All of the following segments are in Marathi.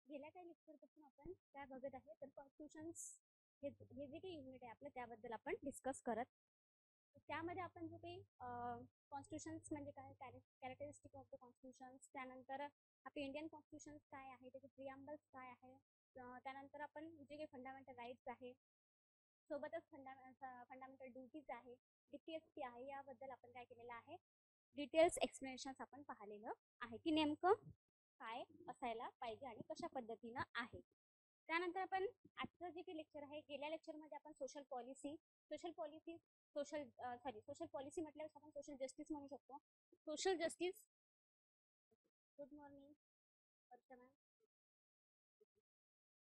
गेल्या काही लेक्चरपासून आपण काय बघत आहे तर कॉन्स्टिट्यूशन्स हे जे काही युनिट आहे आपलं त्याबद्दल आपण डिस्कस करत. त्यामध्ये आपण जो काही कॉन्स्टिट्यूशन्स म्हणजे काय, कॅरेक्टरिस्टिक ऑफ द कॉन्स्टिट्यूशन्स, त्यानंतर आपले इंडियन कॉन्स्टिट्यूशन्स काय आहे, त्याचे प्रिअम्बल्स काय आहे, त्यानंतर आपण जे काही फंडामेंटल राईट्स आहे, सोबतच फंडामेंटल ड्युटीज आहे, डीपीएससी आहे, याबद्दल आपण काय केलेलं आहे, डिटेल्स एक्सप्लेनेशन्स आपण पाहिलेलं आहे की नेमकं काय असायला पाहिजे आणि कशा पद्धतीनं आहे. त्यानंतर आपण आजचं जे काही लेक्चर आहे, गेल्या लेक्चरमध्ये आपण सोशल पॉलिसी म्हटल्यावर आपण सोशल जस्टिस म्हणू शकतो. सोशल जस्टिस, गुड मॉर्निंग वर्षा मॅम.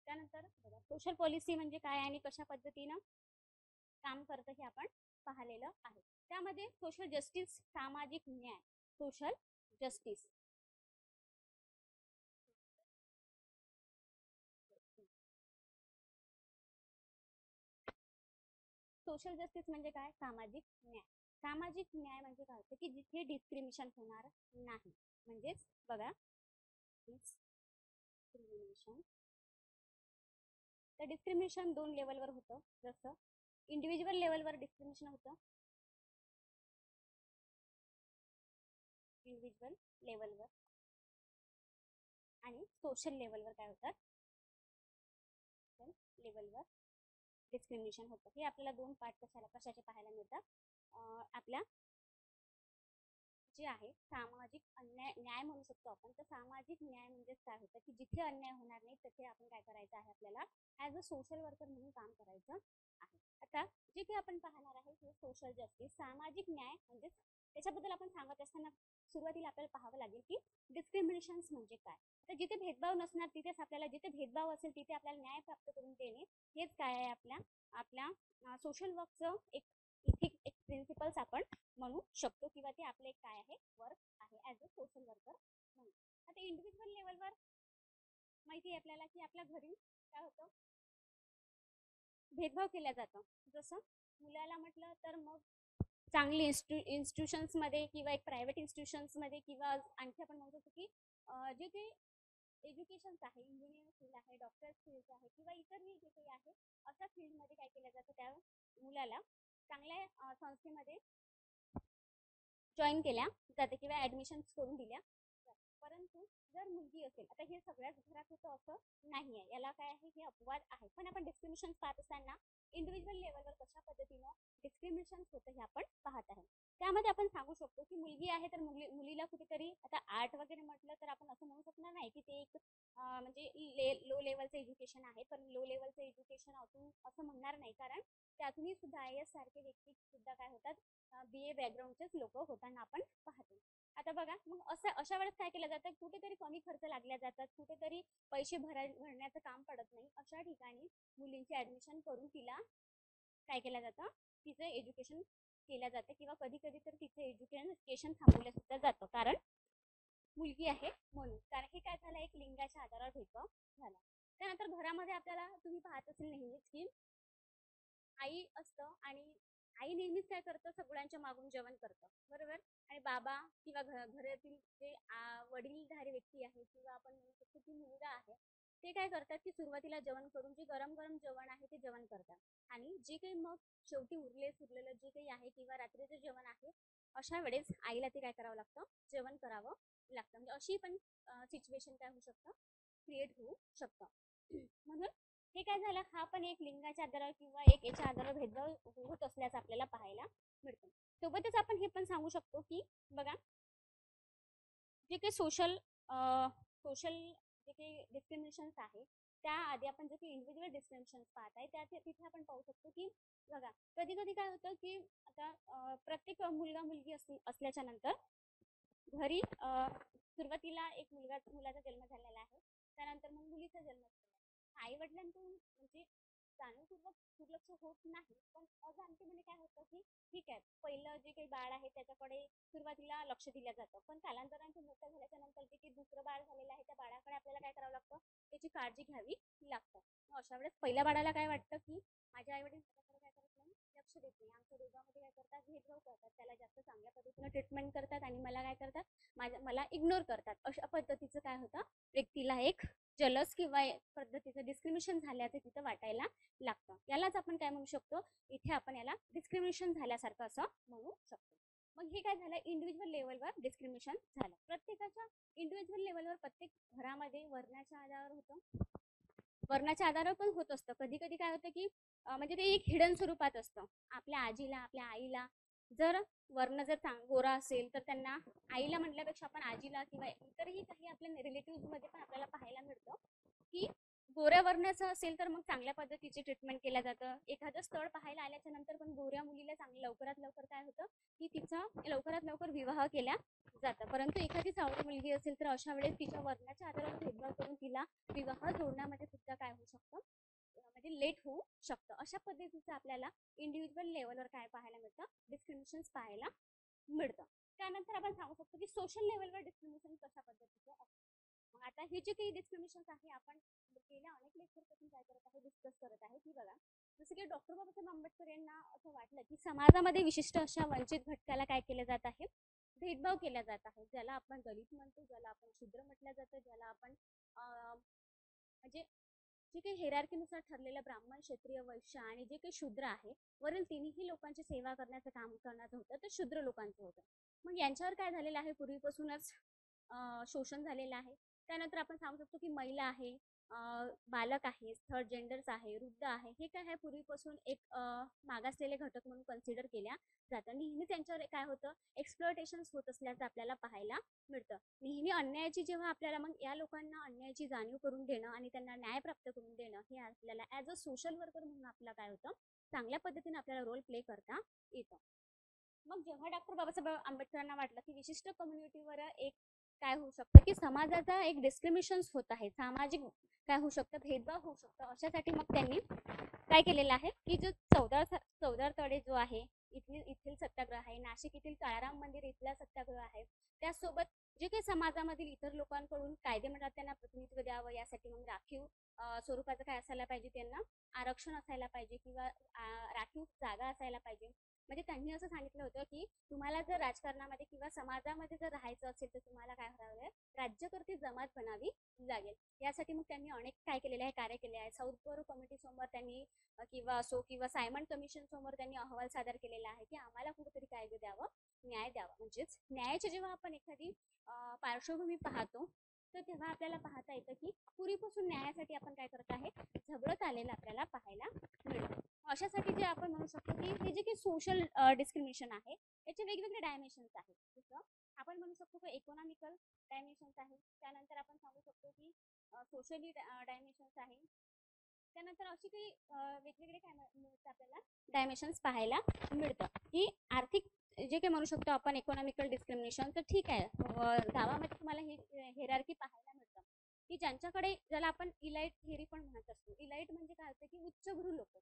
त्यानंतर सोशल पॉलिसी म्हणजे काय आणि कशा पद्धतीनं काम करतं हे आपण पाहिलेलं आहे. त्यामध्ये सोशल जस्टिस, सामाजिक न्याय, सोशल जस्टिस. सोशल जस्टिस म्हणजे काय, सामाजिक न्याय. सामाजिक न्याय म्हणजे काय होतं की जिथे डिस्क्रिमिनेशन होणार नाही. म्हणजेच बघा, डिस्क्रिमिनेशन, तर डिस्क्रिमिनेशन दोन लेवलवर होतं. जसं इंडिव्हिज्युअल लेवलवर डिस्क्रिमिनेशन होतं, इंडिव्हिज्युअल लेवलवर, आणि सोशल लेवलवर काय होतात, लेवलवर डिस्क्रिमिनेशन होतं. हे आपल्याला दोन पार्ट कशाचे पाहायला मिळतात. आपल्या जे आहे सामाजिक न्याय म्हणू शकतो आपण. तर सामाजिक न्याय म्हणजे काय होतं की जिथे अन्याय होणार नाही तिथे आपण काय करायचं आहे, आपल्याला ॲज अ सोशल वर्कर म्हणून काम करायचं आहे. आता जे काही आपण पाहणार आहे हे सोशल जस्टिस, सामाजिक न्याय म्हणजे त्याच्याबद्दल आपण सांगत असताना सुरुवातीला आपल्याला पाहावं लागेल की डिस्क्रिमिनेशन्स म्हणजे काय. तर जिथे भेदभाव नसणार तिथेच आपल्याला, जिथे भेदभाव असेल तिथे आपल्याला न्याय प्राप्त करून देणे, हेच काय आहे आपल्या सोशल वर्कचं एक इथिक, एक प्रिन्सिपल्स आपण म्हणू शकतो, किंवा ते आपलं एक काय आहे, वर्क आहे ॲज अ सोशल वर्कर म्हणून. आता इंडिव्हिज्युअल लेवलवर माहिती आहे आपल्याला की आपल्या घरी काय होतं, भेदभाव केला जातो. जसं मुलाला म्हटलं तर मग चांगली इन्स्टिट्यूशन्समध्ये किंवा एक प्रायव्हेट इन्स्टिट्यूशन्समध्ये, किंवा आणखी आपण म्हणू शकतो की जे काही एज्युकेशन्स आहे, इंजिनिअरिंग फील्ड आहे, डॉक्टर फील्ड आहे, किंवा इतरही जे काही आहे अशा फील्डमध्ये काय केलं जातं, त्या मुलाला चांगल्या संस्थेमध्ये जॉईन केल्या जाते किंवा ॲडमिशन्स करून दिल्या जाते. परंतु जर मुलगी असेल, आता हे सगळ्याच घरात होतं असं नाही आहे, याला काय आहे, हे अपवाद आहे. पण आपण डिस्क्रिमिनेशन पाहत असताना इंडिव्हिज्युअल लेवलवर कशा पद्धतीनं डिस्क्रिमिनेशन होतं हे आपण पाहत आहे. त्यामध्ये आपण सांगू शकतो की मुलगी आहे तर मुलीला कुठेतरी, आता आर्ट वगैरे म्हटलं तर आपण असं म्हणू शकणार नाही की ते एक म्हणजे लो लेवलचं एज्युकेशन आहे. पण लो लेवलचं एज्युकेशन असून असं म्हणणार नाही, कारण त्यातूनही सुद्धा आय एस सारखे व्यक्ती सुद्धा काय होतात, बी ए बॅकग्राऊंडचेच लोक होताना आपण पाहतो. आता बघा, मग अशा वेळेस काय केलं जातं, कुठेतरी कमी खर्च लागल्या जातात, कुठेतरी पैसे भरण्याचं काम पडत नाही. अशा ठिकाणी मुलींची ऍडमिशन करून तिला काय केलं जातं, तिचं एज्युकेशन केलं जातं, किंवा कधी कधी तर तिचं एज्युकेशन थांबवलं सुद्धा जातं, कारण मुलगी आहे म्हणून. कारण की काय झालं, एक लिंगाच्या आधारावर भेदभाव झाला. त्यानंतर घरामध्ये आपल्याला तुम्ही पाहत असेल नेहमीच की आई असतं, आणि आई नेहमीच काय करतं, सगळ्यांच्या मागून जेवण करतं, बरोबर. आणि बाबा किंवा घरातील जे वडीलधारी व्यक्ती आहे, किंवा आपण म्हणू शकतो की मुलगा आहे, ते काय करतात की सुरुवातीला जेवण करून जे गरम गरम जेवण आहे ते जेवण करतात, आणि जे काही मग शेवटी सुरलेलं जे काही आहे, किंवा रात्रीचं जेवण आहे, अशा वेळेस आईला ते काय करावं लागतं, जेवण करावं लागतं. म्हणजे अशी पण सिच्युएशन काय होऊ शकतं, क्रिएट होऊ शकतं. म्हणून हे काय झालं, हा पण एक लिंगाच्या आधारावर किंवा एक याच्या आधारावर भेदभाव होत असल्याचं आपल्याला पाहायला मिळतं. सोबतच आपण हे पण सांगू शकतो की बघा, जे काही सोशल जे काही डिस्क्रिमिनेशन्स आहे, त्याआधी आपण जे काही इंडिव्हिज्युअल डिस्क्रिमिनेशन्स पाहत आहे, त्या तिथे आपण पाहू शकतो की बघा, कधी कधी काय होतं की आता प्रत्येक मुलगा मुलगी असल्याच्या नंतर घरी सुरुवातीला एक मुलाचा जन्म झालेला आहे, त्यानंतर मग मुलीचा जन्म झालेला आहे. आई वडिलांकडून म्हणजे जाणीवपूर्वक दुर्लक्ष होत नाही, पण अजाणतेपणे काय होतं की ठीक आहे, पहिलं जे काही बाळ आहे त्याच्याकडे सुरुवातीला लक्ष दिलं जातं, पण कालांतराने मोठं झाल्याच्या नंतर जे काही दुसरं बाळ झालेलं आहे त्या बाळाकडे आपल्याला काय करावं लागतं, त्याची काळजी घ्यावी लागतं. मग अशा वेळेस पहिल्या बाळाला काय वाटतं की माझ्या आई वडील माझ्याकडे काय करत नाही, लक्ष देत नाही, आमच्या दोघांमध्ये काय करतात, भेदभाव करतात, त्याला जास्त चांगल्या पद्धतीनं ट्रीटमेंट करतात, आणि मला काय करतात, मला इग्नोर करतात. अशा पद्धतीचं काय होतं, व्यक्तीला एक जलस किंवा पद्धतीचं डिस्क्रिमिनेशन झाल्याचं तिथं वाटायला लागतं. यालाच आपण काय म्हणू शकतो, इथे आपण याला डिस्क्रिमिनेशन झाल्यासारखं असं म्हणू शकतो. मग हे काय झालं, इंडिव्हिज्युअल लेवलवर डिस्क्रिमिनेशन झालं. प्रत्येकाच्या इंडिव्हिज्युअल लेवलवर प्रत्येक घरामध्ये वर्णाच्या आधारावर होतं, वर्णाच्या आधारावर पण होत असतं. कधी कधी काय होतं की म्हणजे ते एक हिडन स्वरूपात असतं. आपल्या आजीला, आपल्या आईला जर वर्ण जर गोरा असेल तर त्यांना आईला म्हटल्यापेक्षा आपण आजीला किंवा इतरही काही आपल्या रिलेटिव्ह मध्ये पण आपल्याला पाहायला मिळतं की गोऱ्या वर्णाचं असेल तर मग चांगल्या पद्धतीचे ट्रीटमेंट केलं जातं. एखादं स्थळ पाहायला आल्याच्या नंतर पण गोऱ्या मुलीला लवकरात लवकर काय होतं की तिचा लवकरात लवकर विवाह केला जातं. परंतु एखादी सावळी मुलगी असेल तर अशा वेळेस तिच्या वर्णाच्या आधारावर भेदभाव करून तिला विवाह जोडण्यामध्ये सुद्धा काय होऊ शकतं, म्हणजे लेट होऊ शकतं. अशा पद्धतीचं आपल्याला इंडिव्हिज्युअल लेवलवर काय पाहायला मिळतं, डिस्क्रिमिनेशन पाहायला मिळतं. त्यानंतर आपण सांगू शकतो की सोशल लेवलवर डिस्क्रिमिनेशन कशा पद्धतीचं असतं. मग आता हे जे काही डिस्क्रिमिनेशन आहे आपण गेल्या अनेक लेक्चरपासून काय करत आहे, डिस्कस करत आहे की बघा, जसं की डॉक्टर बाबासाहेब आंबेडकर यांना असं वाटलं की समाजामध्ये विशिष्ट अशा वंचित घटकाला काय केलं जात आहे, भेदभाव केला जात आहे. ज्याला आपण दलित म्हणतो, ज्याला आपण शूद्र म्हटलं जातं, ज्याला आपण म्हणजे जे काही हेरारकीनुसार ठरलेलं ब्राह्मण, क्षत्रिय, वैश्य आणि जे काही शूद्र आहे, वरील तिन्ही लोकांची सेवा करण्याचं काम करण्याचं होतं ते शूद्र लोकांचं होतं. मग यांच्यावर काय झालेलं आहे, पूर्वीपासूनच शोषण झालेलं आहे. त्यानंतर आपण सांगू शकतो की महिला आहे, बालक आहे, थर्ड जेंडर्स आहे, वृद्ध आहे, हे काय आहे पूर्वीपासून एक मागासलेले घटक म्हणून कन्सिडर केल्या जातं. नेहमी त्यांच्यावर काय होतं, एक्सप्लॉयटेशन होत असल्याचं आपल्याला पाहायला मिळतं. नेहमी अन्यायाची जेव्हा आपल्याला, मग या लोकांना अन्यायाची जाणीव करून देणं आणि त्यांना न्याय प्राप्त करून देणं हे आपल्याला ॲज अ सोशल वर्कर म्हणून आपल्याला काय होतं, चांगल्या पद्धतीने आपल्याला रोल प्ले करता येतं. मग जेव्हा डॉक्टर बाबासाहेब आंबेडकरांना वाटलं की विशिष्ट कम्युनिटीवर एक काय होऊ शकतं की समाजाचा एक डिस्क्रिमिनेशन होत आहे, सामाजिक काय होऊ शकतं, भेदभाव होऊ शकतं, अशासाठी मग त्यांनी काय केलेलं आहे की जो चौदार तळे जो आहे, इथील सत्याग्रह आहे, नाशिक येथील काळाराम मंदिर इथला सत्याग्रह आहे, त्यासोबत जे काही समाजामधील इतर लोकांकडून कायदे मंडळात त्यांना प्रतिनिधित्व द्यावं, यासाठी मग राखीव स्वरूपाचं काय असायला पाहिजे, त्यांना आरक्षण असायला पाहिजे किंवा राखीव जागा असायला पाहिजे. म्हणजे त्यांनी असं सांगितलं होतं की तुम्हाला जर राजकारणामध्ये किंवा समाजामध्ये जर राहायचं असेल तर तुम्हाला काय करावं, राज्यकर्ते जमात बनावी लागेल. यासाठी मग त्यांनी अनेक काय केलेले आहे, कार्य केले आहे. साऊथ बोरो कमिटी समोर त्यांनी किंवा असो किंवा सायमन कमिशन समोर त्यांनी अहवाल सादर केलेला आहे की आम्हाला कुठेतरी कायदे द्यावं, न्याय द्यावा. म्हणजेच न्यायाची जेव्हा आपण एखादी पार्श्वभूमी पाहतो तर तेव्हा आपल्याला पाहता येतं की पूर्वीपासून न्यायासाठी आपण काय करत आहे, झगडत आलेलं आपल्याला पाहायला मिळतं. अशासाठी जे आपण म्हणू शकतो की हे जे काही सोशल डिस्क्रिमिनेशन आहे याचे वेगवेगळे डायमेन्शन्स आहेत. जसं आपण म्हणू शकतो की इकॉनॉमिकल डायमेन्शन्स आहे, त्यानंतर आपण सांगू शकतो की सोशली डायमेन्शन्स आहे, त्यानंतर अशी काही वेगवेगळे काय आपल्याला डायमेन्शन्स पाहायला मिळतं की आर्थिक जे काही म्हणू शकतो आपण इकॉनॉमिकल डिस्क्रिमिनेशन. तर ठीक आहे, गावामध्ये तुम्हाला ही हेरारकी पाहायला मिळतं की ज्यांच्याकडे, ज्याला आपण इलाइट थेअरी पण म्हणत असतो. इलाइट म्हणजे काय होतं की उच्चभ्रू लोक,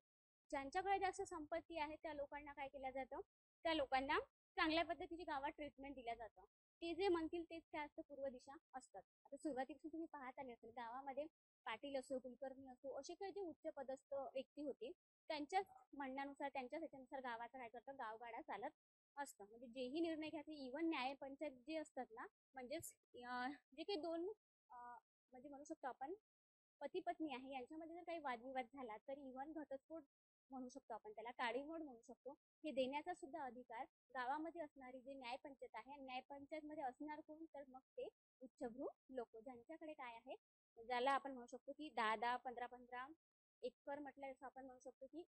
ज्यांच्याकडे जास्त संपत्ती आहे त्या लोकांना काय केलं जातं, त्या लोकांना चांगल्या पद्धतीची गावात ट्रीटमेंट दिलं जातं. ते जे म्हणतील तेच काय असतं, पूर्व दिशा असतात. आता सुरुवातीपासून तुम्ही पाहत आले असेल गावामध्ये पाटील असो, कुलकर्णी असो, असे काही जे उच्च पदस्थ व्यक्ती होते त्यांच्याच म्हणण्यानुसार, त्यांच्याच ह्याच्यानुसार गावाचा काय करतं, गावगाडा चालत असतं. म्हणजे जेही निर्णय घ्यायचे, इव्हन न्यायपंचायत जे असतात ना, म्हणजेच जे काही दोन म्हणजे म्हणू शकतो आपण पती पत्नी आहे यांच्यामध्ये जर काही वादविवाद झाला तर इव्हन घटस्फोट म्हणू शकतो आपण, त्याला काडीमोड म्हणू शकतो, हे देण्याचा सुद्धा अधिकार गावामध्ये असणारी जे न्यायपंचायत आहे, न्यायपंचायत मध्ये असणार कोण, तर मग ते उच्चभ्रू लोक, ज्यांच्याकडे काय आहे, ज्याला आपण म्हणू शकतो की 10-10, 15-15 एकर म्हटलं, असं आपण म्हणू शकतो की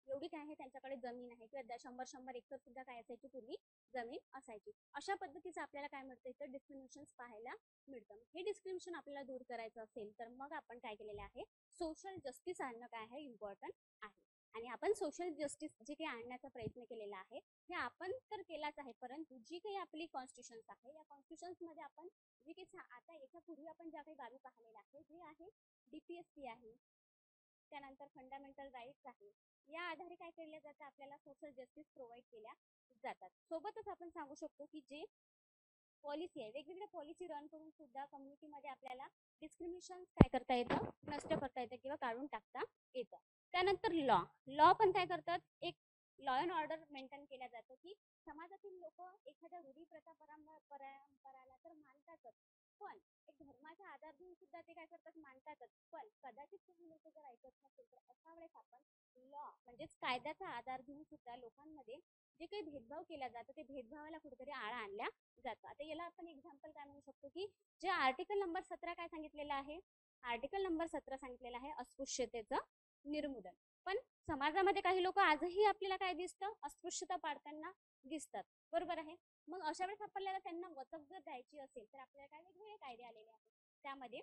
एवढी काय आहे त्यांच्याकडे जमीन आहे, किंवा 100-100 एकर सुद्धा काय असायची पूर्वी जमीन असायची. अशा पद्धतीचं आपल्याला काय मिळतं, तर डिस्क्रिमिनेशन पाहायला मिळतं. हे डिस्क्रिमिनेशन आपल्याला दूर करायचं असेल तर मग आपण काय केलेलं आहे, सोशल जस्टिस आणणं काय आहे, इम्पॉर्टंट आहे. आणि आपण सोशल जस्टिस जे काही आणण्याचा प्रयत्न केलेला आहे हे आपण तर केलाच आहे, परंतु जी काही आपली कॉन्स्टिट्यूशन्स आहे या कॉन्स्टिट्यूशन्स मध्ये आपण जे काही आता याच्यापूर्वी आपण ज्या काही बाबी पाहिलेल्या आहे, जे आहे DPSP आहे, त्यानंतर फंडामेंटल राईट्स आहे, या आधारे काय केलं जातं, आपल्याला सोशल जस्टिस प्रोव्हाइड केल्या जातात. सोबतच आपण सांगू शकतो की जे पॉलिसी आहे, वेगवेगळ्या पॉलिसी रन करून सुद्धा कम्युनिटीमध्ये आपल्याला डिस्क्रिमिनेशन काय करता येतं, नष्ट करता येतं किंवा काढून टाकता येतं. त्यानंतर लॉ पण काय करतात, एक लॉ अँड ऑर्डर मेंटेन केला जातो, की समाजातील लोक एखाद्या रूढी प्रथा परंपराला तर मानतातच, पण एक धर्माचा आधार घेऊन सुद्धा ते काय करतात, मानतातच. पण कदाचित काही लोक जर ऐकत नसेल तर अशा वेळेस आपण लॉ म्हणजेच कायद्याचा आधार घेऊन सुद्धा लोकांमध्ये जे काही भेदभाव केला जातो ते भेदभावाला कुठेतरी आळा आणल्या जातो. आता याला आपण एक्झाम्पल काय म्हणू शकतो, की जे आर्टिकल नंबर 17 काय सांगितलेलं आहे, आर्टिकल नंबर 17 सांगितलेलं आहे अस्पृश्यतेचं निर्मूलन. पण समाजामध्ये काही लोक आजही आपल्याला काय दिसतं, अस्पृश्यता पाळताना दिसतात, बरोबर आहे. मग अशा वेळेस आपल्याला त्यांना वचक जर द्यायची असेल तर आपल्याला काय वेगवेगळे कायदे आलेले आहेत. त्यामध्ये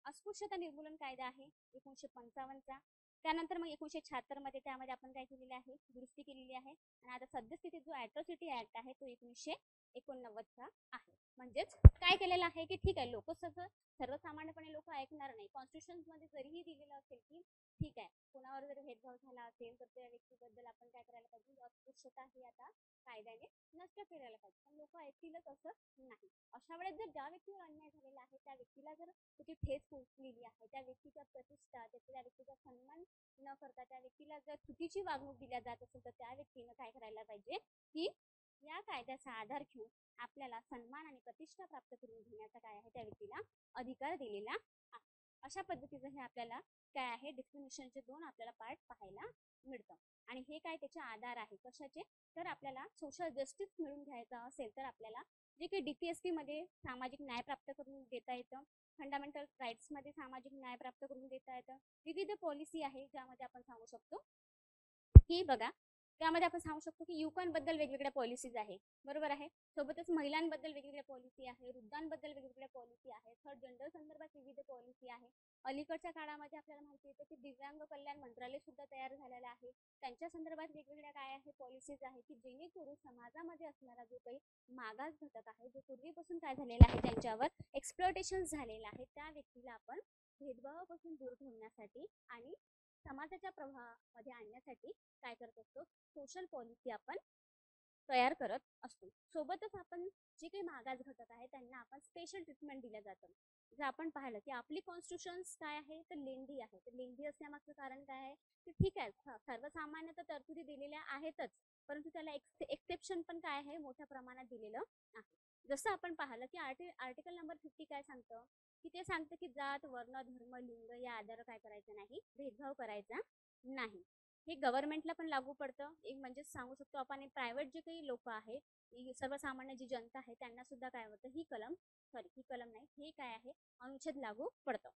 अस्पृश्यता निर्मूलन कायदा आहे 1955चा. त्यानंतर मग 1976 मध्ये त्यामध्ये आपण काय केलेले आहे, दुरुस्ती केलेली आहे. आणि आता सद्यस्थितीत जो ॲट्रॉसिटी ऍक्ट आहे तो 1989चा आहे. म्हणजेच काय केलेलं आहे, की ठीक आहे, लोक सर्वसामान्यपणे लोक ऐकणार नाही. कॉन्स्टिट्यूशन मध्ये जरीही दिलेलं असेल की ठीक आहे, कोणावर जर भेदभाव झाला असेल तर त्या व्यक्तीबद्दल आपण काय करायला पाहिजे, अस्पृश्यता ही आता कायद्याने नष्ट करायला पाहिजे, पण लोक ऐकतीलच असं नाही. अशा वेळेस जर ज्या व्यक्तीवर अन्याय झालेला आहे त्या व्यक्तीला जर त्याची ठेच पोहोचलेली आहे, त्या व्यक्तीच्या प्रतिष्ठा, त्या व्यक्तीचा सन्मान न करता त्या व्यक्तीला जर चुकीची वागणूक दिल्या जात असेल तर त्या व्यक्तीनं काय करायला पाहिजे, की या कायद्याचा आधार घेऊन आपल्याला सन्मान आणि प्रतिष्ठा प्राप्त करून घेण्याचा काय आहे त्या व्यक्तीला अधिकार दिलेला आहे. अशा पद्धतीचं हे आपल्याला काय आहे, डिस्क्रिमिनेशनचे 2 आपल्याला पार्ट पाहायला मिळतं. आणि हे काय त्याचे आधार आहे कशाचे, तर आपल्याला सोशल जस्टिस मिळून घ्यायचा असेल तर आपल्याला जे काही DPSP मध्ये सामाजिक न्याय प्राप्त करून देता येतं, फंडामेंटल राईट्स मध्ये सामाजिक न्याय प्राप्त करून देता येतं. विविध पॉलिसी आहे ज्यामध्ये आपण सांगू शकतो की बघा, त्यामध्ये आपण सांगू शकतो की युवकांबद्दल वेगवेगळ्या पॉलिसीज आहे, बरोबर आहे. सोबतच महिलांबद्दल वेगवेगळ्या पॉलिसी आहे, वृद्धांबद्दल वेगवेगळ्या पॉलिसी आहे, थर्ड जेंडर संदर्भात विविध पॉलिसी आहे. अलीकडच्या काळामध्ये आपल्याला माहिती येतं की दिव्यांग कल्याण मंत्रालय सुद्धा तयार झालेलं आहे. त्यांच्या संदर्भात वेगवेगळ्या काय आहे, पॉलिसीज आहे, की जेणेकरून समाजामध्ये असणारा जो काही मागास घटक आहे, जो पूर्वीपासून काय झालेला आहे त्यांच्यावर एक्सप्लॉयटेशन झालेलं आहे, त्या व्यक्तीला आपण भेदभावापासून दूर ठेवण्यासाठी आणि समाजाच्या प्रभावामध्ये आणण्यासाठी काय करत असतो, सोशल पॉलिसी आपण तयार करत असतो. सोबतच आपण जे काही मागास घटक आहे त्यांना आपण स्पेशल ट्रीटमेंट दिल्या जातं. जर आपण पाहिलं की आपली कॉन्स्टिट्यूशन काय आहे, तर लेंदी आहे. तर लेंदी असण्यामागचं कारण काय आहे, की ठीक आहे, सर्वसामान्य तर तरतुदी दिलेल्या आहेतच, परंतु त्याला एक्सेप्शन पण काय आहे, मोठ्या प्रमाणात दिलेलं आहे. जसं आपण पाहिलं की आर्टिकल नंबर 50 काय सांगतं, की ते सांगतं की जात, वर्ण, धर्म, लिंग या आधारावर काय करायचं नाही, भेदभाव करायचा नाही. हे गव्हर्नमेंटला पण लागू पडतं. एक म्हणजे सांगू शकतो आपण प्रायव्हेट जे काही लोक आहे, सर्वसामान्य जी जनता आहे त्यांना सुद्धा काय होतं, ही कलम नाही, हे काय आहे, अनुच्छेद लागू पडतं.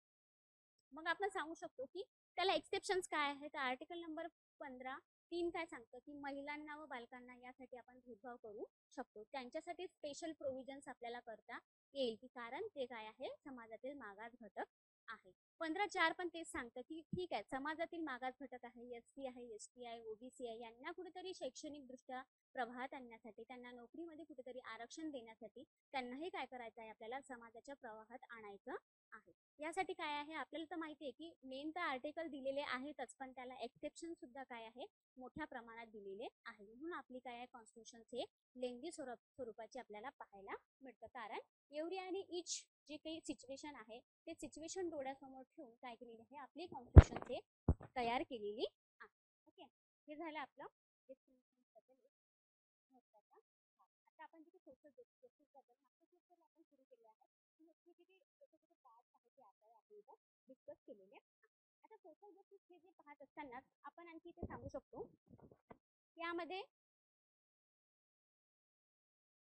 मग आपण सांगू शकतो की त्याला एक्सेप्शन्स काय आहे, तर आर्टिकल नंबर 15(3) काय सांगतं, की महिलांना व बालकांना यासाठी आपण भेदभाव करू शकतो. त्यांच्यासाठी स्पेशल प्रोव्हिजन्स आपल्याला करता येईल, की कारण ते काय आहे, समाजातील मागास घटक आहे. 15(4) पण तेच सांगतं की ठीक आहे, समाजातील मागास घटक आहे, SC आहे, ST आहे, OBC आहे, यांना कुठेतरी शैक्षणिक दृष्ट्या प्रवाहात आणण्यासाठी, त्यांना नोकरीमध्ये कुठेतरी आरक्षण देण्यासाठी त्यांनाही काय करायचं आहे, आपल्याला समाजाच्या प्रवाहात आणायचं आहे. यासाठी काय आहे, आपल्याला तर माहिती आहे की मेन तर आर्टिकल दिलेले आहेतच, पण त्याला एक्सेप्शन सुद्धा काय आहे, मोठ्या प्रमाणात दिलेले आहे. म्हणून आपली काय आहे, कॉन्स्टिट्यूशन हे लेंदी स्वरूपाची आपल्याला पाहायला मिळतं. कारण एव्हरी आणि इच जे काही सिच्युएशन आहे ते सिच्युएशन डोळ्यासमोर ठेवून काय केलेली आहे, आपली कॉन्स्टिट्यूशन हे तयार केलेली आहे. ओके, हे झालं आपलं डिस्क्रिमिनेशन बद्दल महत्त्वाचा. आता आपण जे सोशल जस्टिस बद्दल मागच्या लेक्चरला आपण सुरू केले आहे, हे जे काही छोटे छोटे पार्ट्स आहेत ते आपल्याला आपण इथं डिस्कस केलेले आहे. आता सोशल जस्टिस हे जे पाहत असताना आपण आणखी इथे सांगू शकतो, यामध्ये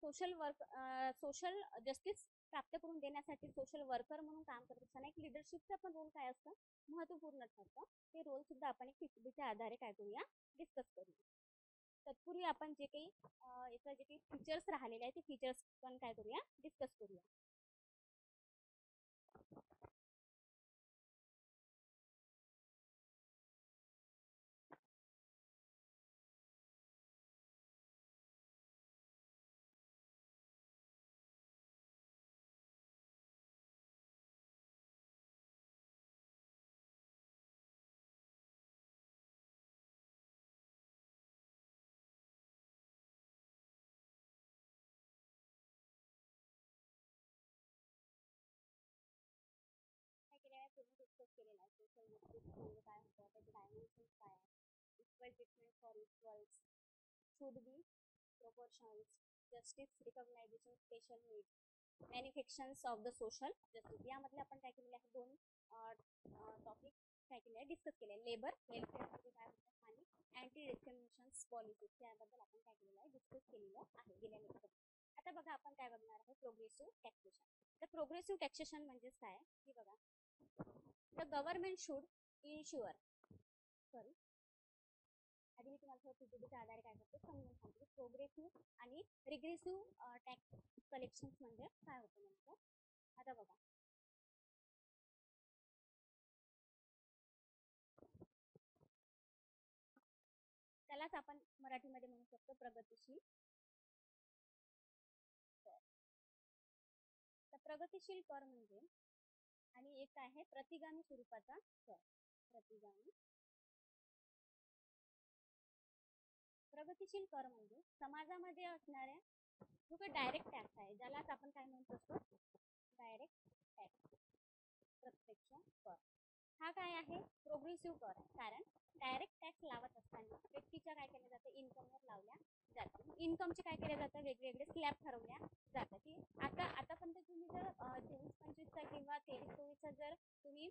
सोशल जस्टिस प्राप्त करून देण्यासाठी सोशल वर्कर म्हणून काम करत असताना एक लिडरशिपचा पण रोल काय असतं, महत्त्वपूर्ण ठरतं. ते रोल सुद्धा आपण एक PPTच्या आधारे काय करूया, डिस्कस करूया. तत्पूर्वी आपण जे काही याचं जे काही फीचर्स राहिलेले आहेत ते फीचर्स पण काय करूया, डिस्कस करूया. काय केलेलं आहे, पूर्ण डिस्कस केलेलं आहे. सोशल जस्टिस म्हणजे काय होतं, त्याचे डायमेन्शन्स काय आहे, equal treatment for equals, should be proportions, justice, recognition, special needs, manifestations of the social justice. यामधले आपण काय केलेले आहे दोन टॉपिक काय केले आहे डिस्कस केले आहे. लेबर वेलफेअर म्हणजे काय होतं आणि अँटी डिस्क्रिमिनेशन पॉलिसी त्याबद्दल आपण काय केलेलं आहे डिस्कस केलेलं आहे गेल्या लेक्चर. आता बघा आपण काय बघणार आहे प्रोग्रेसिव्ह टॅक्सेशन. तर प्रोग्रेसिव्ह टॅक्सेशन म्हणजेच काय की बघा द गव्हर्नमेंट शुड इन्शुअर आधी मी तुम्हाला पीपीटीच्या आधारे काय करते समजून सांगते. प्रोग्रेसिव्ह आणि रिग्रेसिव्ह टॅक्स कलेक्शन म्हणजे काय होतं नेमकं. आता बघा त्यालाच आपण मराठीमध्ये म्हणू शकतो प्रगतिशील कर. तर प्रगतिशील कर म्हणजे आणि एक आहे प्रतिगामी स्वरूपाचा कर. प्रतिगामी प्रगतिशील कर म्हणजे समाजामध्ये असणाऱ्या जो काही डायरेक्ट टॅक्स आहे ज्यालाच आपण काय म्हणतो असतो डायरेक्ट टॅक्स प्रत्यक्ष कर. हा काय आहे प्रोग्रेसिव्ह कर आहे कारण डायरेक्ट टॅक्स लावत असताना व्यक्तीच्या काय केलं जातं इन्कमवर लावल्या जातं. इन्कमचे काय केलं जातं वेगवेगळे स्लॅब ठरवल्या जातात की आतापर्यंत तुम्ही जर 23-25चा किंवा 23-24चा जर तुम्ही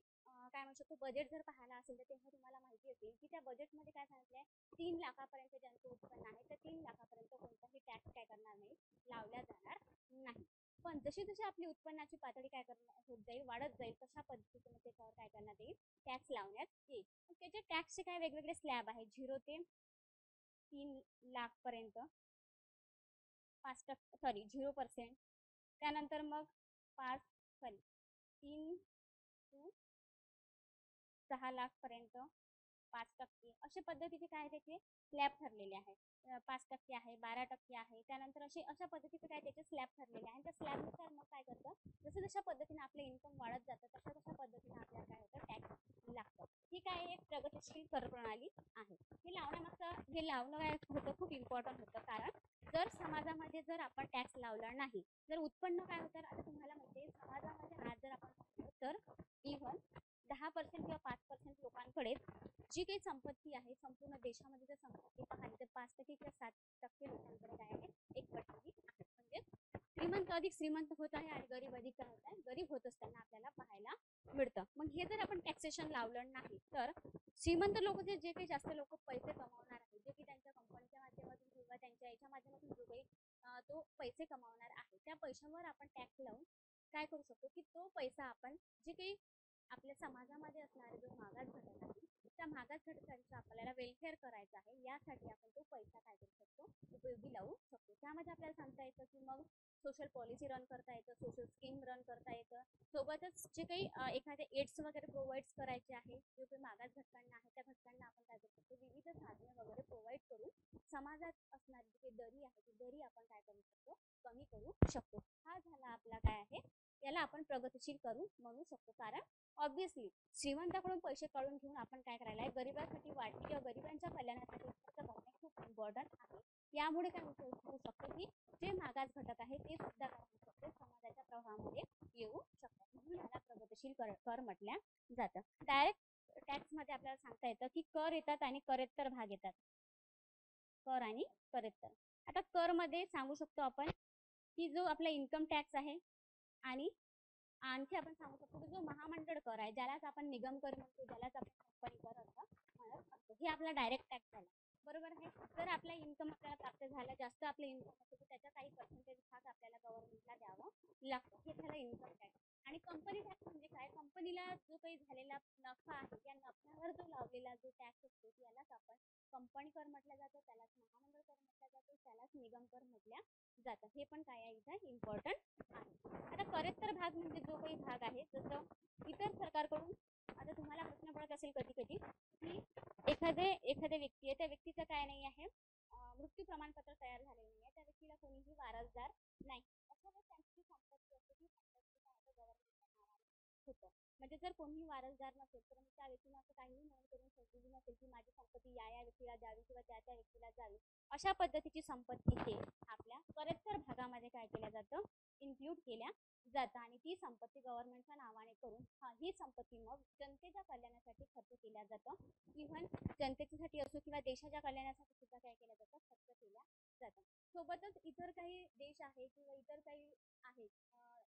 काय म्हणू शकतो बजेट जर पाहिला असेल तर तेव्हा तुम्हाला माहिती असेल की त्या बजेटमध्ये काय सांगितलंय 3 लाखापर्यंत ज्यांचं उत्पन्न आहे तर 3 लाखापर्यंत कोणताही टॅक्स काय करणार नाही लावला जाणार नाही. पण जशी जशी आपली उत्पन्नाची पातळी काय करणार होत जाईल वाढत जाईल तशा पद्धतीने त्याच्यावर काय करण्यात येईल टॅक्स लावण्यात येईल. त्याचे टॅक्सचे काय वेगवेगळे स्लॅब आहे 0 ते 3 लाख पर्यंत 0%. त्यानंतर मग 3 to 6 लाख पर्यंत 5% अशा पद्धतीचे काय त्याचे स्लॅब ठरलेले आहे. 5% आहे 12% आहे. त्यानंतर अशा पद्धतीचे काय त्याचे स्लॅब ठरलेले आहे. त्या स्लॅबनुसार मग काय करतं जसं जशा पद्धतीने आपलं इन्कम वाढत जातं तशा तशा पद्धतीने आपल्याला काय होतं टॅक्स लागतं. ही काय एक प्रगतिशील कर प्रणाली आहे. हे लावण्यामागचं हे लावणं काय होतं खूप इम्पॉर्टंट होतं कारण जर समाजामध्ये जर आपण टॅक्स लावला नाही जर उत्पन्न काय होतं आता तुम्हाला माहिती आहे समाजामध्ये आज जर आपण पाहिलं तर इव्हन 10% किंवा 5% लोकांकडे जी काही संपत्ती आहे संपूर्ण देशामध्ये जर संपत्ती पाहिली तर 5% किंवा 7% लोकांकडे काय आहे एकवटलेली आहे. म्हणजे श्रीमंत अधिक श्रीमंत होत आहे आणि गरीब अधिक काय होत आहे गरीब होत असताना आपल्याला पाहायला मिळतं. मग हे जर आपण टॅक्सेशन लावलं नाही तर श्रीमंत लोक जे काही जास्त लोक पैसे कमावणार आहेत जे की त्यांच्या कंपनीच्या माध्यमातून किंवा त्यांच्या याच्या माध्यमातून जो काही तो पैसे कमावणार आहे त्या पैशांवर आपण टॅक्स लावून काय करू शकतो की तो पैसा आपण जे काही आपल्या समाजामध्ये असणारे जो मागास घटक आहे त्या मागास घटकांचा आपल्याला वेलफेअर करायचा आहे यासाठी आपण तो पैसा काय करू शकतो उपयोगी लावू शकतो. त्यामध्ये आपल्याला सांगता येतं की मग सोशल पॉलिसी रन करता येतं सोशल स्कीम रन करता येतं सोबतच जे काही एखादे एड्स वगैरे प्रोव्हाइड करायचे आहे जे काही मागास घटकांना आहे त्या घटकांना आपण काय करू शकतो विविध साधने वगैरे प्रोव्हाइड करून समाजात असणारी जी काही दरी आहे ती दरी आपण काय करू शकतो कमी करू शकतो. हा झाला आपला काय आहे याला आपण प्रगतिशील करू म्हणू शकतो कारण ऑब्व्हियसली श्रीमंताकडून पैसे काढून घेऊन आपण काय करायला आहे गरिबांसाठी वाटणी किंवा गरिबांच्या कल्याणासाठी खर्च करणे खूप इम्पॉर्टंट आहे. यामुळे काय होऊ शकतो की जे मागास घटक आहे ते सुद्धा काय होऊ शकते समाजाच्या प्रवाहामध्ये येऊ शकतात. म्हणून याला प्रगतिशील कर म्हटल्या जातं. डायरेक्ट टॅक्स मध्ये आपल्याला सांगता येतं की कर येतात आणि करेत्तर भाग येतात. कर आणि करेत्तर. आता कर मध्ये सांगू शकतो आपण की जो आपला इन्कम टॅक्स आहे आणि आणखी आपण सांगू शकतो की जो महामंडळ कर आहे ज्यालाच आपण निगम कर म्हणतो ज्यालाच आपण कंपनी कर असं म्हणत असतो. हे आपला डायरेक्ट टॅक्स झाला बरोबर आहे. जर आपला इन्कम आपल्याला प्राप्त झाला जास्त आपलं इन्कम असतो तर त्याचा काही पर्सेंटेज भाग आपल्याला गव्हर्नमेंटला द्यावं लागतं. हे झालं इन्कम टॅक्स. आणि कंपनी टॅक्स म्हणजे काय कंपनीला जो काही झालेला नफा आहे त्या नफ्यावर जो लावलेला जो टॅक्स असतो यालाच आपण कंपनी कर म्हटलं जातं त्यालाच महामंडळ कर म्हटलं जातं त्यालाच निगम कर म्हटल्या जातं. हे पण काय आहे इथं इम्पॉर्टंट आहे. आता करेत्तर भाग म्हणजे जो काही भाग आहे जसं इतर सरकारकडून आता तुम्हाला प्रश्न पडत असेल कधी कधी की एखाद्या व्यक्ती आहे त्या व्यक्तीचं काय नाही आहे मृत्यू प्रमाणपत्र तयार झालेलं नाही आहे त्या व्यक्तीला कोणीही वारसदार नाही अशा वेळेस त्यांची संपत्ती असते ती संपत्ती काय होतं गव्हर्नमेंटच्या नावाने होतं. म्हणजे जर कोणीही वारसदार नसेल तर मग त्या व्यक्तीने असं काहीही नोंद करून ठेवलेली नसेल की माझी संपत्ती या व्यक्तीला द्यावी किंवा त्या व्यक्तीला जावी. अशा पद्धतीची संपत्ती हे आपल्या करेत्तर भागामध्ये काय केलं जातं इन्क्लूड केल्या जातं आणि ती संपत्ती गव्हर्नमेंटच्या नावाने करून ही संपत्ती मग जनतेच्या कल्याणासाठी खर्च केल्या जातं. इव्हन जनतेसाठी असो किंवा देशाच्या कल्याणासाठी सुद्धा काय केलं जातं, खर्च केल्या जातं. सोबतच इतर काही देश आहे किंवा इतर काही आहेत,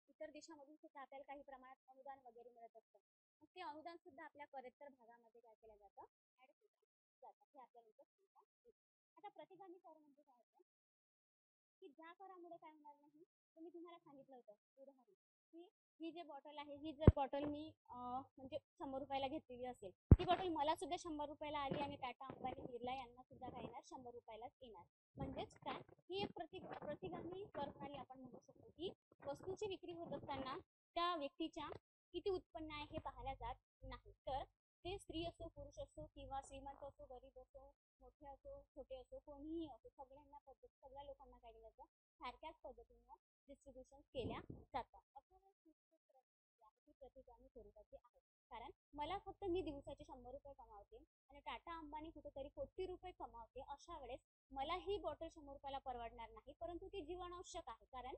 इतर देशामधून सुद्धा आपल्याला काही प्रमाणात अनुदान वगैरे मिळत असतं. मग ते अनुदान सुद्धा आपल्या पदव्युत्तर भागामध्ये काय केलं जातं, ऍड केलं जातं. हे आपल्याला इथं सांगता येतं. आता प्रतिगामी कर म्हणजे काय होतं, की ज्या करामुळे काय होणार नाही, तर मी तुम्हाला सांगितलं होतं उदाहरण, की ही जे बॉटल आहे, ही जर बॉटल मी म्हणजे 100 रुपयाला घेतलेली असेल, ती बॉटल मला सुद्धा 100 रुपयाला आली आणि टाटा अंबानी बिर्ला यांना सुद्धा काय येणार, 100 रुपयालाच येणार. म्हणजेच काय, ही एक प्रतिगामी कर प्रणाली आपण म्हणू शकतो, की वस्तूची विक्री होत असताना त्या व्यक्तीच्या किती उत्पन्न आहे हे पाहायला जात नाही, तर ते स्त्री असो, पुरुष असो किंवा श्रीमंत असो, गरीब असो, मोठे असो, छोटे असो, कोणीही असो, सगळ्या लोकांना काय केलं जातं, सारख्याच पद्धतीनं डिस्ट्रीब्युशन केल्या जातं. अशा वेळेस ती प्रतिगामी स्वरूपाची आहे. कारण मला फक्त मी दिवसाचे 100 रुपये कमावते आणि टाटा अंबानी कुठेतरी कोटी रुपये कमावते, अशा वेळेस मला ही बॉटल 100 रुपयाला परवडणार नाही, परंतु ती जीवनावश्यक आहे. कारण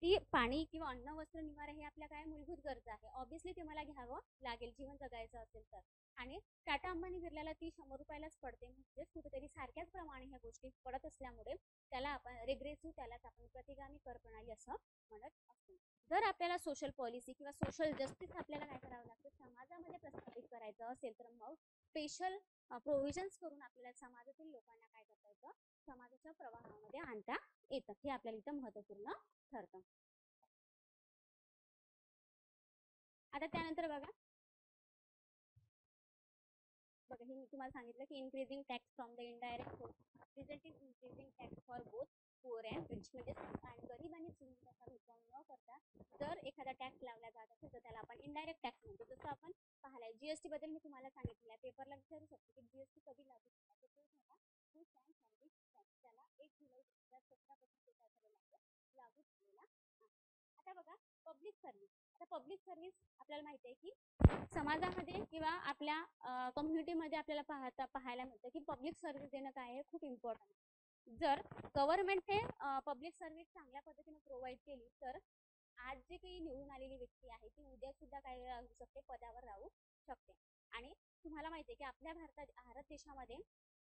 ती पाणी किंवा अन्न, वस्त्र, निवारा हे आपल्या काय मूलभूत गरजा आहे. ऑब्व्हियसली ते मला घ्यावं लागेल जीवन जगायचं असेल तर. आणि टाटा अंबानी बिर्लाला ती 100 रुपयालाच पडते, म्हणजेच कुठेतरी सारख्याच प्रमाणे ह्या गोष्टी पडत असल्यामुळे त्याला आपण रेग्रेसिव्ह, त्यालाच आपण प्रतिगामी कर प्रणाली असं म्हणत असतो. जर आपल्याला सोशल पॉलिसी किंवा सोशल जस्टिस आपल्याला काय करावं लागतं, समाजामध्ये प्रस्थापित करायचं असेल तर मग स्पेशल प्रोव्हिजन्स करून आपल्याला समाजातील लोकांना काय करता येतं, समाजाच्या प्रवाहामध्ये आणता येतं. हे आपल्याला इथं महत्त्वपूर्ण ठरतं. आता त्यानंतर बघा हे मी तुम्हाला सांगितलं की increasing tax from the indirect source result in increasing tax for both poor and rich. म्हणजे गरीब आणि श्रीमंताचा भेदभाव न करता जर एखादा टॅक्स लावला जात असेल तर त्याला आपण इनडायरेक्ट टॅक्स म्हणतो. जसं आपण पाहिलंय जीएसटी बद्दल मी तुम्हाला सांगितलेलं आहे, पेपरला विचारू शकतो की जीएसटी कधी लागू झाला, तर तो झाला फूड अँड सर्व्हिस टॅक्स, त्याला 1 जुलै 2017 पासून ते काय झालेला आहे, लागू झालेला आहे. आता बघा पब्लिक सर्व्हिस. आता पब्लिक सर्व्हिस आपल्याला माहिती आहे की समाजामध्ये किंवा आपल्या कम्युनिटीमध्ये आपल्याला पाहायला मिळतं की पब्लिक सर्व्हिस देणं काय आहे, खूप इम्पॉर्टंट आहे. जर गव्हर्नमेंट हे पब्लिक सर्व्हिस चांगल्या पद्धतीने प्रोव्हाइड केली तर आज जे काही निवडून आलेली व्यक्ती आहे ती उद्या सुद्धा काय राहू शकते, पदावर राहू शकते. आणि तुम्हाला माहिती आहे की आपल्या भारत देशामध्ये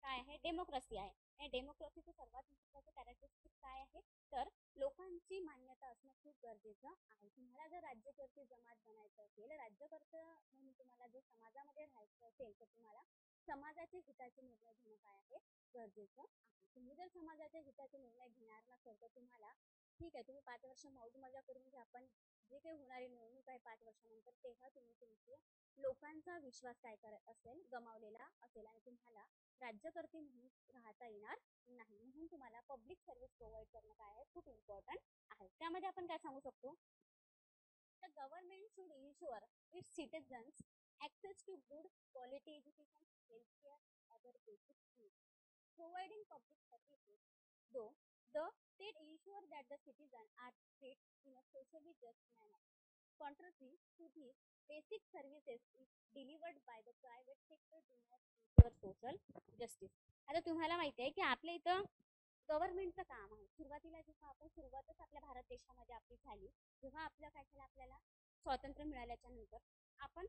काय आहे, डेमोक्रेसी आहे. या डेमोक्रेसीचं सर्वात महत्त्वाचं कॅरेक्टरिस्टिक काय आहे, तर लोकांची मान्यता असणं खूप गरजेचं आहे. तुम्हाला जर राज्यकर्ते जमात बनायचं असेल, राज्यकर्ते म्हणून तुम्हाला जर समाजामध्ये राहायचं असेल तर तुम्हाला समाजाचे हिताचे निर्णय घेणं काय आहे, गरजेचं आहे. तुम्ही जर समाजाच्या हिताचे निर्णय घेणार नसेल तर तुम्हाला ठीक आहे, तुम्ही 5 वर्ष मौज मजा करून घ्या, पण जे काही होणारी निवडणूक आहे 5 वर्षानंतर, तेव्हा तुम्ही तुमचे लोकांचा विश्वास काय करत असेल, गमावलेला असेल आणि तुम्हाला राज्यकर्ते म्हणून राहता येणार नाही. म्हणून तुम्हाला पब्लिक सर्व्हिस प्रोव्हाइड करणं काय आहे, खूप इम्पॉर्टंट आहे. त्यामध्ये आपण काय सांगू शकतो, the government should ensure its citizens access to good quality education, healthcare, other basic needs. Providing public services, though the state ensure that the citizens are treated in a socially just manner. Contrary to these basic services is delivered by the private sector do not ensure social justice. आता तुम्हाला माहिती आहे की आपल्या इथं गव्हर्नमेंटचं काम आहे. सुरुवातीला जेव्हा आपण सुरुवातच आपल्या भारत देशामध्ये आपली झाली, जेव्हा आपलं काय झालं, आपल्याला स्वातंत्र्य मिळाल्याच्या नंतर आपण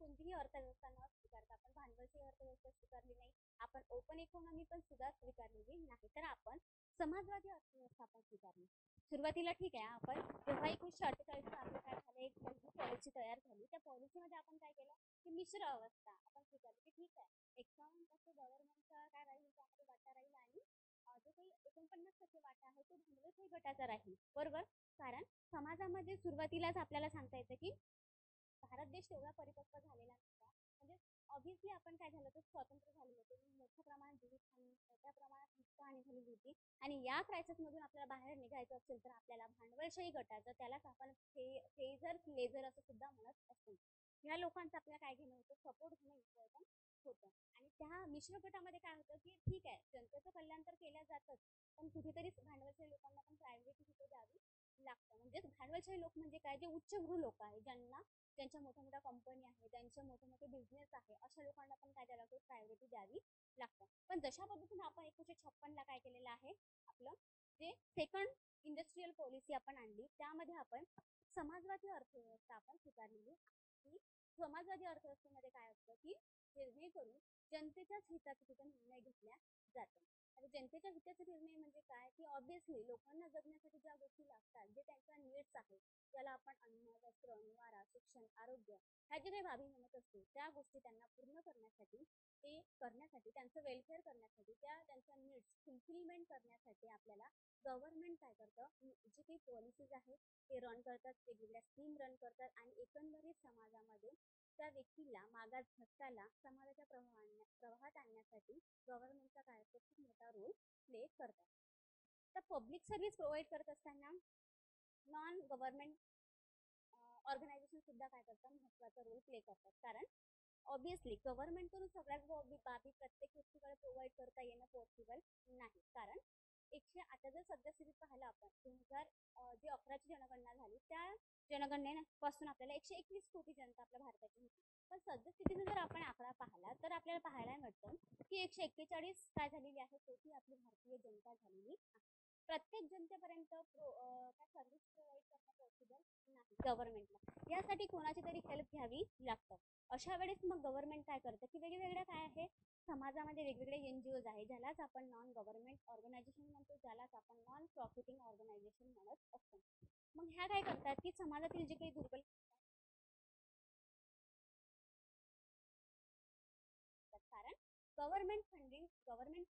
कोणतीही अर्थव्यवस्था न स्वीकारता आपण भांडवलची अर्थव्यवस्था स्वीकारली नाही, आपण ओपन इकॉनॉमी पण सुद्धा स्वीकारलेली नाही, तर आपण समाजवादी अर्थव्यवस्था आपण स्वीकारली. सुरुवातीला ठीक आहे, आपण जेव्हा 1948 आपलं काय झालं, एक पॉलिसी तयार झाली, त्या पॉलिसीमध्ये आपण काय केलं की मिश्र अवस्था आपण स्वीकारली, की ठीक आहे 51% गव्हर्नमेंटचा काय राहील, त्यामध्ये वाटा राहील आणि जो काही 49% वाटा आहे तो भांडवलशाही गटाचा राहील. बरोबर, कारण समाजामध्ये सुरुवातीलाच आपल्याला सांगता येतं की भारत देश तेवढा परिपक्व झालेला नव्हता. म्हणजे ऑब्व्हियसली आपण काय झालं तर स्वतंत्र झालेलं होतं, मोठ्या प्रमाणात जीवितहानी, मोठ्या प्रमाणात नुकसानी झालेली होती आणि या क्रायसिस मधून आपल्याला बाहेर निघायचं असेल तर आपल्याला भांडवलशाही गटाचं, त्यालाच आपण फेजर लेझर असं सुद्धा म्हणत असतो, ह्या लोकांचं आपल्याला काय घेणं होतं, सपोर्ट घेणं इम्पॉर्टंट होतं. आणि त्या मिश्र गटामध्ये काय होतं की ठीक आहे जनतेचं कल्याण तर केलं जातच, पण कुठेतरी भांडवलशाही लोकांना पण प्रायोरिटी तिथे द्यावी लागतं. म्हणजे भांडवलशाही लोक म्हणजे काय, जे उच्चभ्रू लोक आहे, ज्यांच्या मोठ्या मोठ्या कंपनी आहे, ज्यांचे मोठे मोठे बिझनेस आहे, अशा लोकांना पण काय द्यायला लागतं, प्रायोरिटी द्यावी लागतं. पण जशा पद्धतीने आपण 1956ला काय केलेलं आहे, आपलं जे सेकंड इंडस्ट्रियल पॉलिसी आपण आणली, त्यामध्ये आपण समाजवादी अर्थव्यवस्था आपण स्वीकारलेली आहे. की समाजवादी अर्थव्यवस्थेमध्ये काय असतं की जेणेकरून जनतेच्याच हिताचे तिथे निर्णय घेतल्या जातात. आता जनतेच्या हिताचे निर्णय म्हणजे काय की ऑब्व्हियसली लोकांना जगण्यासाठी ज्या गोष्टी लागतात, जे त्यांच्या नीड्स आहेत, ज्याला आपण अन्न, वस्त्र, निवारा, शिक्षण, आरोग्य ह्या जे काही बाबी म्हणत असतो, त्या गोष्टी त्यांना पूर्ण करण्यासाठी, ते करण्यासाठी, त्यांचं वेलफेअर करण्यासाठी, त्यांच्या नीड्स फुलफिलमेंट करण्यासाठी आपल्याला गव्हर्नमेंट काय करतं, जी काही पॉलिसीज आहेत ते रन करतात, वेगवेगळ्या स्कीम रन करतात आणि एकंदरीत समाजामध्ये त्या व्यक्तीला, मागास घटकाला समाजाच्या प्रवाहात आणण्यासाठी गव्हर्नमेंटचा काय असतो, खूप मोठा रोल प्ले करतात. तर पब्लिक सर्व्हिस प्रोव्हाइड करत असताना नॉन गव्हर्नमेंट ऑर्गनायझेशन सुद्धा काय करतात, महत्त्वाचा रोल प्ले करतात. कारण ऑब्व्हियसली गव्हर्नमेंटकडून सगळ्याच बाबी प्रत्येक व्यक्तीकडे प्रोव्हाइड करता येणं पॉसिबल नाही. कारण आता जर सद्यस्थितीत पाहिलं आपण 2000 11ची जनगणना झाली, त्या जनगणनेपासून आपल्याला 121 कोटी जनता आपल्या भारताची होती. पण सद्यस्थितीने जर आपण आकडा पाहिला तर आपल्याला पाहायला मिळतं की 141 काय झालेली आहे, कोटी आपली भारतीय जनता झालेली आहे. प्रत्येक जनतेपर्यंत काय सर्व्हिस प्रोव्हाइड करणं पॉसिबल नाही गव्हर्नमेंटला. यासाठी कोणाची तरी हेल्प घ्यावी लागतं. अशा वेळेस मग गव्हर्नमेंट काय करतं की वेगवेगळ्या काय आहे, समाजामध्ये वेगवेगळे एनजीओज आहे, ज्यालाच आपण नॉन गव्हर्नमेंट ऑर्गनायझेशन म्हणतो, ज्यालाच आपण नॉन प्रॉफिटिंग ऑर्गनायझेशन म्हणत असतो. मग ह्या काय करतात की समाजातील जे काही दुर्बल, कारण गव्हर्नमेंट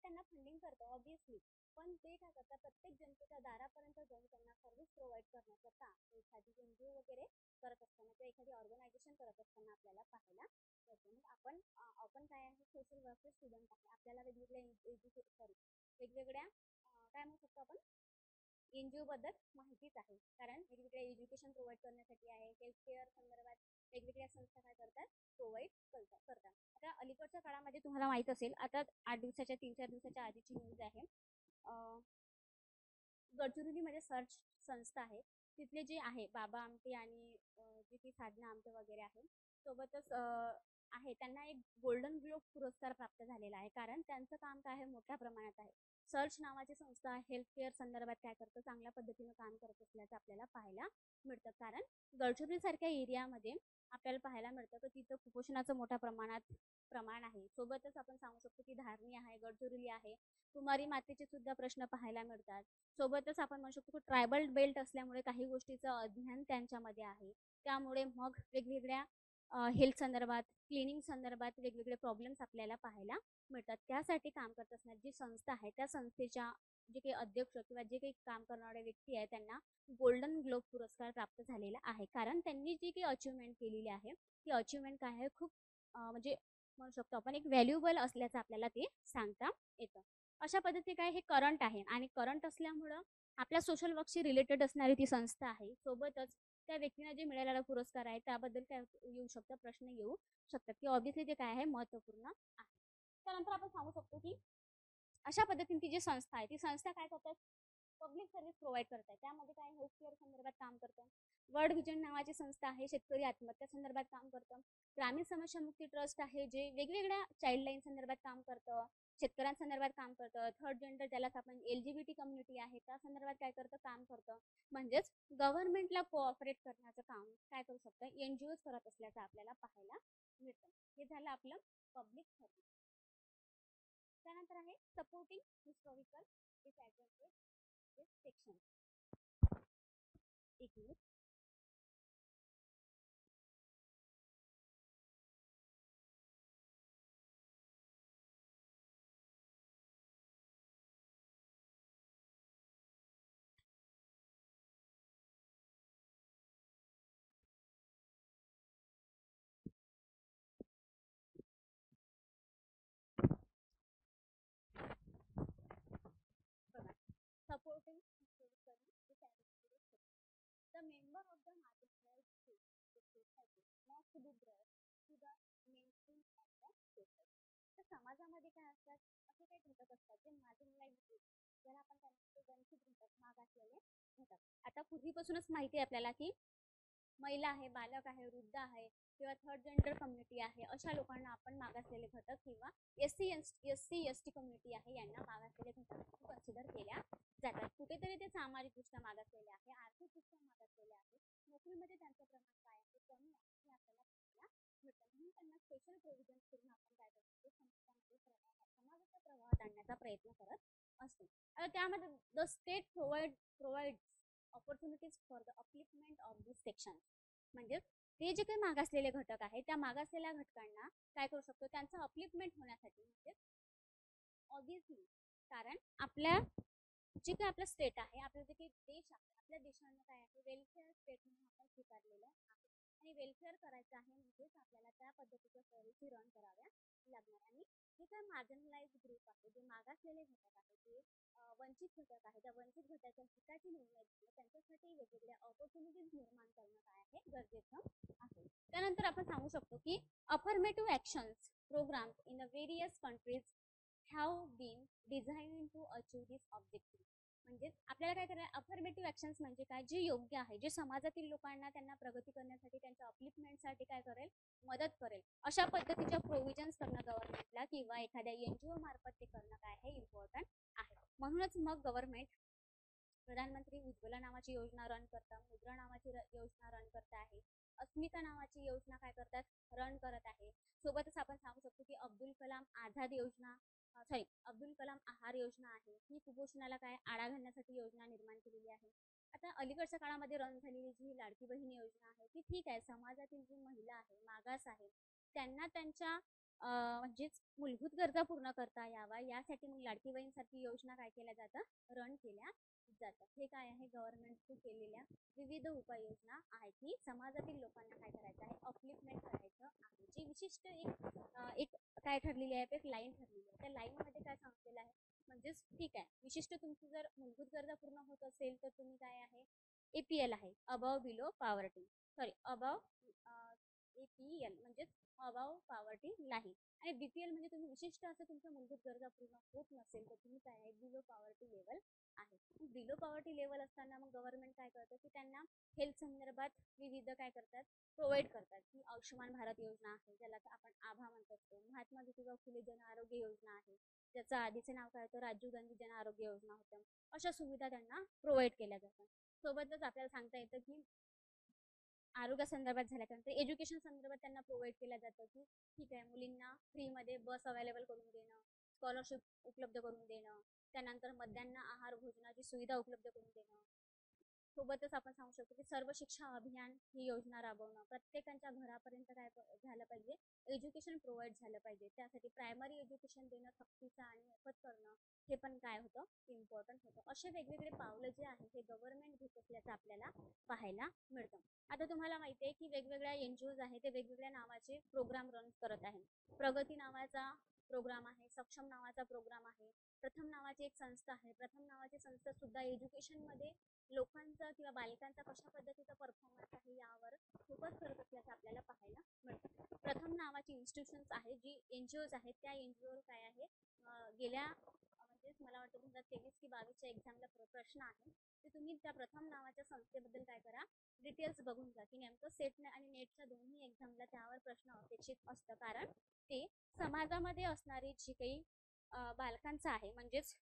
त्यांना फंडिंग करतं ऑब्व्हियसली, पण ते काय करतात, प्रत्येक जनतेच्या दारापर्यंत जाऊन त्यांना सर्व्हिस प्रोव्हाइड करण्याचं काम एखादी एनजीओ वगैरे करत असताना किंवा एखादी ऑर्गनायझेशन करत असताना आपल्याला पाहायला मिळतं. मग आपण काय आहे, सोशल वर्कचे स्टुडंट आहे, आपल्याला वेगवेगळ्या काय म्हणू शकतो आपण, एनजीओ बद्दल माहितीच आहे. कारण वेगवेगळे एज्युकेशन प्रोव्हाइड करण्यासाठी आहे, हेल्थ केअर संदर्भात वेगवेगळ्या संस्था काय करतात, प्रोव्हाइड करतात. आता अलीकडच्या काळामध्ये तुम्हाला माहित असेल, आता 3-4 दिवसाच्या आधीची न्यूज आहे, गडचिरोलीमध्ये सर्च संस्था आहे, तिथले जे आहे बाबा आमटे आणि जी ती साधना आमटे वगैरे आहे, सोबतच आहे, त्यांना एक गोल्डन ग्लोब पुरस्कार प्राप्त झालेला आहे. कारण त्यांचं काम काय आहे, मोठ्या प्रमाणात आहे. सर्च नावाची संस्था हेल्थ केअर संदर्भात काय करतं, चांगल्या पद्धतीनं काम करत असल्याचं आपल्याला पाहायला मिळतं. कारण गडचिरोली सारख्या एरियामध्ये आपल्याला पाहायला मिळतं की तिथं कुपोषणाचं मोठ्या प्रमाण आहे. सोबतच आपण सांगू शकतो की धारणी आहे, गडचिरोली आहे, कुमारी मातेचे सुद्धा प्रश्न पाहायला मिळतात. सोबतच आपण म्हणू शकतो की ट्रायबल बेल्ट असल्यामुळे काही गोष्टीचं अज्ञान त्यांच्यामध्ये आहे. त्यामुळे मग वेगवेगळ्या हेल्थ संदर्भात, क्लिनिंग संदर्भात वेगवेगळे प्रॉब्लेम्स आपल्याला पाहायला मिळतात. त्यासाठी काम करत असणारी जी संस्था आहे, त्या संस्थेच्या जे काही अध्यक्ष किंवा जे काही काम करणारे व्यक्ती आहे, त्यांना गोल्डन ग्लोब पुरस्कार प्राप्त झालेला आहे. कारण त्यांनी जी काही अचिव्हमेंट केलेली आहे, ती अचिव्हमेंट काय आहे, खूप म्हणजे म्हणू शकतो आपण एक व्हॅल्युएबल असल्याचं आपल्याला ते सांगता येतं. अशा पद्धती काय, हे करंट आहे आणि करंट असल्यामुळं आपल्या सोशल वर्कशी रिलेटेड असणारी ती संस्था आहे. सोबतच त्या व्यक्तीला जे मिळालेला पुरस्कार आहे त्याबद्दल काय येऊ शकतं, प्रश्न येऊ शकतात की ऑब्व्हियसली ते काय आहे, महत्त्वपूर्ण आहे. त्यानंतर आपण सांगू शकतो की अशा पद्धतीने ती जी संस्था आहे, ती संस्था काय करतात, पब्लिक सर्व्हिस प्रोव्हाइड करत आहे. त्यामध्ये काय हेल्थ केअर संदर्भात काम करतं. वर्ल्ड विजन नावाची संस्था आहे, शेतकरी आत्महत्या संदर्भात काम करतं. ग्रामीण समस्या मुक्ती ट्रस्ट आहे, जे वेगवेगळ्या चाइल्डलाईन संदर्भात काम करतं, शेतकऱ्यांसंदर्भात काम करतं. थर्ड जेंडर, ज्याला आपण LGBT कम्युनिटी आहे, त्या संदर्भात काय करतं, काम करतं. म्हणजेच गव्हर्नमेंटला कोऑपरेट करण्याचं काम काय करू शकतं, एनजीओज करत असल्याचं आपल्याला पाहायला मिळतं. हे झालं आपलं पब्लिक सर्व्हिस. त्यानंतर आहे सपोर्टिंग हिस्टॉरिकल डिसएडव्हान्टेज सेक्शन. एक minute. Supporting historical disadvantages. The member of the marginalized group of society must be brought to the mainstream of the society. तर समाजामध्ये काय असतात, असे काही घटक असतात जे मार्जिनलाइज ग्रुप, ज्याला आपण त्यांचे वंचित घटक, मागासलेले घटक. आता पूर्वीपासूनच माहिती आहे आपल्याला की महिला आहे, बालक आहे, वृद्ध आहे किंवा थर्ड जेंडर कम्युनिटी आहे, अशा लोकांना आपण मागासलेले घटक किंवा एस सी कम्युनिटी आहे यांना मागासलेले घटक कन्सिडर केल्या जातात. कुठेतरी ते सामाजिकदृष्ट्या मागासलेले आहे, आर्थिकदृष्ट्या मागासलेले आहे, नोकरीमध्ये त्यांचं प्रमाण काय आहे, कमी आहे हे आपल्याला पाहायला मिळतं. म्हणून त्यांना स्पेशल प्रोव्हिजन करून आपण काय करतो, समाजाच्या प्रवाहात आणण्याचा प्रयत्न करत असतो. आता त्यामध्ये the state provides opportunities for the upliftment of this section. म्हणजे ते जे काही मागासलेले घटक आहेत त्या मागासलेल्या घटकांना काय करू शकतो, त्यांचं अपलिफ्टमेंट होण्यासाठी. म्हणजे ऑब्विसली कारण आपल्या जे काही आपलं स्टेट आहे, आपलं जे काही देश आहे, आपल्या देशानं काय आहे वेलफेअर स्टेट म्हणून आपण स्वीकारलेलं आहे आणि वेलफेअर करायचं आहे म्हणजेच आपल्याला त्या पद्धतीच्या सर्व्हिस रन कराव्या लागणार. आणि जे काही मार्जिनलाइज ग्रुप आहे, जे मागासलेले घटक आहे, जे वंचित घटक आहे, त्या वंचित घटकाच्या हिताची निर्णय घेणं, त्यांच्यासाठी वेगवेगळ्या ऑपॉर्च्युनिटीज निर्माण करणं काय आहे गरजेचं आहे. त्यानंतर आपण सांगू शकतो की affirmative actions programs in the various countries have been design to achieve this objective. म्हणजे आपल्याला काय करायला अफर्मेटिव्ह ऍक्शन्स म्हणजे काय, जे योग्य आहे, जे समाजातील लोकांना त्यांना प्रगती करण्यासाठी त्यांच्या अपलिफ्टमेंटसाठी काय करेल, मदत करेल, अशा पद्धतीच्या प्रोव्हिजन्स करणं गव्हर्नमेंटला किंवा एखाद्या एनजीओ मार्फत ते करणं काय आहे इम्पॉर्टंट आहे. म्हणूनच मग गव्हर्नमेंट प्रधानमंत्री उज्ज्वला नावाची योजना रन करतात, मुद्रा नावाची योजना रन करत आहे, अस्मिता नावाची योजना काय करतात रन करत आहे. सोबतच आपण सांगू शकतो की अब्दुल कलाम आझाद योजना अब्दुल कलाम आहार योजना आहे, ही कुपोषणाला काय आळा घालण्यासाठी योजना निर्माण केलेली आहे. आता अलीकडच्या काळामध्ये रन झालेली जी लाडकी बहीण योजना आहे ती ठीक आहे, समाजातील जी महिला आहे, मागास आहे, त्यांना त्यांच्या म्हणजेच मूलभूत गरजा पूर्ण करता यावा यासाठी मग लाडकी बहीण सारखी योजना काय केल्या जातं, रन केल्या जातात. हे काय आहे गव्हर्नमेंट थ्रू केलेल्या विविध उपाययोजना आहेत की समाजातील लोकांना काय करायचं आहे, अपलिफ्टमेंट करायचं आहे. जी विशिष्ट एक काय ठरलेली आहे, एक लाईन ठरलेली आहे, त्या लाईनमध्ये काय सांगितलेलं आहे, म्हणजेच ठीक आहे विशिष्ट तुमची जर मूलभूत गरजा पूर्ण होत असेल तर तुम्ही काय आहे एपीएल आहे, above below poverty, above APL म्हणजेच अबव पॉवर्टी लाईन, आणि बीपीएल म्हणजे तुम्ही विशिष्ट असं तुमच्या मूलभूत गरजा पूर्ण होत नसेल तर तुम्ही काय आहे बिलो पॉवर्टी लेवल आहे. बिलो पॉवर्टी लेवल असताना मग गव्हर्नमेंट काय करतं की त्यांना हेल्थ संदर्भात विविध काय करतात प्रोव्हाइड करतात, की आयुष्यमान भारत योजना आहे ज्याला आपण आभा म्हणत असतो, महात्मा ज्योतिबा फुले जन आरोग्य योजना आहे ज्याचं आधीचे नाव काय होतं राजीव गांधी जन आरोग्य योजना होतं. अशा सुविधा त्यांना प्रोव्हाइड केल्या जातात. सोबतच आपल्याला सांगता येतं की आरोग्य संदर्भात झाल्यानंतर एज्युकेशन संदर्भात त्यांना प्रोव्हाइड केलं जातं की ठीक आहे मुलींना फ्रीमध्ये बस अवेलेबल करून देणं, स्कॉलरशिप उपलब्ध करून देणं, त्यानंतर मध्यान्ह आहार भोजनाची सुविधा उपलब्ध करून देणं. सोबतच आपण सांगू शकतो की सर्व शिक्षा अभियान ही योजना राबवणं, प्रत्येकाच्या घरापर्यंत काय झालं पाहिजे एज्युकेशन प्रोव्हाइड झालं पाहिजे, त्यासाठी प्रायमरी एज्युकेशन देणं सक्तीचं आणि मोफत करणं हे पण काय होतं इम्पॉर्टंट होतं. असे वेगवेगळे पावलं जे आहे हे गव्हर्नमेंट घेत असल्याचं आपल्याला पाहायला मिळतं. आता तुम्हाला माहिती आहे की वेगवेगळ्या एनजीओज आहेत ते वेगवेगळ्या नावाचे प्रोग्राम रन करत आहेत. प्रगती नावाचा प्रोग्राम आहे, सक्षम नावाचा प्रोग्राम आहे, प्रथम नावाची एक संस्था आहे. प्रथम नावाची संस्था सुद्धा एज्युकेशनमध्ये लोकांचा किंवा बालकांचा कशा पद्धतीचा परफॉर्मन्स आहे यावर फोकस करत असल्याचं आपल्याला पाहायला मिळतं. प्रथम नावाची इन्स्टिट्यूशन्स आहे जी एनजीओज आहेत, त्या एनजीओ काय आहे गेल्या म्हणजेच मला वाटतं 2023 की 22च्या एक्झामला प्रश्न आहे ते तुम्ही त्या प्रथम नावाच्या संस्थेबद्दल काय करा डिटेल्स बघून जा की नेमकं सेट आणि नेटच्या दोन्ही एक्झामला त्यावर प्रश्न अपेक्षित असतं. कारण ते समाजामध्ये असणारी जी काही बालकांचं आहे म्हणजेच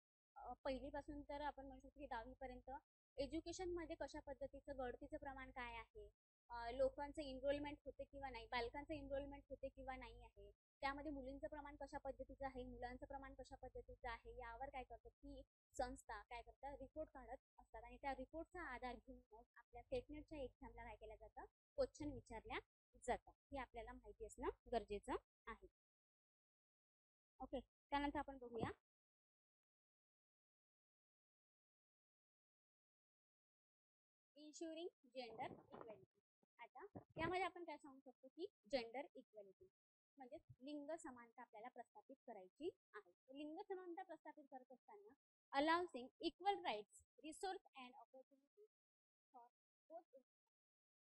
पहिलीपासून तर आपण म्हणू शकतो की 10वी पर्यंत एज्युकेशनमध्ये कशा पद्धतीचं गळतीचं प्रमाण काय आहे, लोकांचं इनरोलमेंट होते किंवा नाही, बालकांचं इनरोलमेंट होते किंवा नाही आहे, त्यामध्ये मुलींचं प्रमाण कशा पद्धतीचं आहे, मुलांचं प्रमाण कशा पद्धतीचं आहे, यावर काय करतात की संस्था काय करतात रिपोर्ट काढत असतात आणि त्या रिपोर्टचा आधार घेऊन मग आपल्या सेटनेटच्या एक्झामला काय केलं जातं क्वेश्चन विचारल्या जातात. हे आपल्याला माहिती असणं गरजेचं आहे. ओके, त्यानंतर आपण बघूया इन्शुरिंग जेंडर इक्वॅलिटी. आता त्यामध्ये आपण काय सांगू शकतो की जेंडर इक्वॅलिटी म्हणजे लिंग समानता आपल्याला प्रस्थापित करायची आहे. लिंग समानता प्रस्थापित करत असताना allowing equal rights, resource and opportunity for both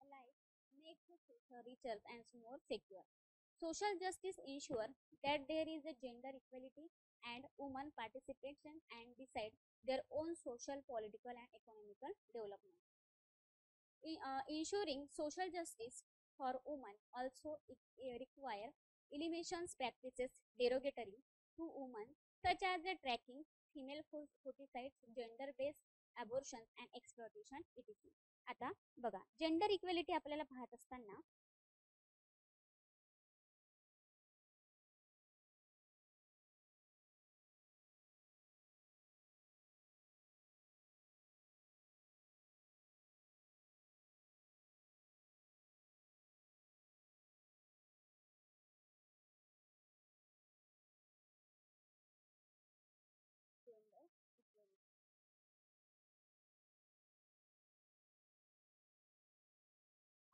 alike makes the future richer and more secure. Social justice ensure that there is a gender equality and women participation and decide their own social, political and economical development. Ensuring social justice for women also require eliminations practices derogatory to women, such as the tracking, female foticides, gender-based abortions and exploitation, etc. आता बघा, जेंडर इक्वेलिटी आपल्याला पाहत असताना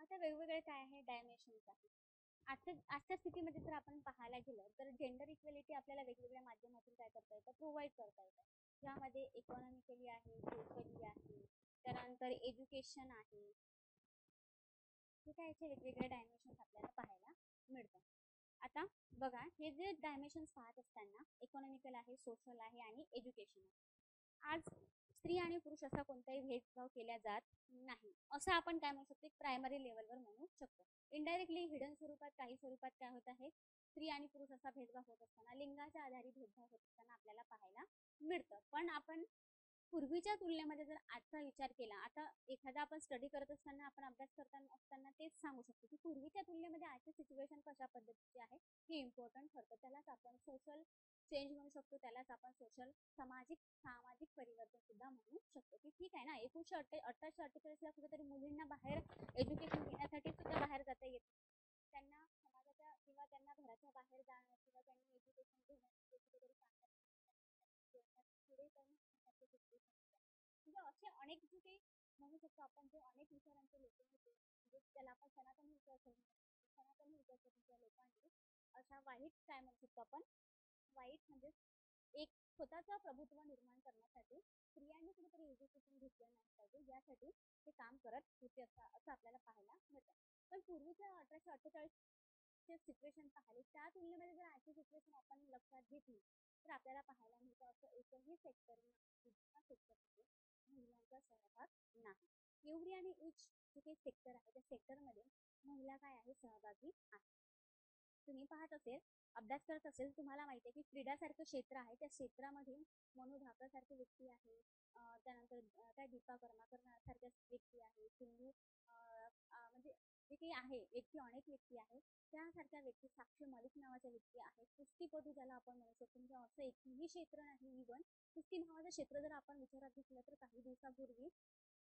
आता वेगवेगळे काय आहे डायमेन्शन्स आहे. आजच्या स्थितीमध्ये जर आपण पाहायला गेलं तर जेंडर इक्वेलिटी आपल्याला वेगवेगळ्या माध्यमातून काय करता येतं, प्रोव्हाइड करता येतं. ज्यामध्ये इकॉनॉमिकली आहे, सोशली आहे, त्यानंतर एज्युकेशन आहे. ठीक आहे, याचे वेगवेगळे डायमेन्शन्स आपल्याला पाहायला मिळतात. आता बघा, हे जे डायमेन्शन्स पाहत असताना इकॉनॉमिकल आहे, सोशल आहे आणि एज्युकेशन आहे. आज स्त्री आणि पुरुष असा कोणताही भेदभाव केला जात नाही, असं आपण काय म्हणू शकतो, प्रायमरी लेवलवर म्हणू शकतो. इनडायरेक्टली हिडन स्वरूपात काही स्वरूपात काय होत आहे, स्त्री आणि पुरुष असा भेदभाव होत असताना, लिंगाच्या आधारित भेदभाव होत असताना आपल्याला पाहायला मिळतं. पण आपण पूर्वीच्या तुलनेमध्ये जर आजचा विचार केला, आता एखादा आपण स्टडी करत असताना, आपण अभ्यास करताना असताना तेच सांगू शकतो की पूर्वीच्या तुलनेमध्ये आजची सिच्युएशन कशा पद्धतीची आहे हे इम्पॉर्टंट ठरतं. त्यालाच आपण सोशल चेंज म्हणू शकतो, त्यालाच आपण सोशल सामाजिक परिवर्तन सुद्धा म्हणू शकतो. की ठीक आहे ना, 1948 ला कुठेतरी मुलींना बाहेर एज्युकेशन घेण्यासाठी सुद्धा बाहेर जाता येत, त्यांना समाजाच्या किंवा त्यांना घराच्या बाहेर जाणं किंवा त्यांनी एज्युकेशन घेण्यासाठी कुठेतरी पुढे जाऊन म्हणजे असे अनेक जे काही म्हणू शकतो आपण, जे अनेक विचारांचे लोक होते, म्हणजे त्याला आपण सनातनी विचारसरणीच्या लोकांनी अशा वाईट काय म्हणू शकतो आपण, वाईट म्हणजे एक स्वतःचा प्रभुत्व निर्माण करण्यासाठी स्त्रियांनी कुठेतरी एज्युकेशन घेतलं नाही पाहिजे, यासाठी ते काम करत होते असं आपल्याला पाहायला मिळतं. पण पूर्वीच्या 1848 चे सिच्युएशन पाहिले, त्या तुलनेमध्ये जर आजची सिच्युएशन आपण लक्षात घेतली तर आपल्याला पाहायला मिळतं असं एकही सेक्टरमध्ये महिलांचा सहभाग नाही. एव्हरी आणि इच जे काही सेक्टर आहे त्या सेक्टरमध्ये महिला काय आहे, सहभागी आहे. तुम्ही पाहत असेल, अभ्यास करत असेल, तुम्हाला माहिती आहे की क्रीडासारखं क्षेत्र आहे, त्या क्षेत्रामध्ये मनू भाकर सारखे व्यक्ती आहे, त्यानंतर काय दीपा कर्माकर सारख्या व्यक्ती आहे, सिंधू म्हणजे जे काही आहे व्यक्ती, अनेक व्यक्ती आहे, त्यासारख्या व्यक्ती, साक्षी मलिक नावाच्या व्यक्ती आहेत, कुस्तीपटू ज्याला आपण म्हणू शकतो. म्हणजे असं एकही क्षेत्र नाही. इव्हन कुस्ती नावाचं क्षेत्र जर आपण विचारात घेतलं तर काही दिवसापूर्वी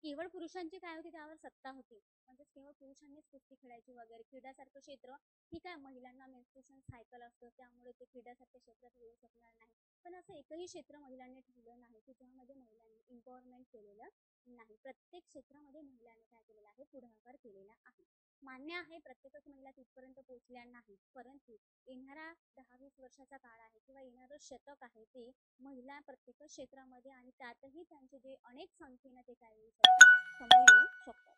केवळ पुरुषांची काय होती, त्यावर सत्ता होती, म्हणजे केवळ पुरुषांनीच कुस्ती खेळायची वगैरे. क्रीडासारखं क्षेत्र ठीक आहे, महिलांना मेन्स्ट्रुएशन सायकल असतं, त्यामुळे ते क्रीडासारख्या क्षेत्रात येऊ शकणार नाही. पण असं एकही क्षेत्र महिलांनी ठेवलं नाही की ज्यामध्ये महिलांनी एम्पॉवरमेंट केलेलं नाही. प्रत्येक क्षेत्रामध्ये महिलांनी काय केलेलं आहे, पुढाकार केलेला आहे. मान्य आहे, प्रत्येकच महिला तिथपर्यंत पोहोचल्या नाही, परंतु येणारा 10-20 वर्षाचा काळ आहे किंवा येणारं शतक आहे ते महिला प्रत्येक क्षेत्रामध्ये आणि त्यातही त्यांचे जे अनेक संख्येनं ते काय येऊ शकतात, समोर येऊ शकतात.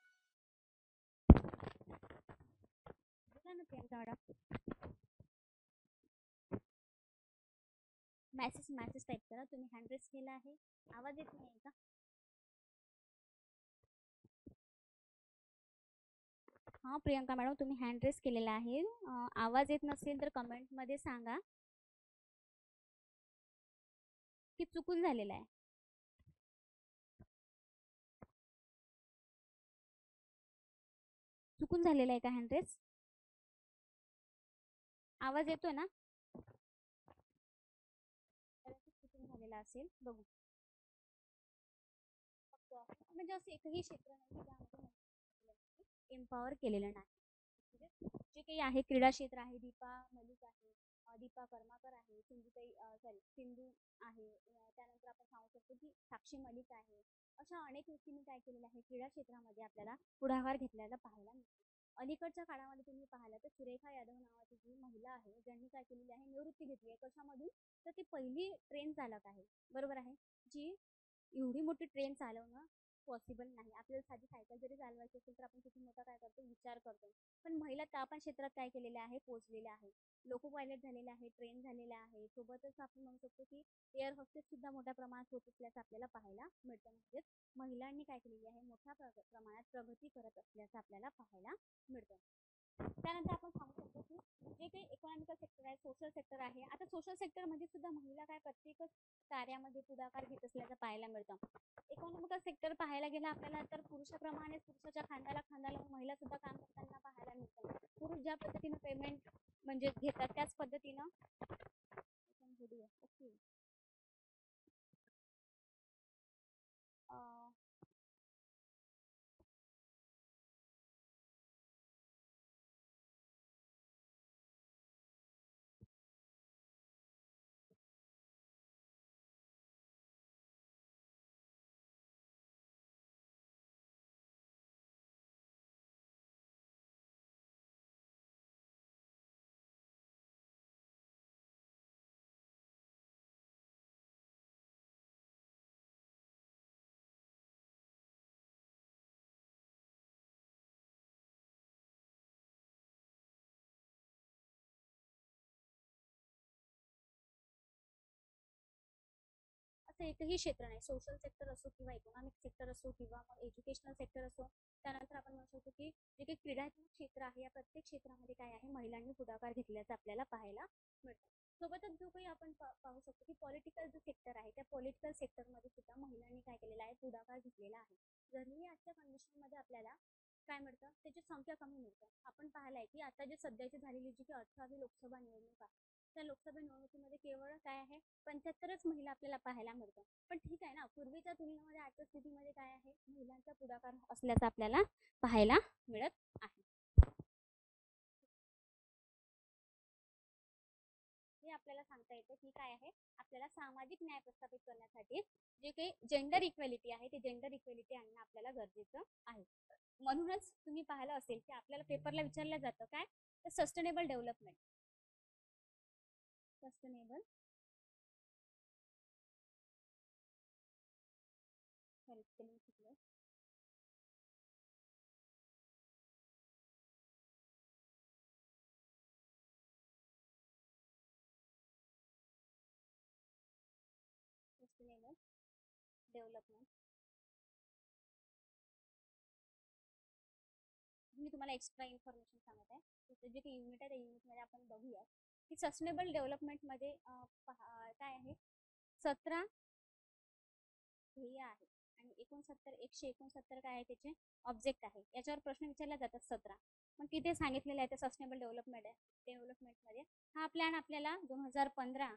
बोला ना प्रियंका, मॅसेज टाईप करा. तुम्ही हँड रेस केला आहे, आवाज येत नाही का? हा प्रियंका मॅडम, तुम्ही हँड रेस केलेला आहे, आवाज येत नसेल तर कमेंट मध्ये सांगा की चुकून झालेला आहे. चुकून झालेला आहे का हँड रेस? आवाज येतोय ना? चुकून झालेला असेल, बघू. म्हणजे असं एकही क्षेत्र नाही ज्यामध्ये एम्पॉवर केलेलं नाही. म्हणजे जे काही आहे, क्रीडा क्षेत्र आहे, दीपा मलिक आहे, दीपा कर्माकर आहे, सिंधू आहे, त्यानंतर आपण सांगू शकतो की साक्षी मलिक आहे, अशा अनेक व्यक्तींनी काय केलेलं आहे, क्रीडा क्षेत्रामध्ये आपल्याला पुढाकार घेतलेला पाहायला मिळतो. अलीकडच्या काळामध्ये तुम्ही पाहिलं तर सुरेखा यादव नावाची जी महिला आहे, ज्यांनी काय केलेली आहे, निवृत्ती घेतली आहे. कशामधून तर ती पहिली ट्रेन चालक आहे, बरोबर आहे, जी एवढी मोठी ट्रेन चालवणं पॉसिबल नाही. आपल्याला साधी सायकल जरी चालवायची असेल तर आपण किती मोठा काय करतो विचार करतो. पण महिला त्या पण क्षेत्रात काय केलेल्या आहे पोहोचलेल्या आहे. लोको पायलट झालेल्या आहे, ट्रेन झालेल्या आहे. सोबतच आपण म्हणू शकतो की एअर होस्टेस सुद्धा मोठ्या प्रमाणात होत असल्याचं आपल्याला पाहायला मिळतं. म्हणजेच महिलांनी काय केलेली आहे मोठ्या प्रमाणात प्रगती करत असल्याचं आपल्याला पाहायला मिळतं. त्यानंतर आपण सांगू शकतो की जे काही इकॉनॉमिकल सेक्टर आहे, सोशल सेक्टर आहे. आता सोशल सेक्टरमध्ये सुद्धा महिला काय प्रत्येकच कार्यामध्ये पुढाकार घेत असल्याचं पाहायला मिळतं. इकॉनॉमिकल सेक्टर पाहायला गेला आपल्याला तर पुरुषाप्रमाणे पुरुषाच्या खांद्याला खांदा लावून महिला सुद्धा काम करताना पाहायला मिळतं. पुरुष ज्या पद्धतीनं पेमेंट म्हणजे घेतात त्याच पद्धतीनं ओके असं एकही क्षेत्र नाही. सोशल सेक्टर असो किंवा इकॉनॉमिक सेक्टर असो किंवा मग एज्युकेशनल सेक्टर असो. त्यानंतर आपण म्हणू शकतो की जे काही क्रीडात्मक क्षेत्र आहे या प्रत्येक क्षेत्रामध्ये काय आहे महिलांनी पुढाकार घेतल्याचं आपल्याला पाहायला मिळतं. सोबतच जो काही आपण पाहू शकतो की पॉलिटिकल जो सेक्टर आहे त्या पॉलिटिकल सेक्टरमध्ये सुद्धा महिलांनी काय केलेला आहे पुढाकार घेतलेला आहे. जरी आजच्या कंडिशनमध्ये आपल्याला काय मिळतं त्याची संख्या कमी मिळतं. आपण पाहिलं आहे की आता जे सध्याची झालेली जी की 18वी लोकसभा निवडणूक आहे त्या लोकसभा निवडणुकीमध्ये केवळ काय आहे 75च महिला आपल्याला पाहायला मिळतं. पण ठीक आहे ना, पूर्वीच्या तुलनेमध्ये आजच्या स्थितीमध्ये काय आहे महिलांचा पुढाकार असल्याचं आपल्याला पाहायला मिळत आहे. हे आपल्याला सांगता येतं की काय आहे आपल्याला सामाजिक न्याय प्रस्थापित करण्यासाठी जे काही जेंडर इक्वेलिटी आहे ते जेंडर इक्वेलिटी आणणं आपल्याला गरजेचं आहे. म्हणूनच तुम्ही पाहिलं असेल की आपल्याला पेपरला विचारलं जातं काय तर sustainable development sustainable sustainable development. मी तुम्हाला एक्स्ट्रा इन्फॉर्मेशन सांगत आहे. त्याचं जे काही युनिट आहे त्या युनिटमध्ये आपण बघूया की सस्टेनेबल डेव्हलपमेंटमध्ये काय आहे 17 ध्येय आहे आणि 169 काय आहे त्याचे ऑब्जेक्ट आहे. याच्यावर प्रश्न विचारले जातात 17. पण तिथे सांगितलेलं आहे त्या सस्टेनेबल डेव्हलपमेंटमध्ये हा प्लॅन आपल्याला 2015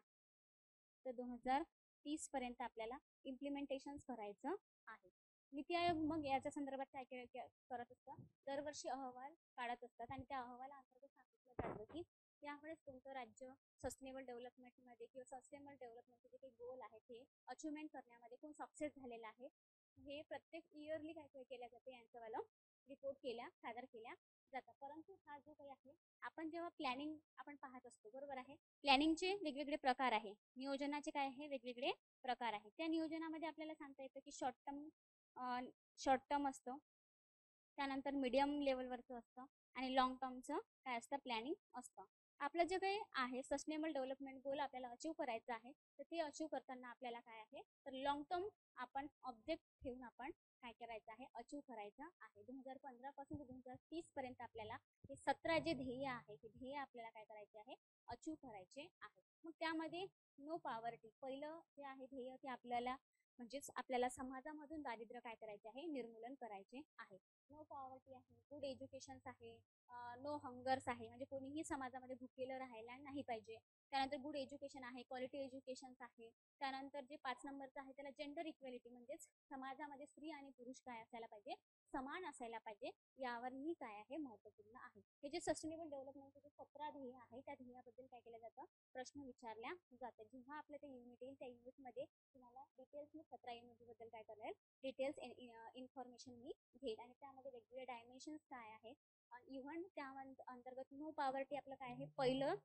ते 2030 पर्यंत आपल्याला इम्प्लिमेंटेशन करायचं आहे. नीती आयोग मग याच्या संदर्भात काय करत असतं दरवर्षी अहवाल काढत असतात आणि त्या अहवालाअंतर्गत सांगितलं जातं की यावेळेस कोणतं राज्य सस्टेनेबल डेव्हलपमेंटमध्ये किंवा सस्टेनेबल डेव्हलपमेंटचे जे काही गोल आहे ते अचिव्हमेंट करण्यामध्ये कोण सक्सेस झालेला आहे हे प्रत्येक इयरली काय केल्या जाते यांच्यावालं रिपोर्ट सादर केल्या जातात. परंतु हा जो काही आहे आपण जेव्हा प्लॅनिंग आपण पाहत असतो बरोबर आहे प्लॅनिंगचे वेगवेगळे प्रकार आहे नियोजनाचे काय आहे वेगवेगळे प्रकार आहे. त्या नियोजनामध्ये आपल्याला सांगता येतं की शॉर्ट टर्म असतं त्यानंतर मीडियम लेवलवरचं असतं आणि लॉंग टर्मचं काय असतं प्लॅनिंग असतं. आपलं जे काही आहे सस्टेनेबल डेव्हलपमेंट गोल आपल्याला अचीव करायचं आहे तर ते अचीव करताना आपल्याला काय आहे तर लॉंग टर्म आपण ऑब्जेक्ट ठेवून आपण काय करायचं आहे अचीव करायचं आहे. 2015 पासून ते 2030 पर्यंत आपल्याला हे 17 जे ध्येय आहे ते ध्येय आपल्याला काय करायचे आहे अचीव करायचे आहे. मग त्यामध्ये नो पॉवर्टी पहिलं जे आहे ध्येय ते आपल्याला म्हणजेच आपल्याला समाजामधून दारिद्र्य काय करायचे आहे निर्मूलन करायचे आहे. नो पॉवर्टी आहे गुड एज्युकेशन आहे नो हंगर्स आहे म्हणजे कोणीही समाजामध्ये भुकेलं राहायला नाही पाहिजे. त्यानंतर गुड एज्युकेशन आहे क्वालिटी एज्युकेशन आहे. त्यानंतर जे 5 नंबरचं आहे त्याला जेंडर इक्वेलिटी म्हणजेच समाजामध्ये स्त्री आणि पुरुष काय असायला पाहिजे समान असायला पाहिजे यावरही काय आहे महत्त्वपूर्ण आहे. हे जे सस्टेनेबल डेव्हलपमेंटचे जे 17 ध्येय आहे त्या ध्येयाबद्दल काय केलं जातं प्रश्न विचारल्या जातात. जेव्हा आपलं ते युनिट येईल त्या युनिटमध्ये तुम्हाला डिटेल्स मी 17 युनिटबद्दल काय करेल डिटेल्स इन्फॉर्मेशन मी घेईल आणि त्यामध्ये वेगवेगळे डायमेन्शन्स काय आहे इव्हन त्या अंतर्गत नो पॉवर्टी आपलं काय आहे पहिलं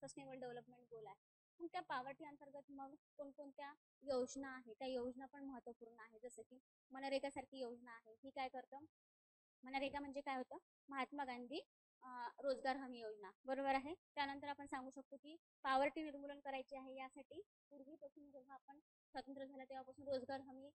सस्टेनेबल डेव्हलपमेंट गोल आहे. मग त्या पॉवर्टी अंतर्गत मग कोणकोणत्या योजना आहे, त्या योजना पण महत्त्वपूर्ण आहे. जसं की मनरेगा सारखी योजना आहे, ही काय करतं, मनरेगा म्हणजे काय होतं, महात्मा गांधी रोजगार हमी योजना, बरोबर आहे. त्यानंतर आपण सांगू शकतो की पॉवर्टी निर्मूलन करायची आहे, यासाठी पूर्वीपासून जेव्हा आपण स्वतंत्र झालं तेव्हापासून रोजगार हमी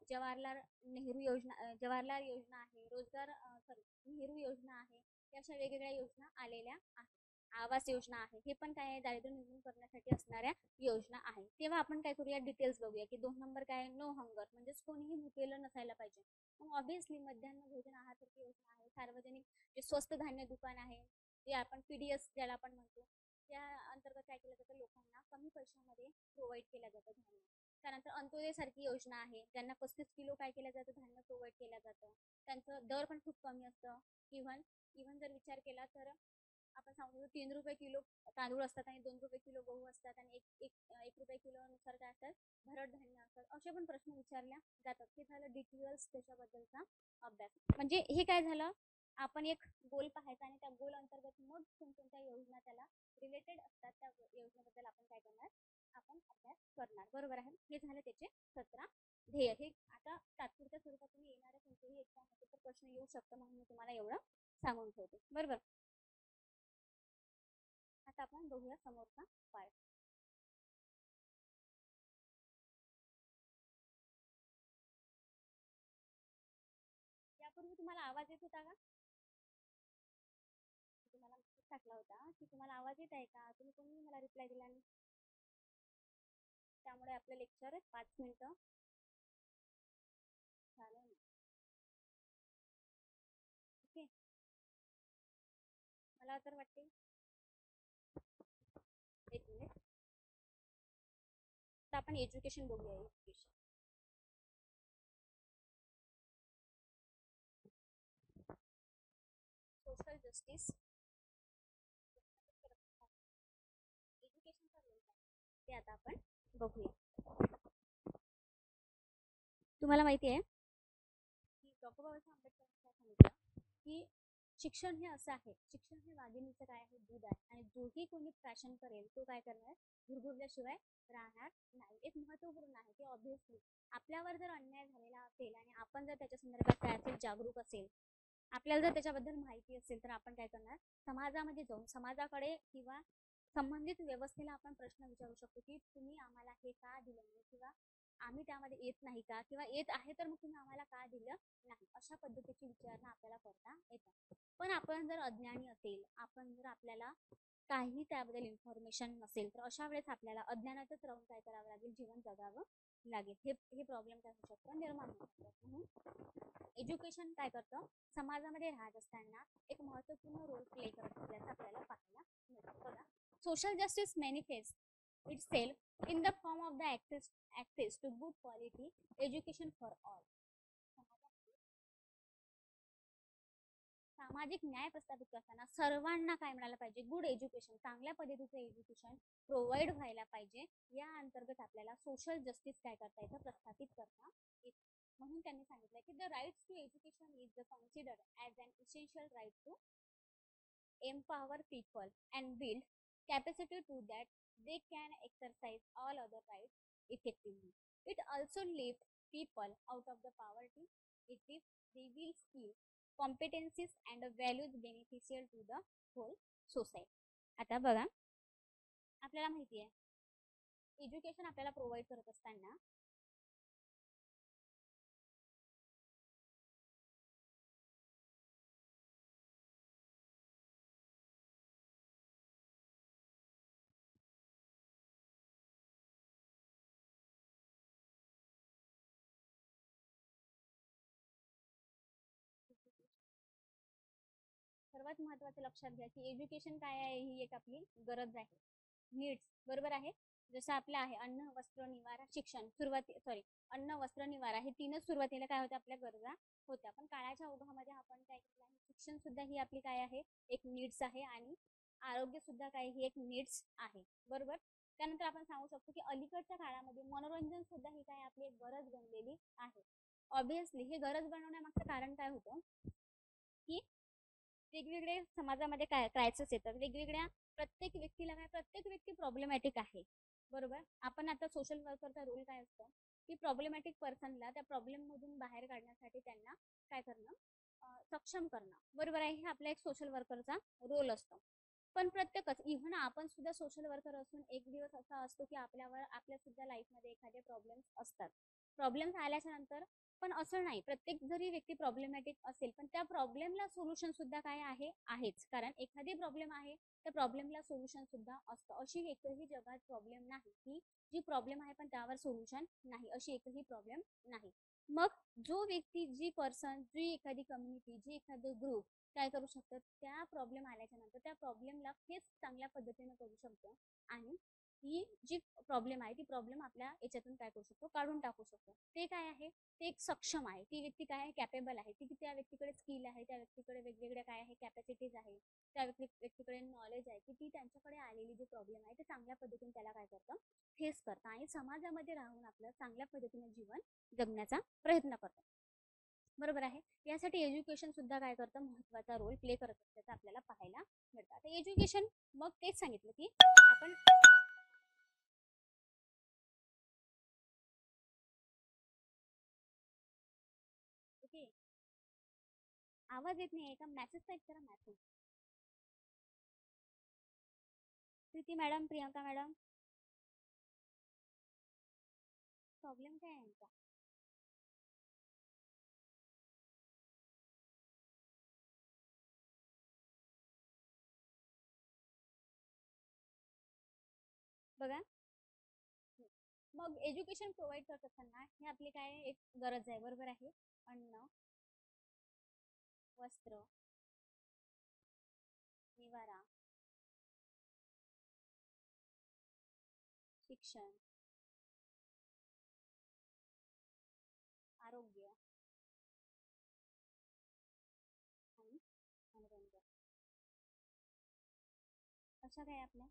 जवाहरलाल नेहरू योजना, जवाहरलाल योजना आहे, रोजगार सॉरी नेहरू योजना आहे, या अशा वेगवेगळ्या योजना आलेल्या आहेत. आवास योजना आहे, हे पण काय आहे, दारिद्र्य निर्मूलन करण्यासाठी असणाऱ्या योजना आहे. तेव्हा आपण काय करूया, डिटेल्स बघूया की 2 नंबर काय आहे, नो हंगर म्हणजेच कोणीही भुकेलं नसायला पाहिजे. मग ऑब्व्हियसली मध्यान्ह भोजन आहार सारखी योजना आहे. सार्वजनिक जे स्वस्त धान्य दुकान आहे, जे आपण पीडीएस ज्याला आपण म्हणतो, त्या अंतर्गत काय केलं जातं, लोकांना कमी पैशामध्ये प्रोव्हाइड केलं जातं धान्य. त्यानंतर अंत्योदय सारखी योजना आहे, ज्यांना 35 किलो काय केलं जातं, धान्य प्रोव्हाइड केलं जातं. त्यांचं दर पण खूप कमी असतं. इव्हन इव्हन जर विचार केला तर आपण सांगतो 3 रुपये किलो तांदूळ असतात आणि 2 रुपये किलो गहू असतात आणि एक रुपये किलो नुसार काय असतात, भरड धान्य असतात. असे पण प्रश्न विचारल्या जातात. हे झालं डिटेल्स त्याच्याबद्दलचा अभ्यास. म्हणजे हे काय झालं, आपण एक गोल पाहायचा आणि त्या गोल अंतर्गत मग कोणकोणत्या योजना त्याला रिलेटेड असतात, त्या योजनेबद्दल आपण काय करणार, आपण अभ्यास करणार, बरोबर आहे. हे झाले त्याचे 17 ध्येय. हे आता तात्पुरत्या स्वरूपात तुम्ही येणाऱ्या कोणत्याही एक्झाम मध्ये तर प्रश्न येऊ शकतो, म्हणून मी तुम्हाला एवढं सांगून ठेवते, बरोबर. आता आपण बघूया समोरचा पार्ट. यापूर्वी तुम्हाला आवाज येत होता का? तुम्हाला मेसेज टाकला होता की तुम्हाला आवाज येत आहे का, तुम्ही कोणी मला रिप्लाय दिला नाही. त्यामुळे आपलं लेक्चर 5 मिनिटं झालं नाही. ओके, मला तर वाटते, एक मिनिट. तर आपण एज्युकेशन बघूया. एज्युकेशन, सोशल जस्टिस, एज्युकेशनचा रोल काय ते आता आपण बघूया. तुम्हाला माहिती आहे की डॉक्टर बाबासाहेब आंबेडकरांनी काय सांगितलं की शिक्षण हे असं आहे, शिक्षण हे वाघिणीचं काय आहे, दूध आहे, आणि जोही कोणी फॅशन करेल तो काय करणार, भुरभुरल्याशिवाय राहणार नाही. एक महत्वपूर्ण आहे की ऑब्व्हियसली आपल्यावर जर अन्याय झालेला असेल आणि आपण जर त्याच्या संदर्भात काय असेल, जागरूक असेल, आपल्याला जर त्याच्याबद्दल माहिती असेल, तर आपण काय करणार, समाजामध्ये जाऊन समाजाकडे किंवा संबंधित व्यवस्थेला आपण प्रश्न विचारू शकतो की तुम्ही आम्हाला हे का दिलं नाही, किंवा आम्ही त्यामध्ये येत नाही का, किंवा येत आहे तर मग तुम्ही आम्हाला का दिलं नाही, अशा पद्धतीची विचारणा आपल्याला करता येतात. पण आपण जर अज्ञानी असेल, आपण जर आपल्याला काही त्याबद्दल इन्फॉर्मेशन नसेल, तर अशा वेळेस आपल्याला अज्ञानातच राहून काय करावं लागेल, जीवन जगावं लागेल. हे प्रॉब्लेम काय होऊ शकतो, निर्माण होऊ शकतात. म्हणून एज्युकेशन काय करतं, समाजामध्ये राहत असताना एक महत्त्वपूर्ण रोल प्ले करत असल्याचं आपल्याला पाहायला मिळतं. बघा, social justice manifests itself in the form of the access to good quality education for all. सामाजिक न्याय प्रस्थापित करताना सर्वांना काय मिळालं पाहिजे, गुड एज्युकेशन, चांगल्या पद्धतीचं एज्युकेशन प्रोव्हाइड व्हायला पाहिजे. या अंतर्गत आपल्याला सोशल जस्टिस काय करता येतं, प्रस्थापित करता येतं. म्हणून त्यांनी सांगितलं की the rights to education is considered as an essential right to empower people and build capacity to that they can exercise all other rights effectively. It also lifts people out of the poverty. It is reveals skills, competencies and values beneficial to the whole society. आता बघा, आपल्याला माहिती आहे एज्युकेशन आपल्याला प्रोव्हाइड करत असताना सर्वात महत्त्वाचं लक्षात घ्या की एज्युकेशन काय आहे, ही एक आपली गरज आहे, नीड्स, बरोबर आहे. जसं आपलं आहे अन्न वस्त्र निवारा शिक्षण, अन्न वस्त्र निवारा हे तीनच सुरुवातीला काय होत्या, आपल्या गरजा होत्या. पण काळाच्या ओघामध्ये आपण काय केलं आहे, शिक्षण सुद्धा ही आपली काय आहे, एक नीड्स आहे, आणि आरोग्य सुद्धा काय, ही एक नीड्स आहे, बरोबर. त्यानंतर आपण सांगू शकतो की अलीकडच्या काळामध्ये मनोरंजन सुद्धा ही काय आपली एक गरज बनलेली आहे. ऑब्व्हियसली हे गरज बनवण्यामागचं कारण काय होतं की वेगवेगळे समाजामध्ये काय क्रायसिस येतात, वेगवेगळ्या प्रत्येक व्यक्तीला काय, प्रत्येक व्यक्ती प्रॉब्लेमॅटिक आहे. बरोबर. आपण आता सोशल वर्करचा रोल काय असतो की प्रॉब्लेमॅटिक पर्सनला त्या प्रॉब्लेम मधून बाहेर काढण्यासाठी त्यांना काय करणं, सक्षम करणं. बरोबर आहे. हे आपला एक सोशल वर्करचा रोल असतो. पण प्रत्येकच इव्हन आपण सुद्धा सोशल वर्कर असून एक दिवस असा असतो की आपल्या सुद्धा लाईफमध्ये एखादे प्रॉब्लेम्स असतात. प्रॉब्लेम्स आल्याच्या नंतर पण असं नाही प्रत्येक जरी व्यक्ती प्रॉब्लेमॅटिक असेल पण त्या प्रॉब्लेमला सोल्युशन सुद्धा काय आहे आहेच. कारण एखादी प्रॉब्लेम आहे त्या प्रॉब्लेमला सोल्युशन सुद्धा असतं. अशी एकही जगात प्रॉब्लेम नाही की जी प्रॉब्लेम आहे पण त्यावर सोल्युशन नाही, अशी एकही प्रॉब्लेम नाही. मग जो व्यक्ती, जी पर्सन, जी एखादी कम्युनिटी, जी एखादं ग्रुप काय करू शकतं, त्या प्रॉब्लेम आल्याच्या नंतर त्या प्रॉब्लेमला फेस चांगल्या पद्धतीने करू शकतो आणि ही जी प्रॉब्लेम आहे ती प्रॉब्लेम आपल्या याच्यातून काय करू शकतो, काढून टाकू शकतो. ते काय आहे, ते एक सक्षम आहे. ती व्यक्ती काय आहे, कॅपेबल आहे. ती त्या व्यक्तीकडे स्किल आहे, त्या व्यक्तीकडे वेगवेगळ्या काय आहे कॅपॅसिटीज आहे, त्या व्यक्तीकडे नॉलेज आहे की ती त्यांच्याकडे आलेली जी प्रॉब्लेम आहे ते चांगल्या पद्धतीने त्याला काय करतं, फेस करतं आणि समाजामध्ये राहून आपलं चांगल्या पद्धतीने जीवन जगण्याचा प्रयत्न करतो. बरोबर आहे. यासाठी एज्युकेशन सुद्धा काय करतं, महत्वाचा रोल प्ले करत असल्याचं आपल्याला पाहायला मिळतं. आता एज्युकेशन, मग तेच सांगितलं की आपण ओके. आवाज येत नाही का? मॅसेज टाईप करा, message. Preeti madam, Priyanka madam, problem काय आहे यांचा? बघा. मग एज्युकेशन प्रोव्हाइड करत असताना हे आपली काय एक गरज आहे. बरोबर आहे. अन्न, वस्त्र, निवारा, शिक्षण, आरोग्य आणि मनोरंजन, अशा काय आपल्या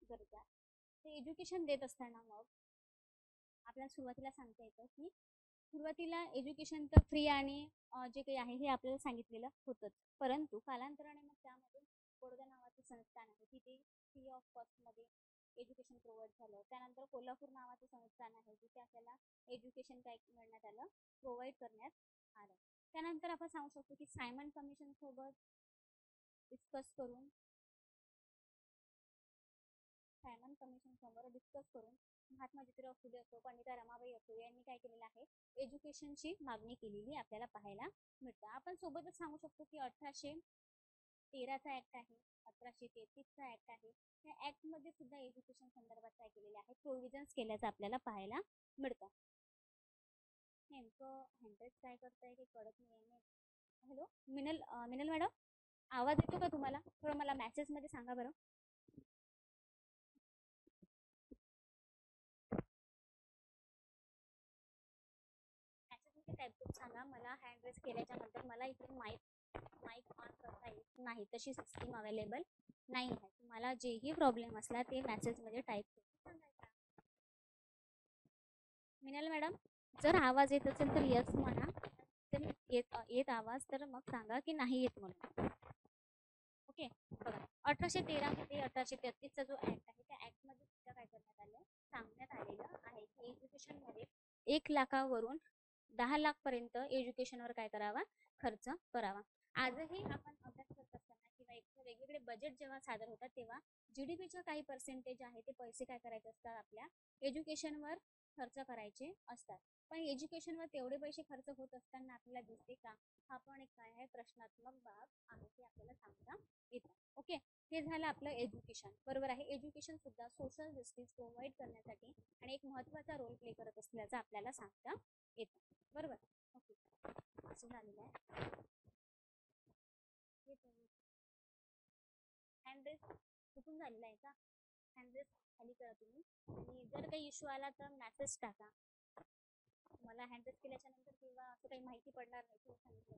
गरजा. ते एज्युकेशन देत असताना मग आपल्याला सुरुवातीला सांगता येतं की सुरुवातीला एज्युकेशन तर फ्री आणि जे काही आहे हे आपल्याला सांगितलेलं होतंच. परंतु कालांतराने मग त्यामध्ये बडोदा नावाचं संस्थान आहे, तिथे फ्री ऑफ कॉस्टमध्ये एज्युकेशन प्रोव्हाइड झालं. त्यानंतर कोल्हापूर नावाचं संस्थान आहे, जिथे आपल्याला एज्युकेशन काय मिळण्यात आलं, प्रोव्हाइड करण्यात आलं. त्यानंतर आपण सांगू शकतो की सायमन कमिशन सोबत डिस्कस करून सायमन कमिशन समोर डिस्कस करून महात्मा ज्योतिराव फुले असो, पंडिता रमाबाई असो यांनी काय केलेलं आहे, एज्युकेशनची मागणी केलेली आपल्याला पाहायला मिळतं. आपण सोबतच सांगू शकतो की 1813चा ऍक्ट आहे, 1833चा ऍक्ट आहे. या ऍक्ट मध्ये सुद्धा एज्युकेशन संदर्भात काय केलेले आहे, प्रोव्हिजन्स केल्याचं आपल्याला पाहायला मिळतं. नेमकं हँड्रेस काय करताय हे कळत नाही. हॅलो मिनल मॅडम, आवाज येतो का तुम्हाला? थोडं मला मेसेज मध्ये सांगा बरं. मेसेजमध्ये टाईप करून सांगा. मला हँड रेस केल्याच्या नंतर मला इथे माईक ऑन करता येत नाही, तशी सिस्टीम अवेलेबल नाही आहे. तुम्हाला जेही प्रॉब्लेम असला ते मेसेजमध्ये टाईप करून सांगायचा. मिनल मॅडम, जर आवाज येत असेल तर यस म्हणा. जर येत आवाज तर मग सांगा की नाही येत म्हणून. ओके. बघा, 1813 मध्ये 1833चा जो ऍक्ट आहे त्या ऍक्ट मध्ये सुद्धा काय करण्यात आलं, सांगण्यात आलेलं आहे की एज्युकेशन मध्ये 1 लाखावरून 10 लाख पर्यंत एज्युकेशनवर काय करावा, खर्च करावा. आजही आपण अभ्यास करत असताना किंवा एक वेगवेगळे बजेट जेव्हा सादर होतात तेव्हा जीडीपीचं काही पर्सेंटेज आहे ते पैसे काय करायचे असतात, आपल्या एज्युकेशनवर खर्च करायचे असतात. पण एज्युकेशनवर तेवढे पैसे खर्च होत असताना आपल्याला दिसते का, हा पण एक काय आहे, प्रश्नात्मक बाब आहे, ते आपल्याला सांगता येतं. ओके. हे झालं आपलं एज्युकेशन. बरोबर आहे. एज्युकेशन सुद्धा सोशल जस्टिस प्रोव्हाइड करण्यासाठी आणि एक महत्वाचा रोल प्ले करत असल्याचं आपल्याला सांगता येतं. बरोबर. ओके. असं झालेलं आहे. हँड रेस चुकून झालेला आहे का? हँड रेस खाली करा तुम्ही आणि जर काही इश्यू आला तर मेसेज टाका. मला हँड रेस केल्याच्या नंतर किंवा असं काही माहिती पडणार नाही तुम्ही सांगितलं.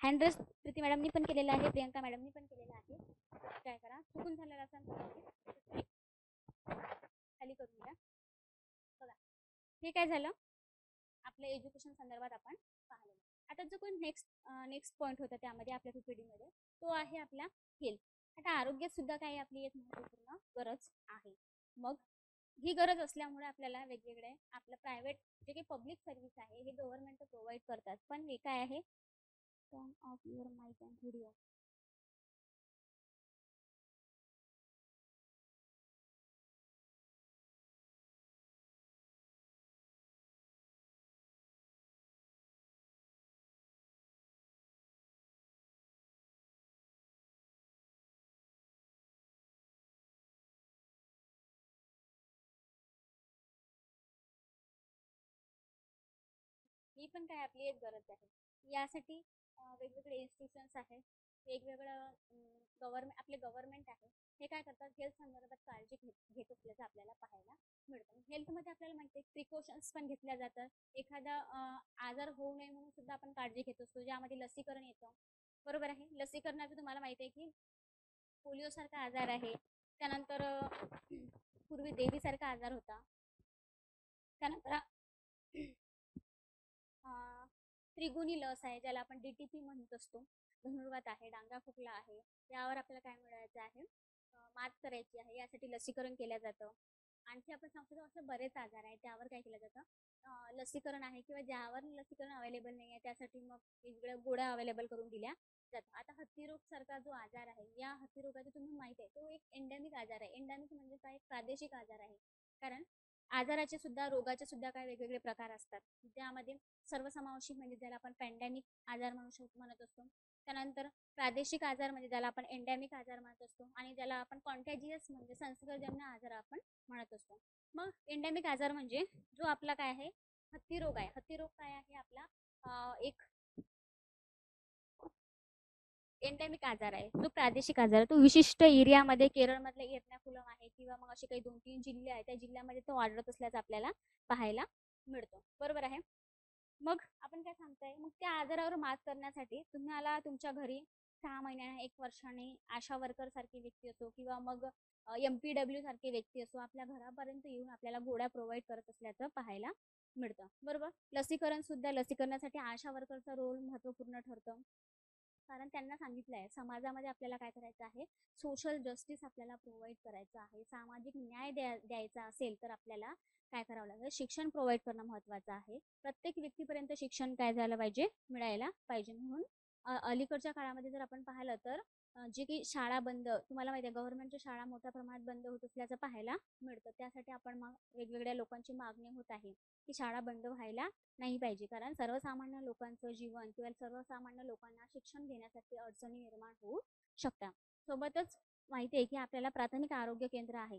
हँड रेस प्रीती मॅडमनी पण केलेला आहे, प्रियंका मॅडमनी पण केलेला आहे. काय करा, चुकून झालेला असेल खाली करून घ्या. बघा, हे काय झालं, आपलं एज्युकेशन संदर्भात आपण पाहिलं. आता जो कोण नेक्स्ट पॉईंट होता त्यामध्ये आपल्या PPT मध्ये, तो आहे आपला हेल्थ. आता आरोग्यात सुद्धा काही आपली एक महत्त्वपूर्ण गरज आहे. मग ही गरज असल्यामुळे आपल्याला वेगवेगळे आपलं प्रायव्हेट जे काही पब्लिक सर्व्हिस आहे हे गव्हर्नमेंट प्रोव्हाइड करतात, पण हे काय आहे, turn off your mic and video. ही पण काय आपली एक गरज आहे. यासाठी वेगवेगळे इन्स्टिट्यूशन्स आहेत, वेगवेगळं आपले गव्हर्नमेंट आहे, हे काय करतात, हेल्थ संदर्भात काळजी घेत असल्याचं आपल्याला पाहायला मिळतं. हेल्थमध्ये आपल्याला माहिती आहे प्रिकॉशन्स पण घेतल्या जातात. एखादा आजार होऊ नये म्हणून सुद्धा आपण काळजी घेत असतो, ज्यामध्ये लसीकरण येतं. बरोबर आहे. लसीकरणाचं तुम्हाला माहिती आहे की पोलिओसारखा आजार आहे, त्यानंतर पूर्वी देवीसारखा आजार होता, त्यानंतर त्रिगुणी लस आहे ज्याला आपण DTP म्हणत असतो, धनुर्वात आहे, डांगा खोकला आहे, यावर आपल्याला काय मिळायचं आहे, मात करायची आहे, यासाठी लसीकरण केलं जातं. आणखी आपण सांगतो असं बरेच आजार आहे त्यावर काय केलं जातं, लसीकरण आहे, किंवा ज्यावर लसीकरण अवेलेबल नाही आहे त्यासाठी मग वेगवेगळ्या गोळ्या अवेलेबल करून दिल्या जातात. आता हत्तीरोग सारखा जो आजार आहे, या हत्तीरोगाचं तुम्ही माहिती आहे तो एक एंडेमिक आजार आहे. एंडेमिक म्हणजे काय, प्रादेशिक आजार आहे. कारण आजाराचे सुद्धा, रोगाचे सुद्धा काय वेगवेगळे प्रकार असतात, त्यामध्ये सर्वसमावेशक म्हणजे ज्याला आपण पॅन्डेमिक आजार म्हणत असतो, त्यानंतर प्रादेशिक आजार म्हणजे ज्याला आपण एंडेमिक आजार म्हणत असतो, आणि ज्याला आपण कॉन्टॅजियस म्हणजे संसर्गजन्य आजार आपण म्हणत असतो. मग एंडेमिक आजार म्हणजे जो आपला काय आहे, हत्तीरोग आहे. हत्तीरोग काय आहे आपला, एक एंडेमिक आजार आहे, जो प्रादेशिक आजार आहे, तो विशिष्ट एरियामध्ये, केरळमधले एर्नाकुलम आहे किंवा मग असे काही 2-3 जिल्हे आहेत, त्या जिल्ह्यामध्ये तो आढळत असल्याचं आपल्याला पाहायला मिळतो. बरोबर आहे. मग आपण काय सांगताय, मग त्या आजारावर मात करण्यासाठी तुम्हाला तुमच्या घरी 6 महिन्याने, 1 वर्षाने आशा वर्कर सारखी व्यक्ती असो किंवा मग MPW सारखी व्यक्ती असो आपल्या घरापर्यंत येऊन आपल्याला गोळ्या प्रोव्हाइड करत असल्याचं पाहायला मिळतं. बरोबर. लसीकरण सुद्धा, लसीकरणासाठी आशा वर्करचा रोल महत्त्वपूर्ण ठरतं, कारण त्यांना सांगितलं आहे समाजामध्ये आपल्याला काय करायचं आहे, सोशल जस्टिस आपल्याला प्रोव्हाइड करायचं आहे, सामाजिक न्याय द्यायचा असेल तर आपल्याला काय करावं लागेल, शिक्षण प्रोव्हाइड करणं महत्त्वाचं आहे. प्रत्येक व्यक्तीपर्यंत शिक्षण काय झालं पाहिजे, मिळायला पाहिजे. म्हणून अलीकडच्या काळामध्ये जर आपण पाहिलं तर जे की शाळा बंद, तुम्हाला माहिती आहे गव्हर्नमेंटच्या शाळा मोठ्या प्रमाणात बंद होत असल्याचं पाहायला मिळतं. त्यासाठी आपण मग वेगवेगळ्या लोकांची मागणी होत आहे की शाळा बंद व्हायला नाही पाहिजे, कारण सर्वसामान्य लोकांचं जीवन किंवा सर्वसामान्य लोकांना शिक्षण घेण्यासाठी अडचणी निर्माण होऊ शकतात. सोबतच माहिती आहे की आपल्याला प्राथमिक आरोग्य केंद्र आहे.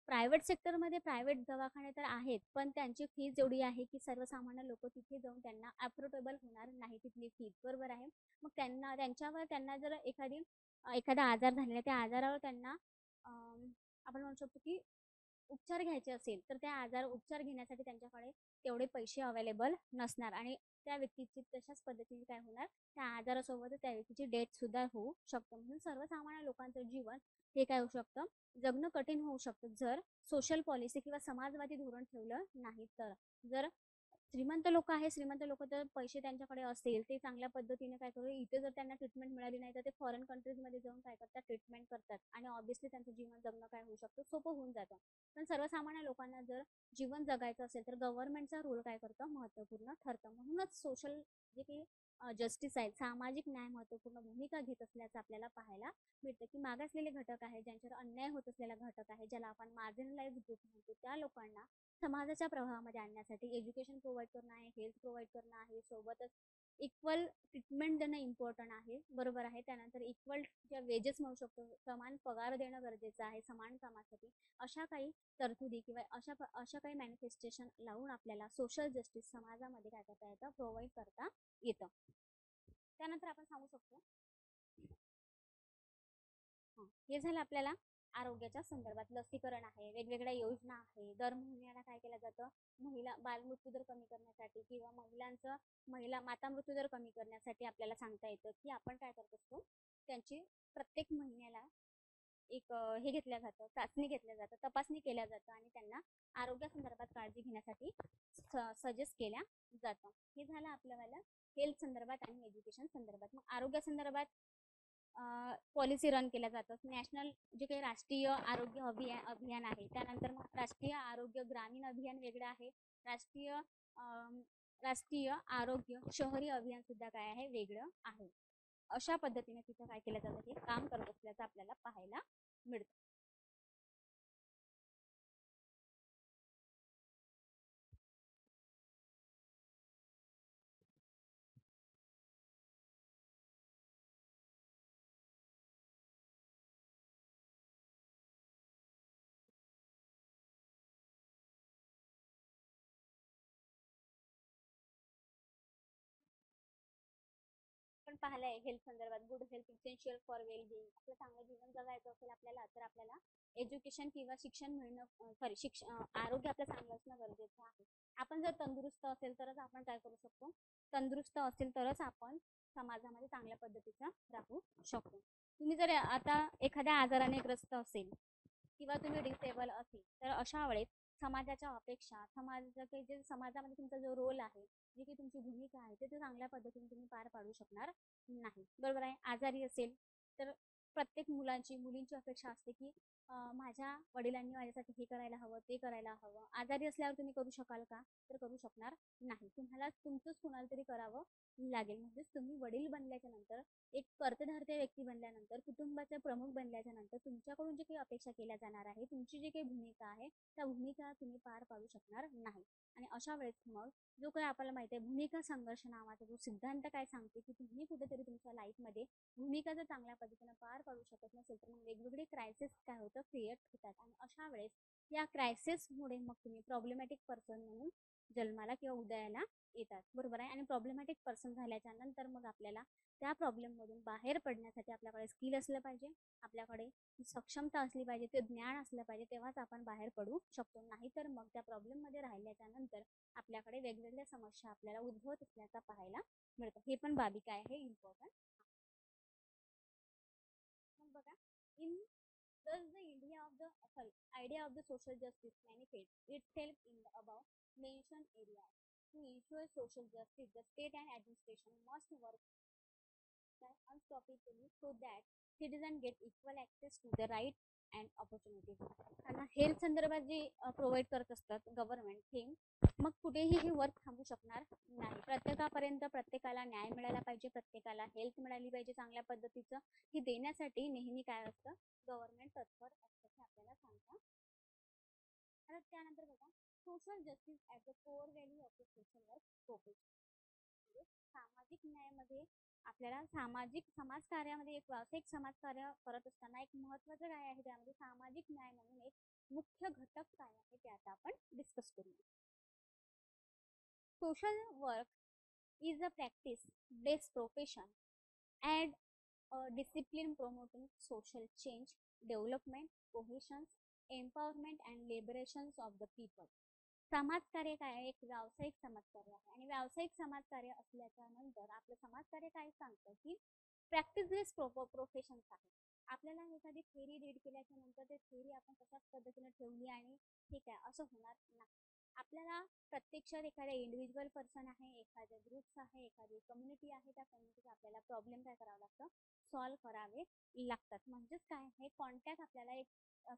प्रायव्हेट सेक्टरमध्ये प्रायव्हेट दवाखाने तर आहेत, पण त्यांची फीज एवढी आहे की सर्वसामान्य लोक तिथे जाऊन त्यांना अफोर्डेबल होणार नाही तिथली फीज. बरोबर आहे. मग त्यांना जर एखादा आजार झालेला, त्या आजारावर त्यांना आपण म्हणू शकतो की उपचार घ्यायचे असेल तर त्या उपचार घेण्यासाठी त्यांच्याकडे तेवढे पैसे अवेलेबल नसणार, आणि त्या व्यक्तीची तशाच पद्धतीने काय होणार, त्या आजारासोबत त्या व्यक्तीची डेथ सुद्धा होऊ शकतं. म्हणून सर्वसामान्य लोकांचं जीवन हे काय होऊ शकतं, जगणं कठीण होऊ शकतं जर सोशल पॉलिसी किंवा समाजवादी धोरण ठेवलं नाही तर. जर श्रीमंत लोक आहे, श्रीमंत लोक तर पैसे त्यांच्याकडे असेल, ते चांगल्या पद्धतीने काय करू, इथे जर त्यांना ट्रीटमेंट मिळाली नाही तर ते फॉरेन कंट्रीजमध्ये जाऊन काय करतात, ट्रीटमेंट करतात, आणि ऑब्व्हियसली त्यांचं जीवन जगणं काय होऊ शकतं, सोपं होऊन जातं. पण सर्वसामान्य लोकांना जर जीवन जगायचं असेल तर गव्हर्नमेंटचा रोल काय करतं, महत्त्वपूर्ण ठरतं. म्हणूनच सोशल जे काही जस्टिस आहे, सामाजिक न्याय महत्त्वपूर्ण भूमिका घेत असल्याचं आपल्याला पाहायला मिळतं, की मागासलेले घटक आहे, ज्यांच्यावर अन्याय होत असलेला घटक आहे, ज्याला आपण मार्जिनलाइज ग्रुप म्हणतो, त्या लोकांना समाजाच्या प्रवाहामध्ये आणण्यासाठी एज्युकेशन प्रोव्हाइड करणं आहे, हेल्थ प्रोव्हाइड करणं आहे, सोबतच इक्वल ट्रीटमेंट देणं इम्पॉर्टंट आहे. बरोबर आहे. त्यानंतर इक्वल ज्या वेजेस म्हणू शकतो, समान पगार देणं गरजेचं आहे समान कामासाठी. अशा काही तरतुदी किंवा अशा काही मॅनिफेस्टेशन लावून आपल्याला सोशल जस्टिस समाजामध्ये काय करता येतं, प्रोव्हाइड करता येतं. त्यानंतर आपण सांगू शकतो, हे झालं आपल्याला आरोग्याच्या संदर्भात. लसीकरण आहे, वेगवेगळ्या योजना आहे, दर महिन्याला काय केलं जातं, महिला बालमृत्यू दर कमी करण्यासाठी किंवा महिला माता मृत्यू दर कमी करण्यासाठी आपल्याला सांगता येतं की आपण काय करत असतो, त्यांची प्रत्येक महिन्याला एक हे घेतल्या जातं, चाचणी घेतल्या जातं, तपासणी केल्या जातं, आणि त्यांना आरोग्यासंदर्भात काळजी घेण्यासाठी सजेस्ट केल्या जातं. हे झालं आपल्याला हेल्थ संदर्भात आणि एज्युकेशन संदर्भात. मग आरोग्या संदर्भात पॉलिसी रन केल्या जातात. नॅशनल जे काही राष्ट्रीय आरोग्य अभियान आहे, त्यानंतर मग राष्ट्रीय आरोग्य ग्रामीण अभियान वेगळं आहे, राष्ट्रीय राष्ट्रीय आरोग्य शहरी अभियान सुद्धा काय आहे, वेगळं आहे. अशा पद्धतीने तिथं काय केलं जातं, हे काम करत असल्याचं आपल्याला पाहायला मिळतं. पण पाहिलंय हेल्थ संदर्भात, good health essential for well being. आपलं चांगलं जीवन जगायचं असेल आपल्याला, तर आपल्याला एज्युकेशन किंवा शिक्षण मिळणं, आरोग्य आपलं चांगलं असणं गरजेचं आहे. आपण जर तंदुरुस्त असेल तरच आपण काय करू शकतो, तंदुरुस्त असेल तरच आपण समाजामध्ये चांगल्या पद्धतीचा राहू शकतो. तुम्ही जर आता एखाद्या आजाराने ग्रस्त असेल किंवा तुम्ही डिसेबल असेल, तर अशा वेळेस समाजाच्या अपेक्षा, समाजाचे जे समाजामध्ये तुमचा जो रोल आहे, जी काही तुमची भूमिका आहे, ते चांगल्या पद्धतीने तुम्ही पार पाडू शकणार नाही. बरोबर आहे. आजारी असेल तर प्रत्येक मुलींची अपेक्षा असते की माझ्या वडिलांनी माझ्यासाठी हे करायला हवं, ते करायला हवं. आजारी असल्यावर तुम्ही करू शकाल का, तर करू शकणार नाही. तुम्हाला तुमचंच कुणाला तरी करावं लागेल. म्हणजेच तुम्ही वडील बनल्याच्या नंतर, एक कर्तधारते व्यक्ती बनल्यानंतर, कुटुंबाचे प्रमुख बनल्याच्या नंतर तुमच्याकडून जे काही अपेक्षा केल्या जाणार आहे, तुमची जी काही भूमिका आहे, त्या भूमिका तुम्ही पार पाडू शकणार नाही. आणि अशा वेळेस मग जो काही आपल्याला माहिती आहे, भूमिका संघर्ष नावाचा जो सिद्धांत काय सांगते की तुम्ही कुठेतरी तुमच्या लाईफमध्ये भूमिका जर चांगल्या पद्धतीने पार पाडू शकत नसेल, तर मग वेगवेगळे क्रायसिस काय होतं, क्रिएट होतात. आणि अशा वेळेस या क्रायसिसमुळे मग तुम्ही प्रॉब्लेमॅटिक पर्सन म्हणून जन्माला किंवा उदयाला येतात. बरोबर आहे. आणि प्रॉब्लेमॅटिक पर्सन झाल्याच्या नंतर मग आपल्याला त्या प्रॉब्लेममधून बाहेर पडण्यासाठी आपल्याकडे स्किल असलं पाहिजे, आपल्याकडे सक्षमता असली पाहिजे, ते ज्ञान असलं पाहिजे, तेव्हाच आपण बाहेर पडू शकतो. नाहीतर मग त्या प्रॉब्लेममध्ये राहिल्याच्या नंतर आपल्याकडे वेगवेगळ्या समस्या आपल्याला उद्भवत असल्याचा पाहायला मिळतं. हे पण बाबी काय आहे, इम्पॉर्टंट. मग बघा, in thus the idea of the idea of the social justice manifests itself in the above mentioned areas. To ensure social justice, the state and administration must work unstoppably so that citizens get equal access to the right and opportunities. त्यांना हेल्थ संदर्भात जे प्रोव्हाइड करत असतात गव्हर्नमेंट, हे मग कुठेही हे वर्क थांबू शकणार नाही. प्रत्येकापर्यंत प्रत्येकाला न्याय मिळाला पाहिजे, प्रत्येकाला हेल्थ मिळाली पाहिजे चांगल्या पद्धतीचं. हे देण्यासाठी नेहमी काय असतं, गव्हर्नमेंट तत्पर असतं, हे आपल्याला सांगता. तर त्यानंतर बघा, social justice as a core value of the social work profession. म्हणजे सामाजिक न्यायामध्ये आपल्याला समाज कार्यामध्ये एक व्यावसायिक समाज कार्य करत असताना एक महत्वाचं काय आहे, त्यामध्ये सामाजिक न्याय म्हणून एक मुख्य घटक काय आहे ते आता आपण डिस्कस करूया. Social work is a practice based profession and a discipline promoting social change, development, cohesion, empowerment and liberations of the people. समाजकार्य काय आहे, एक व्यावसायिक समाजकार्य आहे. आणि व्यावसायिक समाजकार्य असल्याच्या नंतर आपलं समाजकार्य काय सांगतं की प्रॅक्टिस बेस्ड प्रोफेशन्स आहे. आपल्याला एखादी थेरी रीड केल्याच्या नंतर ते थेरी आपण कशाच पद्धतीने ठेवली आणि ठीक आहे असं होणार नाही. आपल्याला प्रत्यक्षात एखाद्या इंडिव्हिज्युअल पर्सन आहे, एखाद्या ग्रुप्स आहे, एखादी कम्युनिटी आहे, त्या कम्युनिटीचा आपल्याला प्रॉब्लेम काय करावं लागतं, सॉल्व्ह करावे लागतात. म्हणजेच काय आहे, कॉन्टॅक्ट आपल्याला एक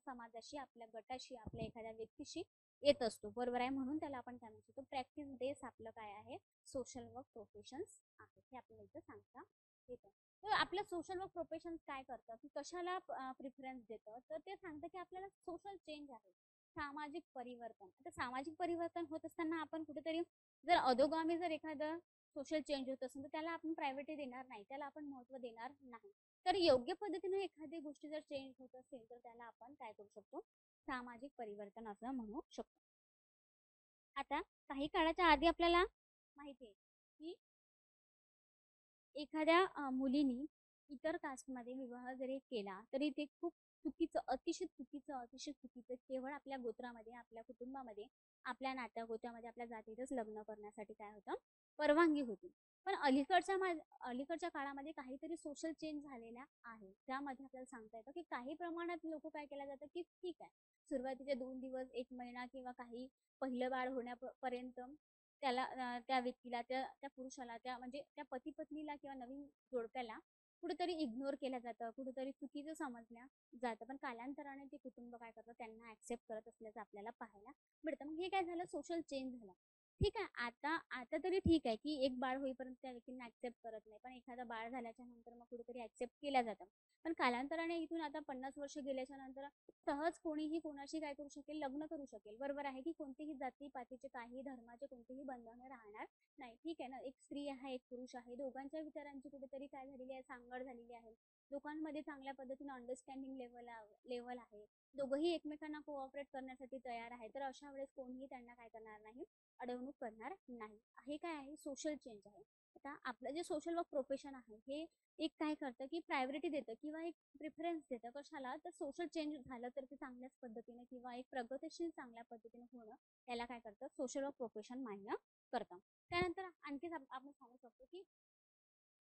समाजाशी, आपल्या गटाशी, आपल्या एखाद्या व्यक्तीशी येत असतो. बरोबर आहे. म्हणून त्याला आपण काय म्हणतो, प्रॅक्टिस बेस आपलं काय आहे, सोशल वर्क प्रोफेशन्स आहे, हे आपल्याला इथं सांगता येतं. तर आपलं सोशल वर्क प्रोफेशन्स काय करतं की कशाला प्रिफरन्स देतं, तर ते सांगतं की आपल्याला सोशल चेंज आहे, सामाजिक परिवर्तन. आता सामाजिक परिवर्तन होत असताना आपण कुठेतरी जर अधोगामी जर एखादं सोशल चेंज होत असेल तर त्याला आपण प्रायोरिटी देणार नाही, त्याला आपण महत्त्व देणार नाही. तर योग्य पद्धतीने एखादी गोष्टी जर चेंज होत असेल तर त्याला आपण काय करू शकतो, सामाजिक परिवर्तन असं म्हणू शकतो. आता काही काळाच्या आधी आपल्याला माहिती आहे की एखाद्या मुलीनी इतर कास्टमध्ये विवाह जरी केला तरी ते खूप चुकीचं, अतिशय चुकीचं, अतिशय चुकीचं. केवळ आपल्या गोत्रामध्ये, आपल्या कुटुंबामध्ये, आपल्या नात्या गोत्यामध्ये, आपल्या जातीतच लग्न करण्यासाठी काय होतं, परवानगी होती. पण अलीकडच्या काळामध्ये काहीतरी सोशल चेंज झालेला आहे. त्यामध्ये आपल्याला सांगता येतं की काही प्रमाणात लोक काय केलं जातं की ठीक आहे, सुरुवातीचे 2 दिवस, 1 महिना किंवा काही पहिलं बाळ होण्यापर्यंत त्याला त्या व्यक्तीला त्या त्या पुरुषाला त्या म्हणजे त्या पती पत्नीला किंवा नवीन जोडप्याला कुठेतरी इग्नोर केलं जातं, कुठेतरी चुकीचं समजल्या जातं. पण कालांतराने ते कुटुंब काय करतं, त्यांना ऍक्सेप्ट करत असल्याचं आपल्याला पाहायला मिळतं. मग हे काय झालं, सोशल चेंज झाला. ठीक आहे, आता आता तरी ठीक आहे की एक बाळ होईपर्यंत त्या व्यक्तींना ऍक्सेप्ट करत नाही, पण एखादा बाळ झाल्याच्या नंतर मग कुठेतरी ऍक्सेप्ट केल्या जातं. पण कालांतराने इथून आता 50 वर्ष गेल्याच्या नंतर सहज कोणीही कोणाशी काय करू शकेल, लग्न करू शकेल. बरोबर आहे की कोणतेही जाती पातीचे काही धर्माचे कोणतेही बंधनं राहणार नाही. ठीक आहे ना, एक स्त्री आहे एक पुरुष आहे, दोघांच्या विचारांची कुठेतरी काय झालेली आहे, सांगड झालेली आहे. दोघांमध्ये चांगल्या पद्धतीने अंडरस्टँडिंग लेवल आहे. दोघंही एकमेकांना कोऑपरेट करण्यासाठी तयार आहे. तर अशा वेळेस कोणीही त्यांना काय करणार नाही, अडवणूक करणार नाही. हे काय आहे, सोशल चेंज आहे. आता आपलं जे सोशल वर्क प्रोफेशन आहे हे एक काय करतं की प्रायोरिटी देतं किंवा एक प्रिफरन्स देतं कशाला, तर सोशल चेंज झालं तर ते चांगल्याच पद्धतीने किंवा एक प्रगतीशील चांगल्या पद्धतीने होणं, त्याला काय करतं, सोशल वर्क प्रोफेशन मान्य करतं. त्यानंतर आणखीच आपण सांगू शकतो की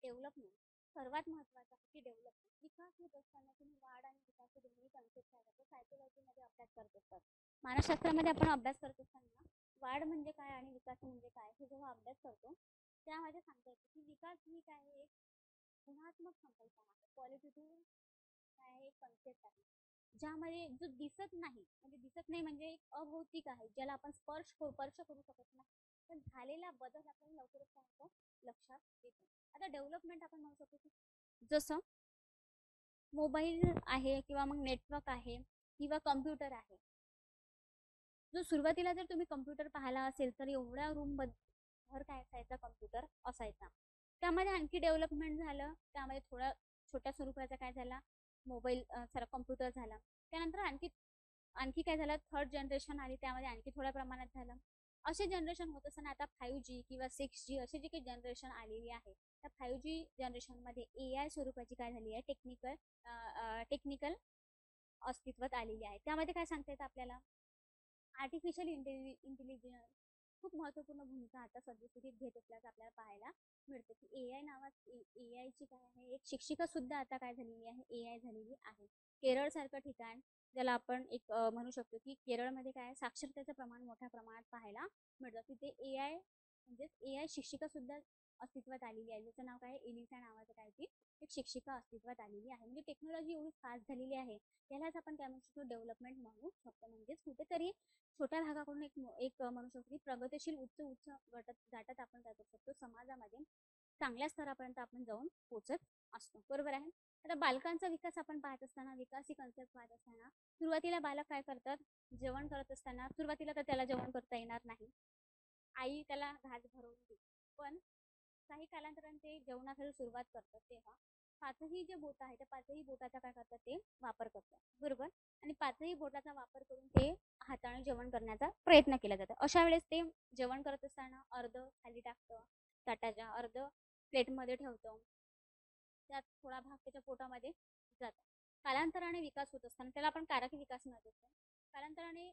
डेव्हलपमेंट सर्वात महत्त्वाचं आहे की डेव्हलपमेंट विकास होत असताना तुम्ही वाढ आणि विकास हे दोन्ही कन्सेप्ट काय करतो, सायकोलॉजीमध्ये अभ्यास करत असतात. मानसशास्त्रामध्ये आपण अभ्यास करत असताना वाढ म्हणजे काय आणि विकास म्हणजे काय हे जेव्हा अभ्यास करतो त्यामध्ये सांगता येतं की विकास ही काय आहे, एक गुणात्मक संकल्पना आहे, क्वालिटेटिव्ह काय आहे, एक कन्सेप्ट आहे, ज्यामध्ये जो दिसत नाही म्हणजे एक अभौतिक आहे, ज्याला आपण स्पर्श करू शकत नाही, पण झालेला बदल आपल्याला लवकरच काय होतो, लक्षात येतो. आता डेव्हलपमेंट आपण म्हणू शकतो की जसं मोबाईल आहे किंवा मग नेटवर्क आहे किंवा कम्प्युटर आहे. जो सुरुवातीला जर तुम्ही कम्प्युटर पाहिला असेल तर एवढ्या रूम भर काय असायचा, कम्प्युटर असायचा. त्यामध्ये आणखी डेव्हलपमेंट झालं, त्यामध्ये थोडा छोट्या स्वरूपाचा काय झाला, मोबाईल सॉरी कम्प्युटर झाला. त्यानंतर आणखी आणखी काय झालं, थर्ड जनरेशन आली, त्यामध्ये आणखी थोड्या प्रमाणात झालं. असे जनरेशन होत असताना आता 5G किंवा 6G असे जे काही जनरेशन आलेली आहे, त्या 5G जनरेशनमध्ये AI स्वरूपाची काय झाली आहे, टेक्निकल अस्तित्वात आलेली आहे. त्यामध्ये काय सांगता येतं आपल्याला, आर्टिफिशियल इंटेलिजन्स खूप महत्त्वपूर्ण भूमिका आता सद्यस्थितीत घेत असल्याचं आपल्याला पाहायला मिळतं की AI ची काय आहे, एक शिक्षिका सुद्धा आता काय झालेली आहे, AI झालेली आहे. केरळ सारखं ठिकाण ज्याला आपण एक म्हणू शकतो की केरळमध्ये काय साक्षरतेचं प्रमाण मोठ्या प्रमाणात पाहायला मिळतं. तिथे AI शिक्षिका सुद्धा अस्तित्वात आलेली आहे, ज्याचं नाव काय आहे, एलिसा नावाचं काय ती एक शिक्षिका अस्तित्वात आलेली आहे. म्हणजे टेक्नॉलॉजी एवढी फास्ट झालेली आहे, त्यालाच आपण काय म्हणू शकतो, डेव्हलपमेंट म्हणू शकतो. म्हणजेच कुठेतरी छोट्या भागाकडून एक म्हणू शकतो की प्रगतीशील उच्च गाठत आपण काय करू शकतो, समाजामध्ये चांगल्या स्तरापर्यंत आपण जाऊन पोहोचत असतो. बरोबर आहे. आता बालकांचा विकास आपण पाहत असताना, विकास ही कन्सेप्ट पाहत असताना सुरुवातीला बालक काय करतात, जेवण करत असताना सुरुवातीला तर त्याला जेवण करता येणार नाही, आई त्याला घास भरवून देते. पण काही कालांतराने ते जेवणासाठी सुरुवात करतात तेव्हा पाचही जे बोट आहे त्या पाचही बोटाचा काय करतात, ते वापर करतात. बरोबर. आणि पाचही बोटाचा वापर करून ते हाताने जेवण करण्याचा प्रयत्न केला जातो. अशा वेळेस ते जेवण करत असताना अर्ध खाली टाकतं ताटाच्या, अर्ध प्लेटमध्ये ठेवतं, त्यात थोडा भाग त्याच्या पोटामध्ये जातो. कालांतराने विकास होत असताना त्याला आपण कारक विकास म्हणत असतो. कालांतराने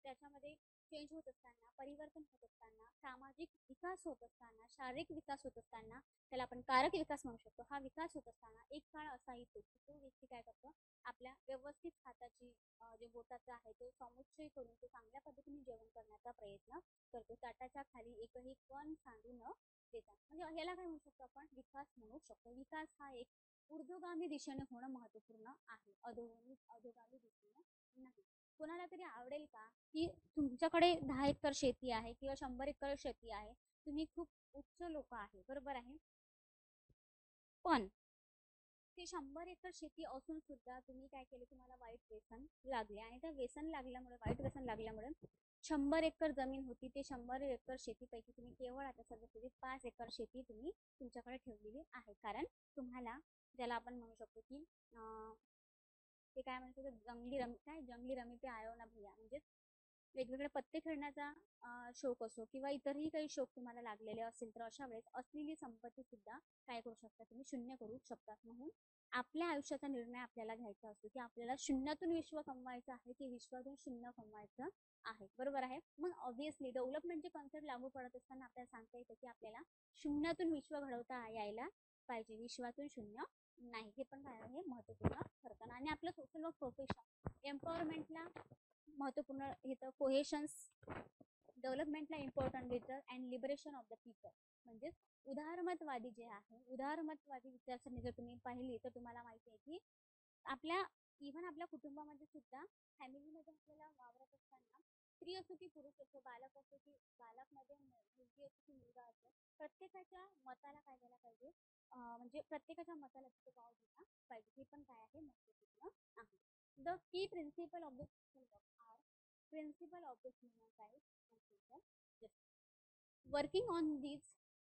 त्याच्यामध्ये चेंज होत असताना, परिवर्तन होत असताना, सामाजिक विकास होत असताना, शारीरिक विकास होत असताना त्याला आपण कारक विकास म्हणू शकतो. हा विकास होत असताना एक काळ असा येतो की तो व्यक्ती काय करतो, आपल्या व्यवस्थित हाताची जे बोटाचा आहे तो समुच्चय करून तो चांगल्या पद्धतीने जेवण करण्याचा प्रयत्न करतो, ताटाच्या खाली एकही कण सांडू न देता. म्हणजे याला काय म्हणू शकतो, आपण विकास म्हणू शकतो. विकास हा एक ऊर्ध्वगामी दिशेने होणं महत्वपूर्ण आहे, अधोगामी दिशेने नाही. कोणाला तरी आवडेल का की तुमच्याकडे 10 एकर शेती आहे किंवा 100 एकर शेती आहे, तुम्ही खूप उच्च लोक आहे, बरोबर आहे, पण ते 100 एकर शेती असून सुद्धा तुम्ही काय केले, तुम्हाला वाईट व्यसन लागले आणि त्या व्यसन लागल्यामुळे, वाईट व्यसन लागल्यामुळे 100 एकर जमीन होती, ते 100 एकर शेतीपैकी तुम्ही केवळ आता सध्या 5 एकर शेती तुम्ही तुमच्याकडे ठेवलेली आहे. कारण तुम्हाला ज्याला आपण म्हणू शकतो की ते काय म्हणतो, जंगली रमी पे आयो ना भैया, म्हणजे वेगवेगळे पत्ते खेळण्याचा शौक असो किंवा इतरही काही शौक तुम्हाला लागलेले असेल तर अशा वेळेस असलेली संपत्ती सुद्धा काय करू शकता, तुम्ही शून्य करू शकतात. म्हणून आपल्या आयुष्याचा निर्णय आपल्याला घ्यायचा असतो की आपल्याला शून्यातून विश्व कमवायचं आहे की विश्वातून शून्य कमवायचं आहे. बरोबर आहे. मग ऑब्व्हियसली डेव्हलपमेंटचे कॉन्सेप्ट लागू पडत असताना आपल्याला सांगता येतं की आपल्याला शून्यातून विश्व घडवता यायला पाहिजे, विश्वातून शून्य नाही. हे पण काय आहे, महत्वपूर्ण ठरतं. आणि आपलं सोशल वर्क प्रोफेशन एम्पॉवरमेंटला महत्वपूर्ण येतं, कोहेशन्स डेव्हलपमेंटला इम्पॉर्टंट देतं and liberation of the people. म्हणजेच उदारमतवादी जे आहे, उदारमतवादी विचारसरणी जर तुम्ही पाहिली तर तुम्हाला माहिती आहे की आपल्या इव्हन आपल्या कुटुंबामध्ये सुद्धा फॅमिलीमध्ये आपल्याला वावरत असताना स्त्री असो की पुरुष असो, बालक असो की बालकमध्ये मुलगी असो की मुलगा असो, प्रत्येकाच्या मताला काय झाला पाहिजे, म्हणजे प्रत्येकाच्या मताला तिथे वाव दिला पाहिजे. हे पण काय आहे महत्त्वपूर्ण आहे. The key principle of the social work are principle of the human rights and social justice. Working on these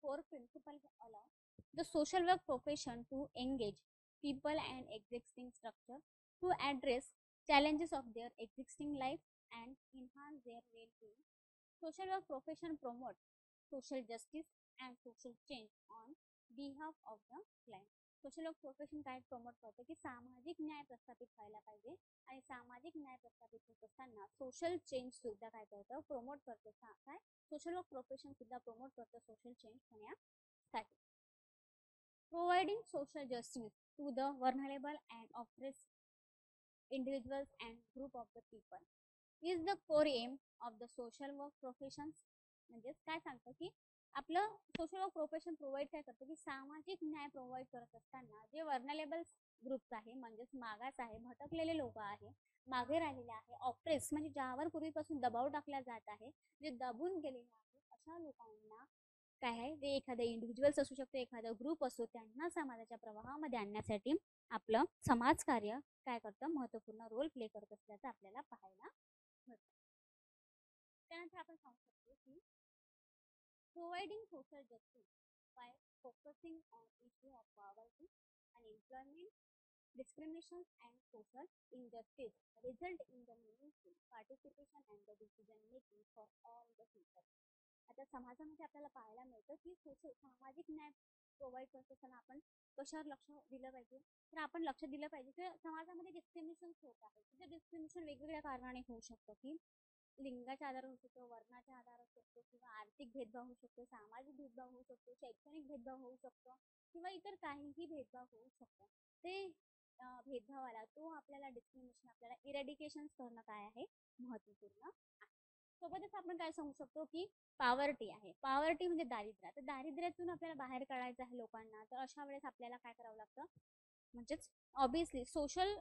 four principles allow the social work profession to engage people and existing structure to address challenges of their existing life and enhance their well-being. Social work profession promotes social justice and social change on behalf of the client. Social work profession काय प्रमोट करतं की सामाजिक न्याय प्रस्थापित व्हायला पाहिजे आणि सामाजिक न्याय प्रस्थापित होत असताना सोशल चेंज सुद्धा काय करतं, प्रमोट करतं. काय सोशल वर्क प्रोफेशन सुद्धा प्रमोट करतं सोशल चेंज होण्यासाठी. Providing social justice to the vulnerable and oppressed individuals and group of the people is the core aim of the social work professions. म्हणजेच काय सांगतं की आपलं सोशल वर्क प्रोफेशन प्रोव्हाइड काय करतं की सामाजिक न्याय प्रोव्हाइड करत असताना जे व्हर्नरेबल ग्रुप्स आहे, म्हणजेच मागास आहे, भटकलेले लोक आहे, मागे राहिलेले आहे, ऑप्रेस म्हणजे ज्यावर पूर्वीपासून दबाव टाकला जात आहे, जे दबून गेलेले आहे, अशा लोकांना काय आहे ते एखादे इंडिव्हिज्युअल्स असू शकतो, एखादा ग्रुप असो, त्यांना समाजाच्या प्रवाहामध्ये आणण्यासाठी आपलं समाजकार्य काय करतं, महत्त्वपूर्ण रोल प्ले करत असल्याचं आपल्याला पाहायला मिळतं. त्यानंतर आपण सांगू शकतो की providing social justice bye focusing on issue of poverty and employment discrimination and social injustice result in the meaningful participation and the decision making for all the people. आता समाजामध्ये आपल्याला पाहायला मिळतं की सामाजिक न्याय प्रोव्हाइड करत असताना आपण कशावर लक्ष दिलं पाहिजे, तर आपण लक्ष दिलं पाहिजे की समाजामध्ये डिस्क्रिमिनेशन होत आहे. म्हणजे डिस्क्रिमिनेशन वेगवेगळ्या कारणाने होऊ शकतं की लिंगाच्या आधार होऊ शकतो, वर्णाच्या आधार होऊ शकतो, किंवा आर्थिक भेदभाव होऊ शकतो, सामाजिक भेदभाव होऊ शकतो, शैक्षणिक भेदभाव होऊ शकतो, किंवा इतर काहीही भेदभाव होऊ शकतो. ते भेदभावाला तो आपल्याला डिस्क्रिमिनेशन आपल्याला इरेडिकेशन करणं काय आहे, महत्त्वपूर्ण आहे. सोबतच आपण काय सांगू शकतो की पॉवर्टी आहे. पॉवर्टी म्हणजे दारिद्र्य. तर दारिद्र्यातून आपल्याला बाहेर काढायचं आहे लोकांना, तर अशा वेळेस आपल्याला काय करावं लागतं, म्हणजेच ऑब्विसली सोशल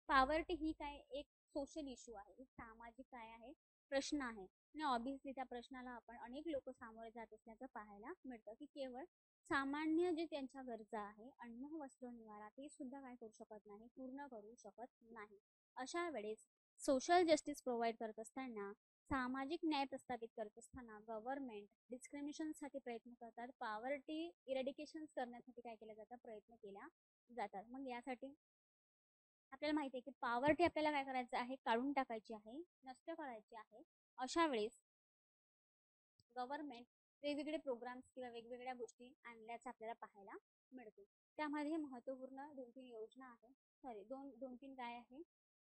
पॉवर्टी ही काय एक सोशल इश्यू आहे, एक सामाजिक काय आहे, प्रश्न आहे. आणि ऑब्विसली त्या प्रश्नाला आपण अनेक लोक सामोरे जात असल्याचं पाहायला मिळतं की केवळ सामान्य जे त्यांच्या गरजा आहे, अन्न वस्त्र निवारा, ते सुद्धा काय करू शकत नाही, पूर्ण करू शकत नाही. अशा वेळेस सोशल जस्टिस प्रोव्हाइड करत असताना, सामाजिक न्याय प्रस्थापित करत असताना गव्हर्नमेंट डिस्क्रिमिनेशनसाठी प्रयत्न करतात, पॉवर्टी इरेडिकेशन करण्यासाठी काय केलं जातं, प्रयत्न केल्या जातात. मग यासाठी आपल्याला माहिती आहे की पॉवर्टी आपल्याला काय करायचं आहे, काढून टाकायची आहे, नष्ट करायची आहे. अशा वेळेस गव्हर्नमेंट वेगवेगळे प्रोग्राम्स किंवा वेगवेगळ्या गोष्टी आणल्याचं आपल्याला पाहायला मिळते. त्यामध्ये महत्त्वपूर्ण 2-3 योजना आहे, सॉरी 2-3 काय आहे,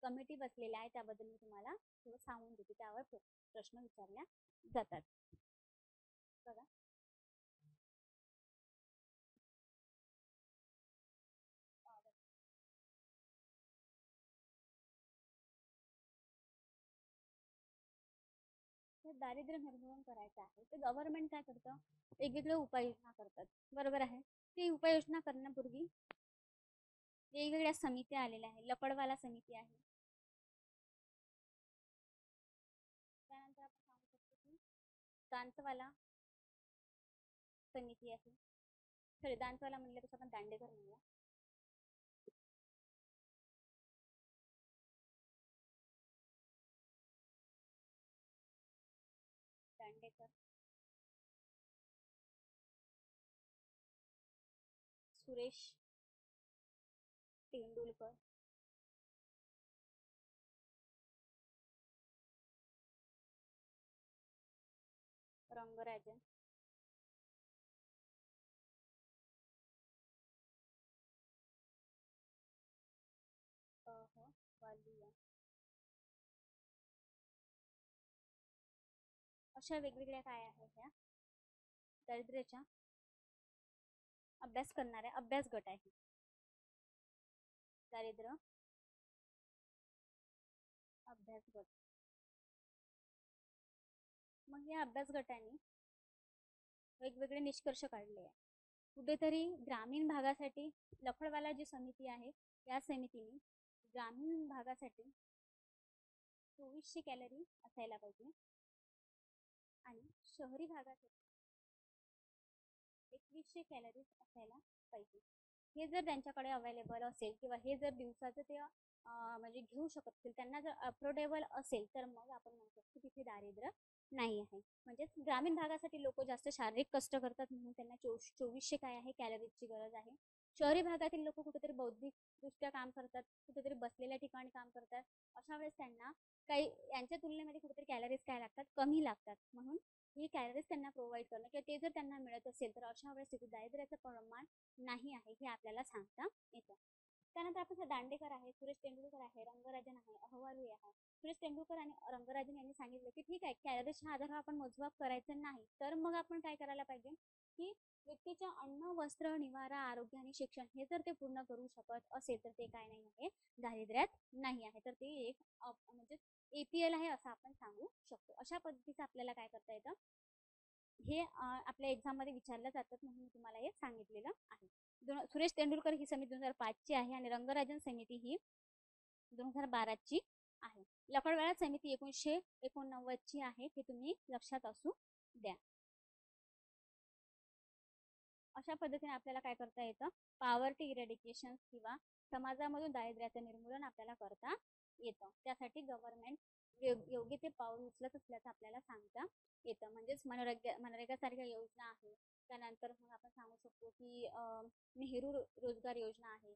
कमिटी बसलेल्या आहे. त्याबद्दल मी तुम्हाला थोडं सांगून देते, त्यावर प्रश्न विचारल्या जातात. बघा, तर दारिद्र्य निर्मूलन करायचं आहे तर गव्हर्नमेंट काय करतं, वेगवेगळ्या उपाययोजना करतात, बरोबर आहे. ती उपाययोजना करण्यापूर्वी वेगवेगळ्या समित्या आलेल्या आहे. लकडवाला समिती आहे, त्यानंतर आपण सांगू शकतो की दांतवाला समिती आहे. सॉरी, दांतवाला म्हणल्यापेक्षा आपण दांडेकर म्हणूया. दांडेकर, सुरेश तेंडुलकर, रंगराजन, वालिया, अशा वेगवेगळ्या काय आहे ह्या दारिद्र्याच्या अभ्यास करणाऱ्या अभ्यास गट आहे. दारिद्र्य अभ्यास गट. मग या अभ्यास गटाने वेगवेगळे निष्कर्ष काढले आहे. कुठेतरी ग्रामीण भागासाठी लफडवाला जी समिती आहे या समितीने ग्रामीण भागासाठी 2400 कॅलरी असायला पाहिजे आणि शहरी भागासाठी 2100 कॅलरीज असायला पाहिजे. हे जर त्यांच्याकडे अवेलेबल असेल किंवा हे जर दिवसाचं ते म्हणजे घेऊ शकत असतील, त्यांना जर अफोर्डेबल असेल, तर मग आपण म्हणू शकतो तिथे दारिद्र्य नाही आहे. म्हणजेच ग्रामीण भागासाठी लोक जास्त शारीरिक कष्ट करतात म्हणून त्यांना 2400 काय आहे कॅलरीजची गरज आहे. शहरी भागातील लोक कुठेतरी बौद्धिकदृष्ट्या काम करतात, कुठेतरी बसलेल्या ठिकाणी काम करतात. अशा वेळेस त्यांना काही यांच्या तुलनेमध्ये कुठेतरी कॅलरीज काय लागतात, कमी लागतात. म्हणून ही कॅलरीज त्यांना प्रोव्हाइड करणं किंवा ते जर त्यांना मिळत असेल तर अशा वेळेस तिथे दारिद्र्याचं प्रमाण नाही आहे हे आपल्याला सांगता येतं. त्यानंतर आपण दांडेकर आहे, सुरेश तेंडुलकर आहे, रंगराजन आहे, अहवालू आहे. सुरेश तेंडुलकर आणि रंगराजन यांनी सांगितलं की ठीक आहे, कॅलरीजच्या आधारावर आपण मोजमाप करायचं नाही, तर मग आपण काय करायला पाहिजे की व्यक्तीच्या अन्न, वस्त्र, निवारा, आरोग्य आणि शिक्षण हे जर ते पूर्ण करू शकत असेल तर ते काय नाही आहे, दारिद्र्यात नाही आहे. तर ते एक म्हणजे APL आहे असं आपण सांगू शकतो. अशा पद्धतीचं आपल्याला काय करता येतं, हे आपल्या एक्झाममध्ये विचारलं जातात म्हणून मी तुम्हाला हे सांगितलेलं आहे. सुरेश तेंडुलकर ही समिती 2005ची आहे आणि रंगराजन समिती ही 2012ची आहे. लफडवाला समिती 1989ची आहे. हे तुम्ही लक्षात असू द्या. अशा पद्धतीने आपल्याला काय करता येतं, पॉवर्टी इरेडिकेशन किंवा समाजामधून दारिद्र्याचं निर्मूलन आपल्याला करता येतं. त्यासाठी गव्हर्नमेंट योग्य ते पाऊल उचलत असल्याचं आपल्याला सांगता येतं. म्हणजेच मनरेगासारख्या योजना आहे. त्यानंतर मग आपण सांगू शकतो की नेहरू रोजगार योजना आहे.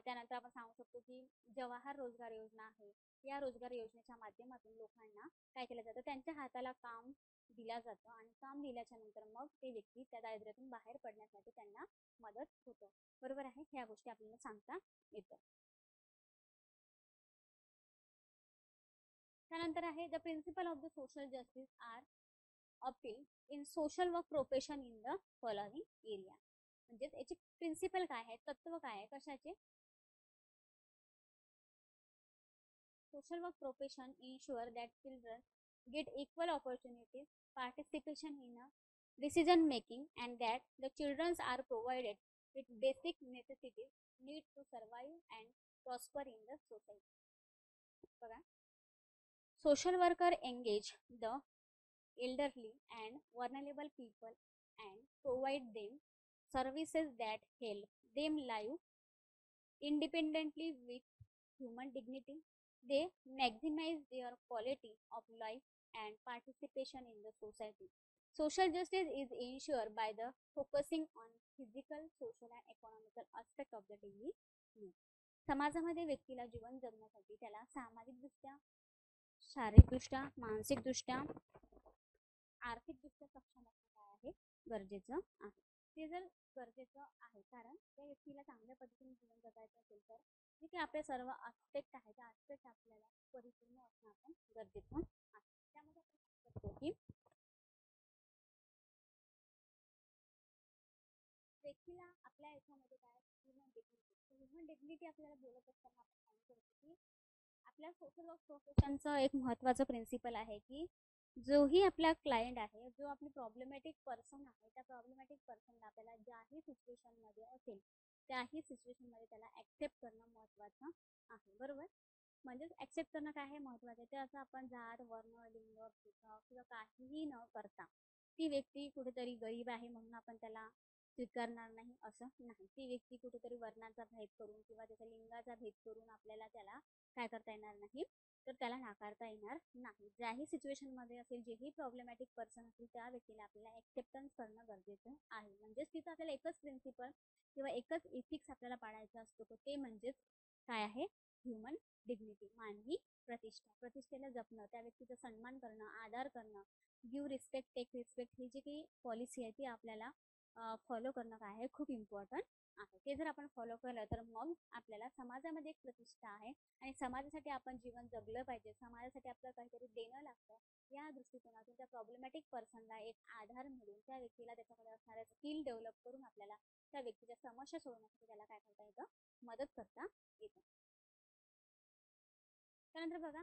त्यानंतर आपण सांगू शकतो की जवाहर रोजगार योजना आहे. या रोजगार योजनेच्या माध्यमातून लोकांना काय केलं जातं, त्यांच्या हाताला काम दिलं जातं आणि काम दिल्याच्या नंतर मग ते व्यक्ती त्या दारिद्र्यातून बाहेर पडण्यासाठी त्यांना मदत होतं. बरोबर आहे, ह्या गोष्टी आपल्याला सांगता येतं. त्यानंतर आहे the principle of the social justice are appeal in social work profession in the following area. म्हणजेच याचे प्रिन्सिपल काय आहे, तत्व काय आहे, कशाचे, social work profession ensure that children get equal opportunities, participation in a decision making, and that the children are provided with basic necessities need to survive and prosper in the society. बघा, social worker engage the elderly and vulnerable people and provide them services that help them live independently with human dignity. They maximize their quality of life and participation in the society. Social justice is ensured by the focusing on physical, social and economical aspect of the daily needs. समाजामध्ये व्यक्तीला जीवन जगण्यासाठी त्याला सामाजिकदृष्ट्या, शारीरिकदृष्ट्या, मानसिकदृष्ट्या, आर्थिकदृष्ट्या सक्षम असणं काय आहे, गरजेचं आहे. ते जर गरजेचं आहे, कारण त्या व्यक्तीला चांगल्या पद्धतीने जीवन जगायचं असेल तर जे काही आपले सर्व आस्पेक्ट आहे त्या आस्पेक्ट आपल्याला परिपूर्ण असणं आपण गरजेचं आहे. त्यामध्ये आपण सांगू शकतो की व्यक्तीला आपल्या याच्यामध्ये काय ह्युमन डिग्निटी आपल्याला बोलत असताना आपण सांगू शकतो की आपल्या सोशल वर्क प्रोफेशनचं एक महत्त्वाचं प्रिन्सिपल आहे की जोही आपला क्लायंट आहे, जो आपली प्रॉब्लेमॅटिक पर्सन आहे, त्या प्रॉब्लेमॅटिक पर्सनला आपल्याला ज्याही सिच्युएशनमध्ये असेल त्याही सिच्युएशनमध्ये त्याला ॲक्सेप्ट करणं महत्त्वाचं आहे. बरोबर, म्हणजेच ॲक्सेप्ट करणं काय आहे महत्त्वाचं आहे. ते असं आपण जात, वर्ण, लिंग, भेदभाव किंवा काहीही न करता ती व्यक्ती कुठेतरी गरीब आहे म्हणून आपण त्याला स्वीकारणार नाही असं नाही. ती व्यक्ती कुठेतरी वर्णाचा भेद करून किंवा त्याच्या लिंगाचा भेद करून आपल्याला त्याला काय करता येणार नाही, तर त्याला नाकारता येणार नाही. ज्याही सिच्युएशनमध्ये असेल, जेही प्रॉब्लेमॅटिक पर्सन असेल त्या व्यक्तीला आपल्याला ॲक्सेप्टन्स करणं गरजेचं आहे. म्हणजेच तिथं आपल्याला एकच प्रिन्सिपल किंवा एकच एथिक्स आपल्याला पाळायचा असतो, ते म्हणजेच काय आहे, ह्युमन डिग्निटी, मानवी प्रतिष्ठा. प्रतिष्ठेला जपणं, त्या व्यक्तीचा सन्मान करणं, आदर करणं, गिव्ह रिस्पेक्ट, टेक रिस्पेक्ट, ही जी काही पॉलिसी आहे ती आपल्याला फॉलो करणं काय आहे, खूप इम्पॉर्टंट आहे. ते जर आपण फॉलो केलं तर मग आपल्याला समाजामध्ये एक प्रतिष्ठा आहे आणि समाजासाठी आपण जीवन जगलं पाहिजे, समाजासाठी आपल्याला काहीतरी देणं लागतं, या दृष्टिकोनातून त्या प्रॉब्लेमॅटिक पर्सनला एक आधार मिळून त्या व्यक्तीला त्याच्याकडे असणाऱ्या स्किल डेव्हलप करून आपल्याला त्या व्यक्तीच्या समस्या सोडवण्यासाठी त्याला काय करता येतं, मदत करता येतं. त्यानंतर बघा,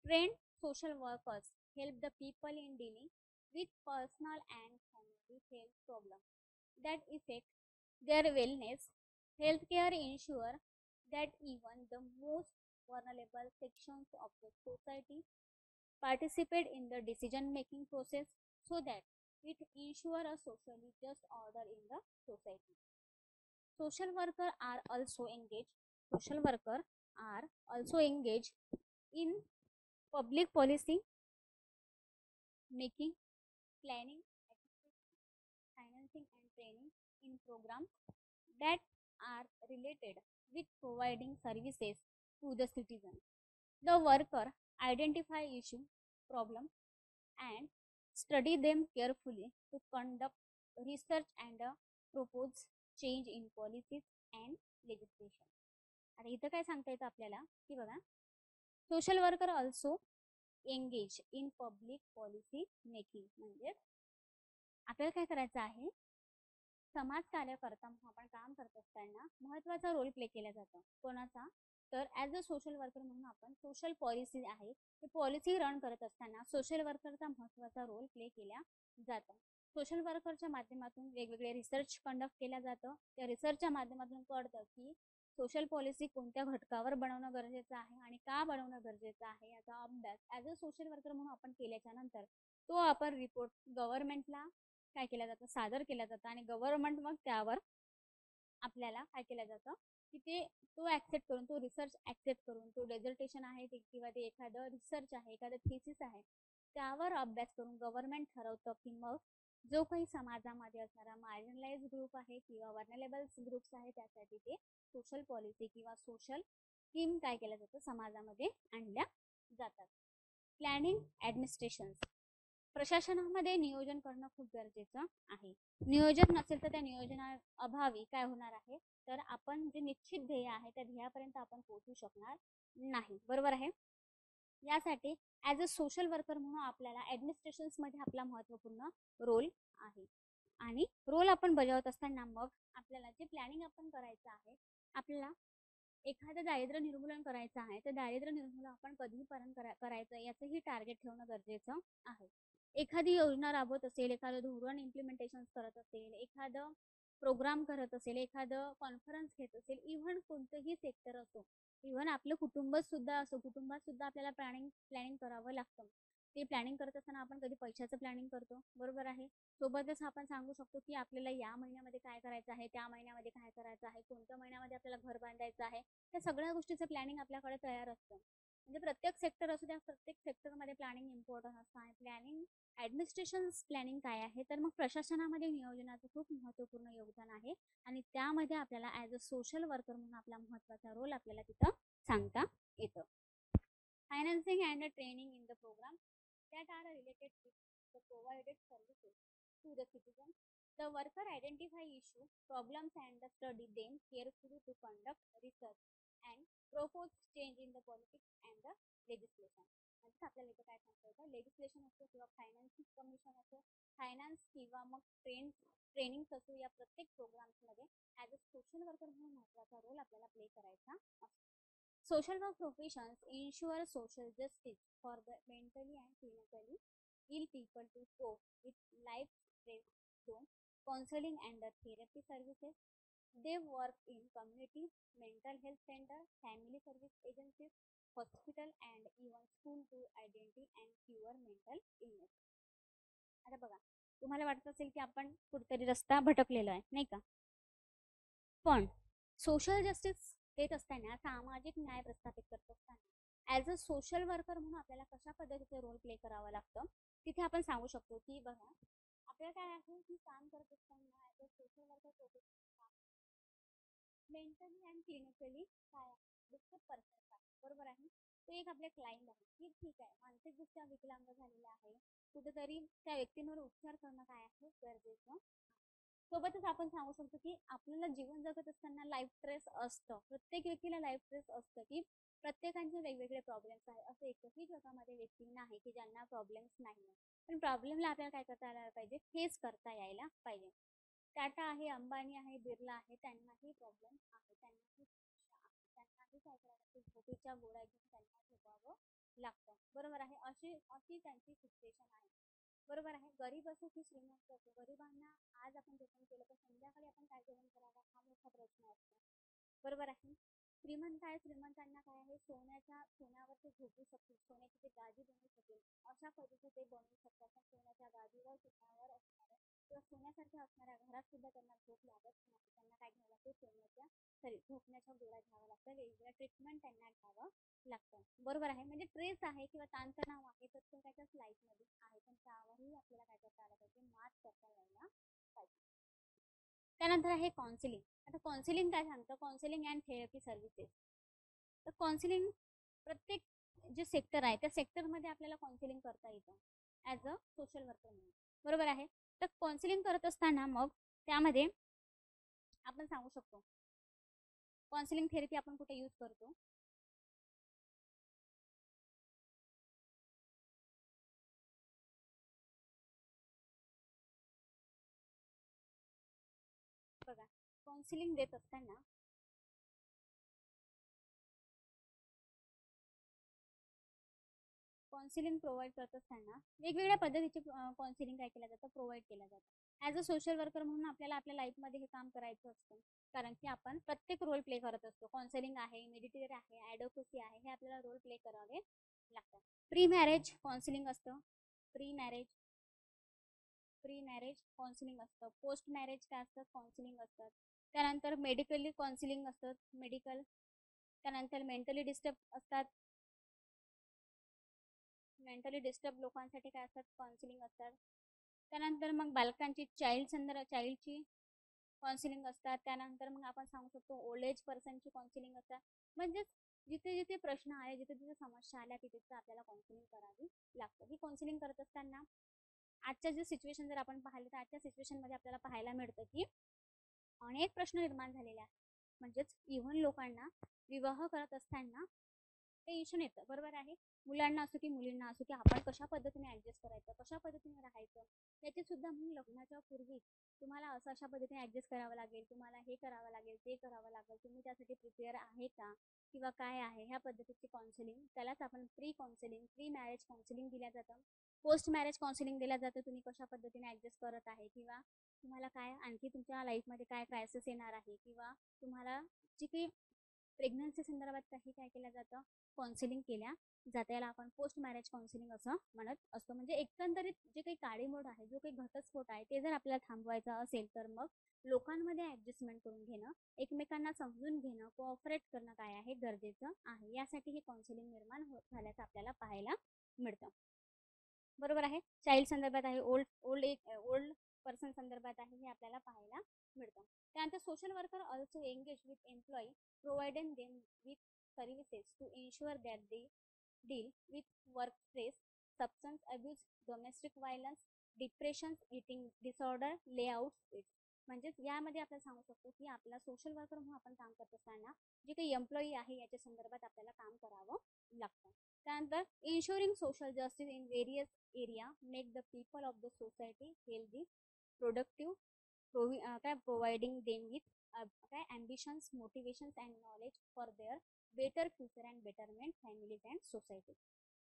trend social workers help the people in dealing with personal and family health problems that affect their wellness. Healthcare ensure that even the most vulnerable sections of the society participate in the decision making process so that it ensure a socially just order in the society. Social worker are also engaged. Social worker are also engaged in public policy making, planning, financing, and training in programs that are related with providing services to the citizen. The worker identify issue, problem, and study them carefully to conduct research and propose change in policies and legislation. आता इथं काय सांगता येतं आपल्याला की बघा, social worker also engage in public policy making. म्हणजे आपल्याला काय करायचं आहे, समाज कार्यकर्ता म्हणून आपण काम करत असताना महत्वाचा रोल प्ले केला जातो. कोणाचा? तर ॲज अ सोशल वर्कर म्हणून आपण सोशल पॉलिसी आहे ते पॉलिसी रन करत असताना सोशल वर्करचा महत्वाचा रोल प्ले केला जातो. सोशल वर्करच्या माध्यमातून वेगवेगळे रिसर्च कंडक्ट केला जातं. त्या रिसर्चच्या माध्यमातून कळतं की सोशल पॉलिसी कोणत्या घटकावर बनवणं गरजेचं आहे आणि का बनवणं गरजेचं आहे याचा अभ्यास ॲज अ सोशल वर्कर म्हणून आपण केल्याच्या नंतर तो आपण रिपोर्ट गव्हर्नमेंटला काय केलं जातं, सादर केलं जातं आणि गव्हर्नमेंट मग त्यावर आपल्याला काय केलं जातं की ते तो ऍक्सेप्ट करून, तो रिसर्च ऍक्सेप्ट करून, तो डेझर्टेशन आहे ते किंवा ते एखादं रिसर्च आहे, एखादं थेसिस आहे, त्यावर अभ्यास करून गव्हर्नमेंट ठरवतं की मग जो काही समाजामध्ये असणारा मार्जिनलाइज ग्रुप आहे किंवा वर्नरेबल्स ग्रुप्स आहे त्यासाठी ते सोशल पॉलिसी किंवा सोशल स्कीम काय केल्या जातं समाजामध्ये आणल्या जातात. प्लॅनिंग ऍडमिनिस्ट्रेशन, प्रशासनामध्ये नियोजन करणं खूप गरजेचं आहे. नियोजन नसेल तर त्या नियोजना अभावी काय होणार आहे, तर आपण जे निश्चित ध्येय आहे त्या ध्येयापर्यंत आपण पोहोचू शकणार नाही. बरोबर आहे. यासाठी ॲज अ सोशल वर्कर म्हणून आपल्याला ॲडमिनिस्ट्रेशन्समध्ये आपला महत्त्वपूर्ण रोल आहे. आणि रोल आपण बजावत असताना मग आपल्याला जे प्लॅनिंग आपण करायचं आहे, आपल्याला एखादं दारिद्र्य निर्मूलन करायचं आहे तर दारिद्र्य निर्मूलन आपण कधीपर्यंत करायचं याचंही टार्गेट ठेवणं गरजेचं आहे. एखादी योजना राबवत असेल, एखादं धोरण इम्प्लिमेंटेशन करत असेल, एखादं प्रोग्राम करत असेल, एखादं कॉन्फरन्स घेत असेल, इव्हन कोणतंही सेक्टर असो, इव्हन आपलं कुटुंबात सुद्धा असो, कुटुंबात सुद्धा आपल्याला प्लॅनिंग करावं लागतं. ते प्लॅनिंग करत असताना आपण कधी पैशाचं प्लॅनिंग करतो, बरोबर आहे. सोबतच आपण सांगू शकतो की आपल्याला या महिन्यामध्ये काय करायचं आहे, त्या महिन्यामध्ये काय करायचं आहे, कोणत्या महिन्यामध्ये आपल्याला घर बांधायचं आहे, त्या सगळ्या गोष्टीचं प्लॅनिंग आपल्याकडे तयार असतं. म्हणजे प्रत्येक सेक्टर असू द्या, प्रत्येक सेक्टरमध्ये प्लॅनिंग इम्पॉर्टंट असतं. आणि प्लॅनिंग ॲडमिनिस्ट्रेशन प्लॅनिंग काय आहे, तर मग प्रशासनामध्ये नियोजनाचं खूप महत्त्वपूर्ण योगदान आहे आणि त्यामध्ये आपल्याला ॲज अ सोशल वर्कर म्हणून आपला महत्त्वाचा रोल आपल्याला तिथं सांगता येतं. Financing and training in the program that are related with the provided services to the citizen. The worker identify issue, problems and study them carefully to conduct research and propose change in the politics and the legislation. म्हणजे आपल्याला इथं काय सांगता येतं, लेजिस्लेशन असो किंवा फायनान्सिंग कमिशन असो, फायनान्स किंवा मग ट्रेनिंग्स असो, या प्रत्येक प्रोग्राम्समध्ये ॲज अ सोशल वर्कर म्हणून महत्त्वाचा रोल आपल्याला प्ले करायचा असतो. Social work professions ensure social justice for the mentally and physically ill people to cope with life stress through counseling and the therapy services. They work in community, mental health center, family service agencies, hospital and even school to identify and cure mental illness. आता बघा, तुम्हाला वाटत असेल की आपण कुठेतरी रस्ता भटकलेला आहे, नाही का? पण सोशल जस्टिस देत असताना, सामाजिक न्याय प्रस्थापित करत असताना ॲज अ सोशल वर्कर म्हणून आपल्याला कशा पद्धतीचं रोल प्ले करावं लागतं, तिथे आपण सांगू शकतो की बघा, आपल्याला काय आहे की काम करत असताना as a social worker professional mentally and clinically काय डिस्टर्ब पर्सन आहे, बरोबर आहे. तो एक आपले क्लायंट आहे की ठीक आहे, मानसिकदृष्ट्या विकलांग झालेला आहे, कुठेतरी त्या व्यक्तींवर उपचार करणं काय आहे गरजेचं. सोबतच आपण सांगू शकतो की आपल्याला जीवन जगत असताना लाईफ स्ट्रेस असतं, प्रत्येक व्यक्तीला लाईफ स्ट्रेस असतं की प्रत्येकांचे वेगवेगळे प्रॉब्लेम्स आहे. असं एकही जगामध्ये व्यक्ती नाही की ज्यांना प्रॉब्लेम्स नाही, पण प्रॉब्लेमला आपल्याला काय करता यायला पाहिजे, फेस करता यायला पाहिजे. टाटा आहे, अंबानी आहे, बिर्ला आहे, त्यांनाही प्रॉब्लेम्स आहे, त्यांनाही त्यांनाही काय करायला झोपेच्या गोळ्या घेऊन त्यांना झोपावं लागतं, बरोबर आहे. अशी त्यांची सिच्युएशन आहे. बरोबर आहे. गरीब असो की श्रीमंत असो, गरिबांना आज आपण जेवण केलं तर संध्याकाळी आपण काय जेवण करावं हा मोठा प्रश्न असतो. बरोबर आहे. श्रीमंत आहे, श्रीमंतांना काय आहे, सोन्यावर ते झोपू शकतील, सोन्याची ते गादी बनवू शकेल, अशा पद्धतीचे ते बनवू शकतात. पण सोन्याच्या गादीवर, सोन्यावर असणाऱ्या किंवा सोन्यासारख्या असणाऱ्या घरात सुद्धा त्यांना झोप लागत नाही. त्यांना काय घ्यावं लागतं, झोपण्याच्या गोळ्या घ्याव्या लागतात, वेगवेगळ्या ट्रीटमेंट त्यांना घ्यावं लागतं. बरोबर आहे. म्हणजे स्ट्रेस आहे किंवा ताणतणाव आहे तर तो त्याच्याच लाईफमध्ये आहे, पण त्यावरही आपल्याला काय करता आलं पाहिजे, मात करता यायला पाहिजे. त्यानंतर आहे काउन्सिलिंग. आता काउन्सिलिंग काय सांगतं, काउन्सिलिंग अँड थेरपी सर्व्हिसेस. तर काउन्सिलिंग प्रत्येक जे सेक्टर आहे त्या सेक्टरमध्ये आपल्याला काउन्सिलिंग करता येतं ॲज अ सोशल वर्कर म्हणून. बरोबर आहे. तर काउन्सिलिंग करत असताना मग त्यामध्ये आपण सांगू शकतो काउन्सिलिंग थेरपी आपण कुठे यूज करतो. बघा, काउन्सिलिंग देत असताना काउन्सिलिंग प्रोव्हाइड करत असताना वेगवेगळ्या पद्धतीचे काउन्सिलिंग काय केलं जातं, प्रोव्हाइड केलं जातं. ॲज अ सोशल वर्कर म्हणून आपल्याला आपल्या लाईफमध्ये हे काम करायचं असतं, कारण की आपण प्रत्येक रोल प्ले करत असतो. काउन्सिलिंग आहे, मेडिटेटर आहे, ॲडव्होकेसी आहे, हे आपल्याला रोल प्ले करावे लागतात. प्री मॅरेज काउन्सिलिंग असतं, pre marriage pre marriage counselling असतं, पोस्ट मॅरेज काय असतं, काउन्सिलिंग असतात. त्यानंतर मेडिकली काउन्सिलिंग असतं, मेडिकल. त्यानंतर मेंटली डिस्टर्ब लोकांसाठी काय असतात, काउन्सिलिंग असतात. त्यानंतर मग बालकांची चाइल्डची काउन्सिलिंग असतात. त्यानंतर मग आपण सांगू शकतो ओल्ड एज पर्सनची काउन्सिलिंग असतात. म्हणजे जिथे जिथे प्रश्न आहे, जिथे जिथे समस्या आल्या तिथे आपल्याला काउन्सिलिंग करावी लागतं. ही काउन्सिलिंग करत असताना आजच्या जे सिच्युएशन जर आपण पाहिलं तर आजच्या सिच्युएशनमध्ये आपल्याला पाहायला मिळतं की अनेक प्रश्न निर्माण झालेले आहेत. म्हणजेच इव्हन लोकांना विवाह करत असताना टेन्शन येतं. बरोबर आहे. मुलांना असो की मुलींना असो की आपण कशा पद्धतीने ऍडजस्ट करायचं, कशा पद्धतीने राहायचं, याची सुद्धा मग लग्नाच्या पूर्वी तुम्हाला असं अशा पद्धतीने ऍडजस्ट करावं लागेल, तुम्हाला हे करावं लागेल, ते करावं लागेल, तुम्ही त्यासाठी प्रिपेअर आहे का किंवा काय आहे, ह्या पद्धतीची काउन्सिलिंग, त्यालाच आपण प्री मॅरेज काउन्सिलिंग दिल्या जातं. पोस्ट मॅरेज काउन्सिलिंग दिल्या जातं, तुम्ही कशा पद्धतीने ऍडजस्ट करत आहे किंवा तुम्हाला काय आणखी तुमच्या लाईफमध्ये काय क्रायसिस येणार आहे किंवा तुम्हाला जी काही प्रेग्नन्सी संदर्भात काही काय केलं जातं, काउन्सिलिंग केल्या जाते. याला आपण पोस्ट मॅरेज काउन्सिलिंग असं म्हणत असतो. म्हणजे एकंदरीत जे काही काळीमोड आहे, जो काही घटस्फोट आहे, ते जर आपल्याला थांबवायचा असेल तर मग लोकांमध्ये ऍडजस्टमेंट करून घेणं, एकमेकांना समजून घेणं, कोऑपरेट करणं काय आहे, गरजेचं आहे. यासाठी हे काउन्सिलिंग निर्माण होत झाल्याचं आपल्याला पाहायला मिळतं. बरोबर आहे. चाइल्ड संदर्भात आहे, ओल्ड पर्सन संदर्भात आहे, हे आपल्याला पाहायला मिळतं. त्यानंतर social worker also engage with employee providing them with services to ensure that they deal with work stress, substance abuse, domestic violence, depression, eating disorder, layout its. म्हणजेच यामध्ये आपण सांगू शकतो की आपला सोशल वर्कर म्हणून आपण काम करत असताना जे काही एम्प्लॉई आहे याच्या संदर्भात आपल्याला काम करावं लागतं. त्यानंतर ensuring social justice in various area make the people of the society healthy, productive, providing them with काय ambitions, motivations and knowledge for their better future and betterment families and society.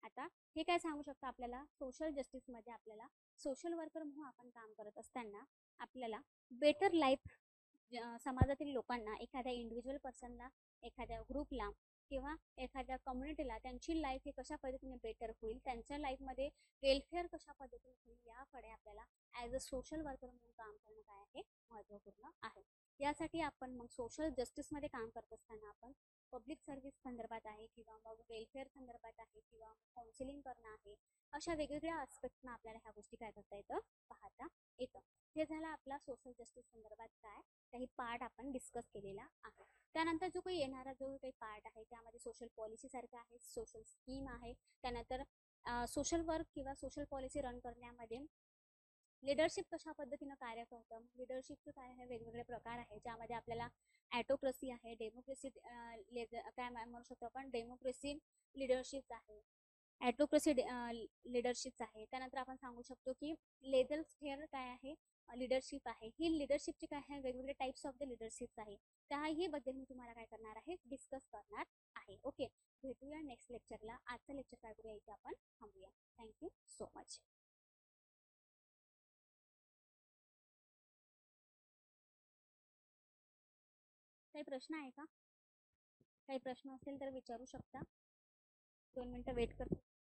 आता हे काय सांगू शकतो, आपल्याला सोशल जस्टिसमध्ये आपल्याला सोशल वर्कर म्हणून आपण काम करत असताना आपल्याला बेटर लाईफ, समाजातील लोकांना, एखाद्या इंडिव्हिज्युअल पर्सनला, एखाद्या ग्रुपला किंवा एखाद्या कम्युनिटीला त्यांची लाईफ ही कशा पद्धतीने बेटर होईल, त्यांच्या लाईफमध्ये वेलफेअर कशा पद्धतीने होईल, याकडे आपल्याला ॲज अ सोशल वर्कर म्हणून काम करणं काय आहे, महत्त्वपूर्ण आहे. यासाठी आपण मग सोशल जस्टिसमध्ये काम करत असताना आपण पब्लिक सर्व्हिस संदर्भात आहे किंवा मग वेलफेअर संदर्भात आहे किंवा काउन्सिलिंग करणं आहे, अशा वेगवेगळ्या आस्पेक्टना आपल्याला ह्या गोष्टी काय करता येतं, पाहता येतं. हे झालं आपला सोशल जस्टिस संदर्भात काय काही पार्ट आपण डिस्कस केलेला आहे. त्यानंतर जो काही येणारा जो काही पार्ट आहे त्यामध्ये सोशल पॉलिसी सारखं आहे, सोशल स्कीम आहे. त्यानंतर सोशल वर्क किंवा सोशल पॉलिसी रन करण्यामध्ये लिडरशिप कशा पद्धतीनं कार्य करतं. लिडरशिपचे काय आहे, वेगवेगळे प्रकार आहे, ज्यामध्ये आपल्याला ॲटोक्रेसी आहे, डेमोक्रेसी, काय म्हणू शकतो आपण, डेमोक्रेसी लिडरशिप आहे, ॲटोक्रेसी लिडरशिप आहे. त्यानंतर आपण सांगू शकतो की लेझल स्फेअर काय आहे, लिडरशिप आहे. ही लिडरशिपची काय आहे, वेगवेगळे टाईप्स ऑफ द लिडरशिप्स आहे. त्याही बद्दल मी तुम्हाला काय करणार आहे, डिस्कस करणार आहे. ओके, भेटूया नेक्स्ट लेक्चरला. आजचं लेक्चर काय करूया, इथे आपण थांबूया. Thank you so much. काही प्रश्न आहे का? काही प्रश्न असेल तर विचारू शकता. 2 मिनिटं वेट करते.